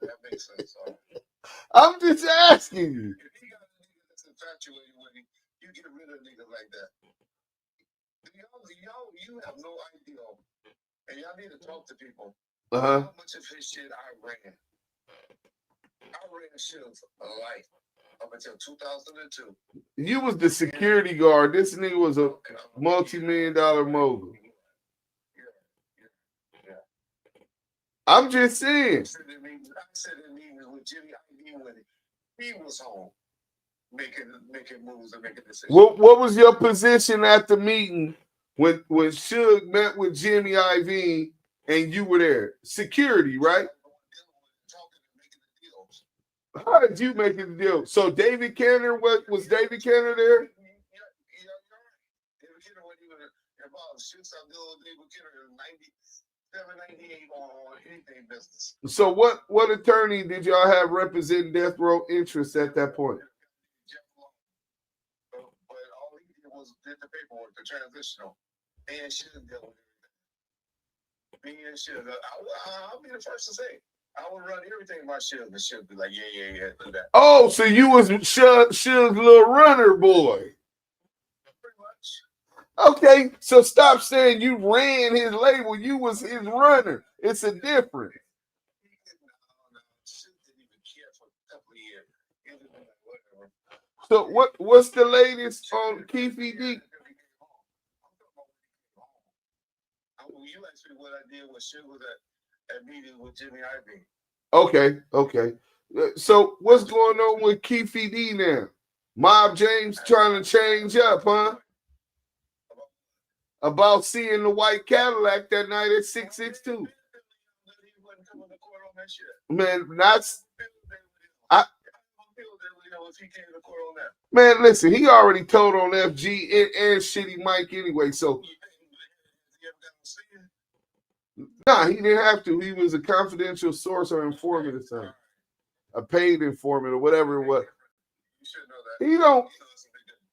that makes sense. I'm just asking you. If he got a nigga that's infatuated with him, you get rid of niggas like that. You have no idea. And y'all need to talk to people. How much of his shit I ran? I ran Suge's life up until 2002. You was the security guard. This nigga was a multi-million-dollar mogul. Yeah. I'm just saying. I said in meetings with Jimmy Iovine when he was home, making moves and making decisions. What was your position at the meeting when Suge met with Jimmy Iovine and you were there? Security, right? How did you make it the deal? So David Canner, was David Canner there? Yeah, David Canner wasn't even involved. Suge stopped dealing with David Canner in 97, 98 on anything business. So what attorney did y'all have representing death row interests at that point? But all he did was did the paperwork, the transitional, and Suge dealt with everything. Me and Suge, I'll be the first to say. I would run everything by Suge, and Suge be like, yeah, do that. Oh, so you was Suge's little runner boy. Pretty much. Okay, so stop saying you ran his label. You was his runner. It's a difference. So what's the latest on Keefe D? You asked me what I did when Suge was at meeting with Jimmy Ivy. Okay. So what's going on with Keefe D now? Mob James trying to change up, huh? About seeing the white Cadillac that night at 662. Man, Man, listen, he already told on FG and Shitty Mike anyway, so. Nah, he didn't have to. He was a confidential source or informant or something. A paid informant or whatever it was. He don't.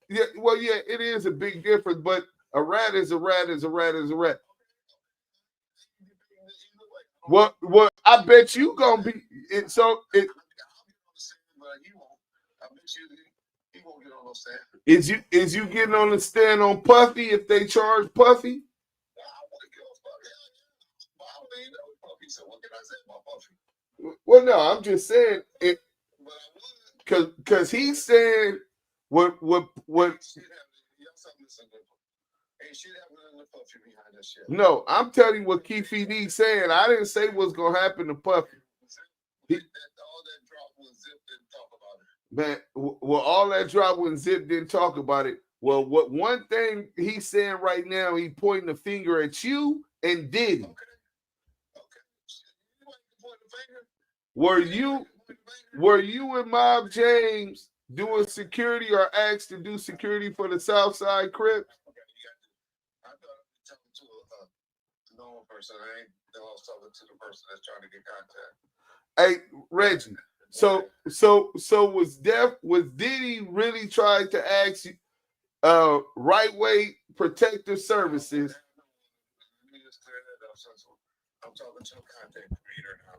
Yeah, well, yeah, it is a big difference, but a rat is a rat is a rat is a rat. What I bet you gonna be it. So it is you getting on the stand on Puffy if they charge Puffy? Well, no, I'm just saying it because he's saying what. No, I'm telling you what Keefe D saying. I didn't say what's gonna happen to Puffy. Man, well, all that drop when Zip didn't talk about it. Well, what one thing he's saying right now, he pointing the finger at you and Diddy. Were you and Mob James doing security or asked to do security for the Southside Crips? Person. I ain't talking to the person that's trying to get contact. Hey, Reggie. So was Diddy really trying to ask you right way protective services? Let me just clear that up. So I'm talking to a content creator now.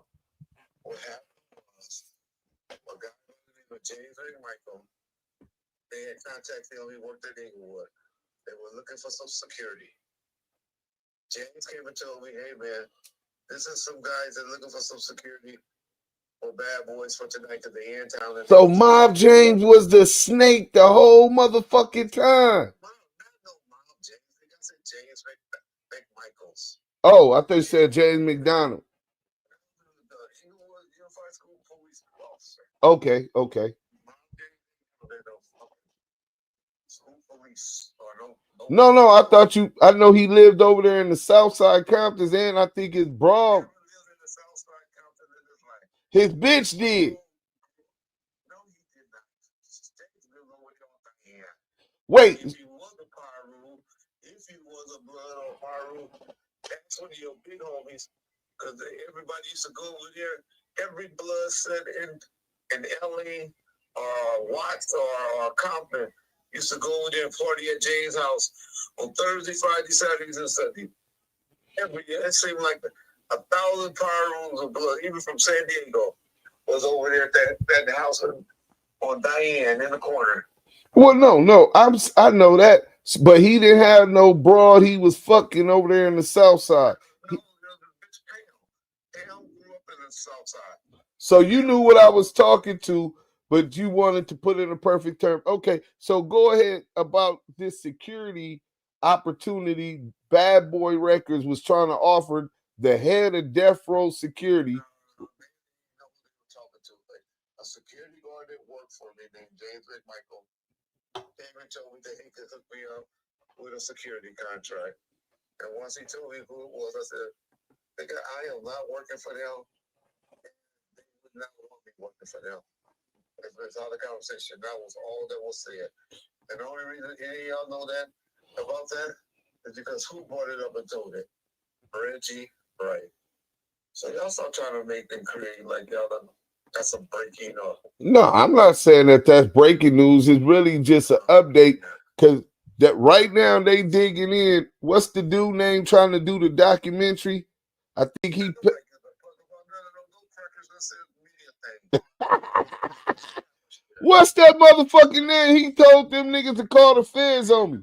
What happened was a guy by the name of James and Michael. They had contacts. They only worked at Inglewood. They were looking for some security. James came and told me, hey, man, this is some guys that are looking for some security for bad boys for tonight because they in town. So Mob James was the snake the whole motherfucking time. No, Mob James. I think I said James McMichaels. Oh, I thought you said James McDonald. Unified School Police Officer. Okay. School police or No, I know he lived over there in the Southside Compton, and I think his bra. His bitch did. No, he did not. Wait. If he was a Pyru, if he was a blood or Pyru, that's one of your big homies. Because everybody used to go over there. Every blood set in LA or Watts or Compton used to go over there and party at James' house on Thursday, Friday, Saturdays, and Sunday. Every year, it seemed like 1,000 Pyrus of blood, even from San Diego, was over there at the house on Diane in the corner. Well, no, I know that, but he didn't have no broad. He was fucking over there in the South Side. Pam grew up in the South Side. So you knew what I was talking to, but you wanted to put in a perfect term. Okay, so go ahead about this security opportunity. Bad Boy Records was trying to offer the head of Death Row Security. A security guard that worked for me named James McMichael came and told me that he could hook me up with a security contract. And once he told me who it was, I said, nigga, I am not working for them. They would not want me working for them. It's all the conversation. That was all that was said. And the only reason any of y'all know that about that is because who brought it up and told it? Reggie Wright. So y'all start trying to make them create like y'all done. That's a breaking up. No, I'm not saying that that's breaking news. It's really just an update because that right now they digging in. What's the dude name trying to do the documentary? I think he. What's that motherfucking name? He told them niggas to call the feds on me.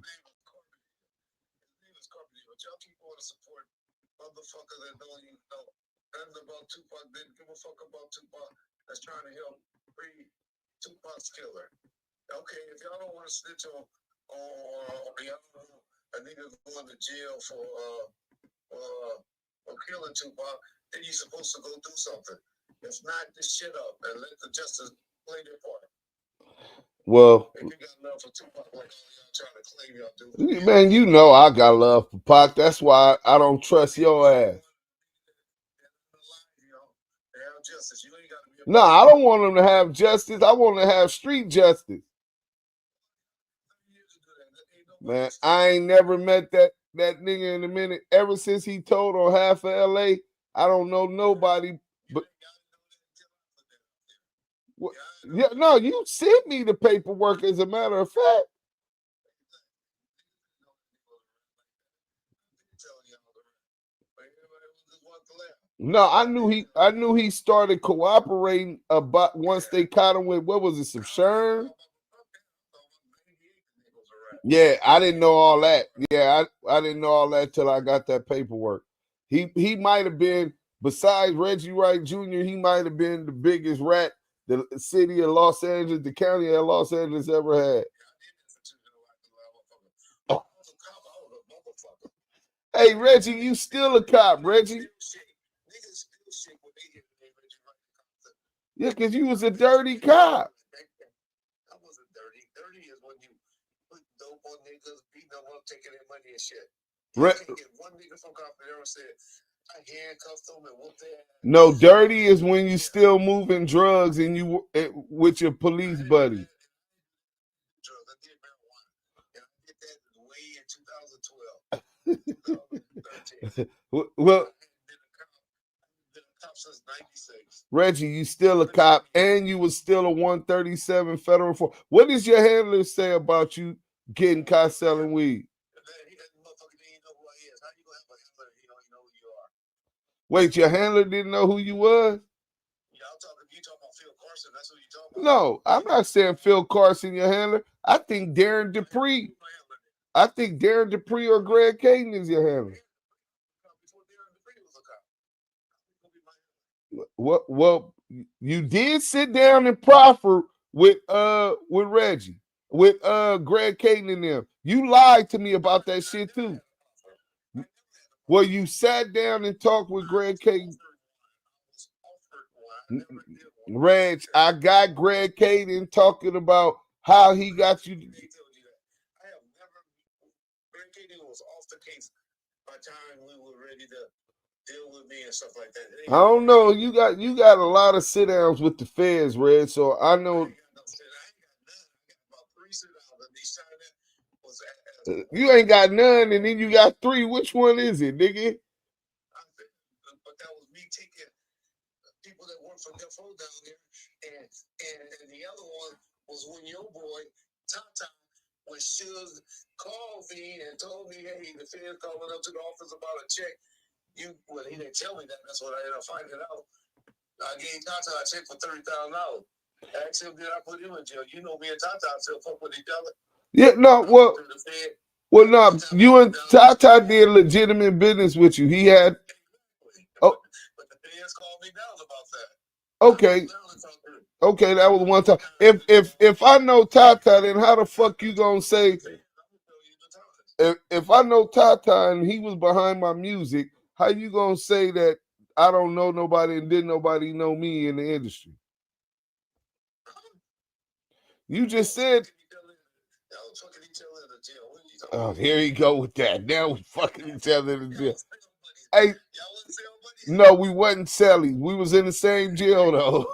Motherfucker that don't even know nothing about Tupac, didn't give a fuck about Tupac, that's trying to help free Tupac's killer. Okay, if y'all don't want to snitch on a nigga going to jail for killing Tupac, then you're supposed to go do something. If not, this shit up and let the justice play their part. Well, if you got love for Tupac like y'all trying to claim y'all do. Man, you know I got love for Pac. That's why I don't trust your ass. No, I don't want them to have justice. I want to have street justice. Man, I ain't never met that nigga in a minute. Ever since he told on half of LA, I don't know nobody. But yeah, no, you sent me the paperwork. As a matter of fact. No, I knew he started cooperating about once they caught him with what was it, some Sherm? Yeah, I didn't know all that. Yeah, I didn't know all that till I got that paperwork. He might have been, besides Reggie Wright Jr., he might have been the biggest rat the city of Los Angeles, the county of Los Angeles ever had. Oh. Hey, Reggie, you still a cop, Reggie. Yeah, because you was a dirty cop. I wasn't dirty. Dirty is when you put dope on niggas, beating them up, taking their money and shit. You can't get one nigga from Compton and said, I handcuffed them and whooped their ass. No, dirty is when you still moving drugs and you with your police buddy. Drugs. I did marijuana. And I did that way in 2012. 2013. Well, Since 96. Reggie, you still a cop, and you was still a 137 federal force. What does your handler say about you getting caught selling weed? Wait, your handler didn't know who you was? You talking about Phil Carson? That's who you talking about? No, I'm not saying Phil Carson, your handler. I think Darren Dupree. I think Darren Dupree or Greg Caden is your handler. Well, you did sit down and proffer with Reggie, with Greg Caden and them. You lied to me about that shit too. Well, you sat down and talked with Greg Caden. Reg, I got Greg Caden talking about how he got you. Greg Caden was off the case by the time we were ready to deal with me and stuff like that. I don't know. You got a lot of sit downs with the feds, Red. So I know you ain't got none, and then you got 3. Which one is it, nigga? But that was me taking people that work for Defo down there, and the other one was when your boy Tata when Shug called me and told me, hey, the feds calling up to the office about a check. Well, he didn't tell me that. That's what I ended up finding out. I gave Tata a check for $30,000. Asked him, did I put him in jail? You know me and Tata still fuck with each other. Yeah, no, no, you and Tata did legitimate business with you. He had. Oh. But the feds called me down about that. Okay, that was one time. If I know Tata, then how the fuck you gonna say? If I know Tata and he was behind my music, how you gonna say that I don't know nobody and didn't nobody know me in the industry? You just said. Oh, here you go with that. Now we fucking each other in the jail. Hey, no, we wasn't selling. We was in the same jail though.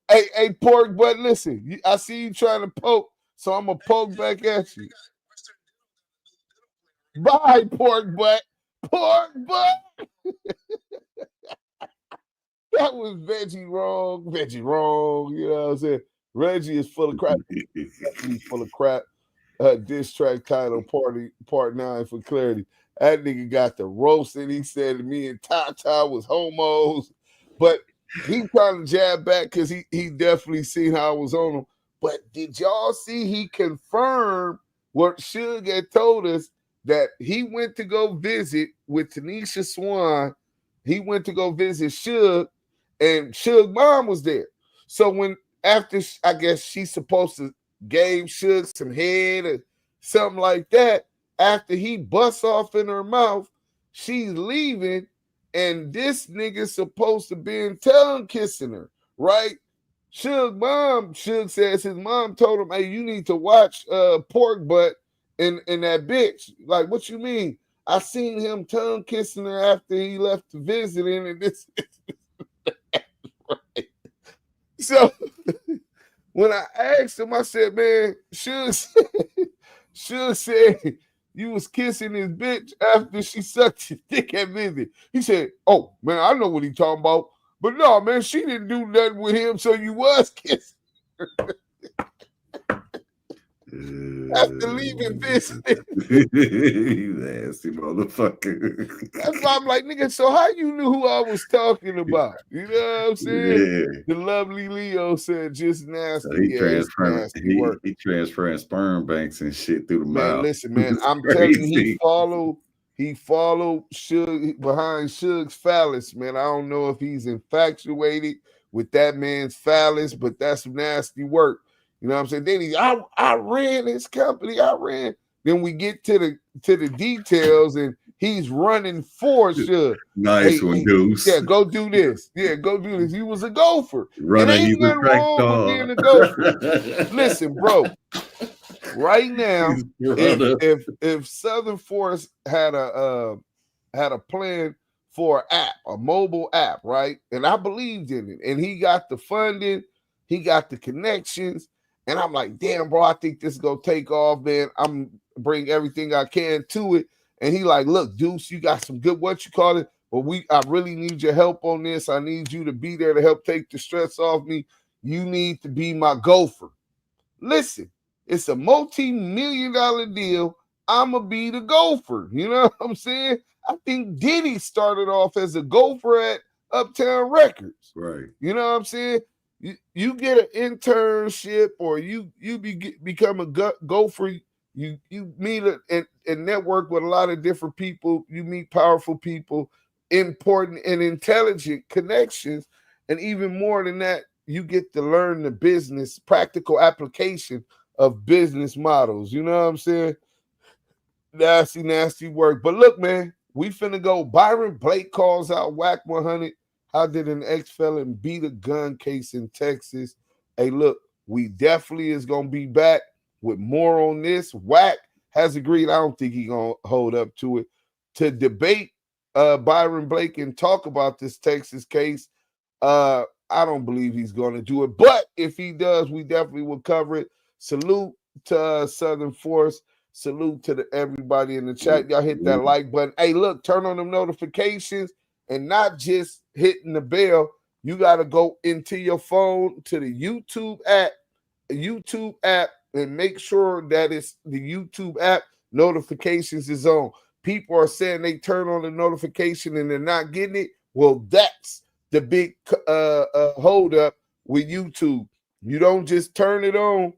Hey, pork butt, listen. I see you trying to poke, so I'm gonna poke back at you. Bye, pork butt. Pork butt. That was Veggie wrong. You know what I'm saying? Reggie is full of crap. He's full of crap. Diss track title, Part 9 for clarity. That nigga got the roasting. He said me and Tata was homos, but he trying to jab back because he definitely seen how I was on him. But did y'all see he confirmed what Suge had told us, that he went to go visit with Tanisha Swan. He went to go visit Suge, and Suge mom was there. So when after, I guess she's supposed to gave Suge some head or something like that, after he busts off in her mouth, she's leaving, and this nigga's supposed to be tongue kissing her, right? Suge says his mom told him, hey, you need to watch pork butt in that bitch. Like, what you mean? I seen him tongue kissing her after he left the visiting, and this right. So when I asked him, I said, man, Suge said you was kissing his bitch after she sucked your dick at visit. He said, oh, man, I know what he talking about. But no, man, she didn't do nothing with him, so you was kissing her. After leaving visiting. You nasty motherfucker. That's why I'm like, nigga, so how you knew who I was talking about? You know what I'm saying? Yeah. The lovely Leo said just nasty. So he nasty transferring sperm banks and shit through the mouth. Listen, man, I'm telling you, he followed Suge behind Suge's phallus, man. I don't know if he's infatuated with that man's phallus, but that's some nasty work. You know what I'm saying? Then I ran his company. Then we get to the details, and he's running for Suge. Nice one, Deuce. Yeah, go do this. Yeah, go do this. He was a gopher. Running, ain't nothing wrong with being a gopher. Listen, bro. Right now, if Southern Force had a plan for an app, a mobile app, right? And I believed in it, and he got the funding, he got the connections, and I'm like, damn, bro, I think this is gonna take off, man. I'm bring everything I can to it. And he like, look, Deuce, you got some good, what you call it, but I really need your help on this. I need you to be there to help take the stress off me. You need to be my gopher. Listen, it's a multi-million-dollar deal. I'ma be the gopher. You know what I'm saying? I think Diddy started off as a gopher at Uptown Records. Right. You know what I'm saying? You get an internship, or you become a gopher. You meet and network with a lot of different people. You meet powerful people, important and intelligent connections, and even more than that, you get to learn the business, practical application of business models. You know what I'm saying? Nasty work. But look, man, we finna go. Byron Blake calls out WACK100. How did an ex-felon beat a gun case in Texas? Hey, look, we definitely is gonna be back with more on this. Wack has agreed. I don't think he's gonna hold up to it, to debate Byron Blake and talk about this Texas case. I don't believe he's gonna do it, but if he does, we definitely will cover it. Salute to Southern Force. Salute to everybody in the chat. Y'all hit that like button. Hey, look, turn on them notifications, and not just hitting the bell. You got to go into your phone to the YouTube app, and make sure that it's the YouTube app notifications is on. People are saying they turn on the notification and they're not getting it. Well, that's the big hold up with YouTube. You don't just turn it on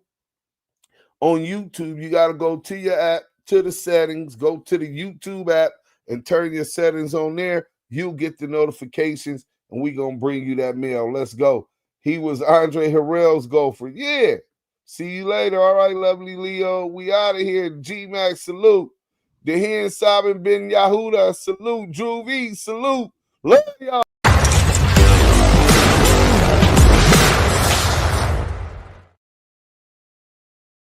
YouTube. You got to go to your app, to the settings, go to the YouTube app and turn your settings on there. You'll get the notifications, and we're going to bring you that mail. Let's go. He was Andre Harrell's gopher. Yeah. See you later. All right, lovely Leo. We out of here. G-Max, salute. Dehin Sabin Ben Yahuda, salute. Drew V, salute. Love y'all.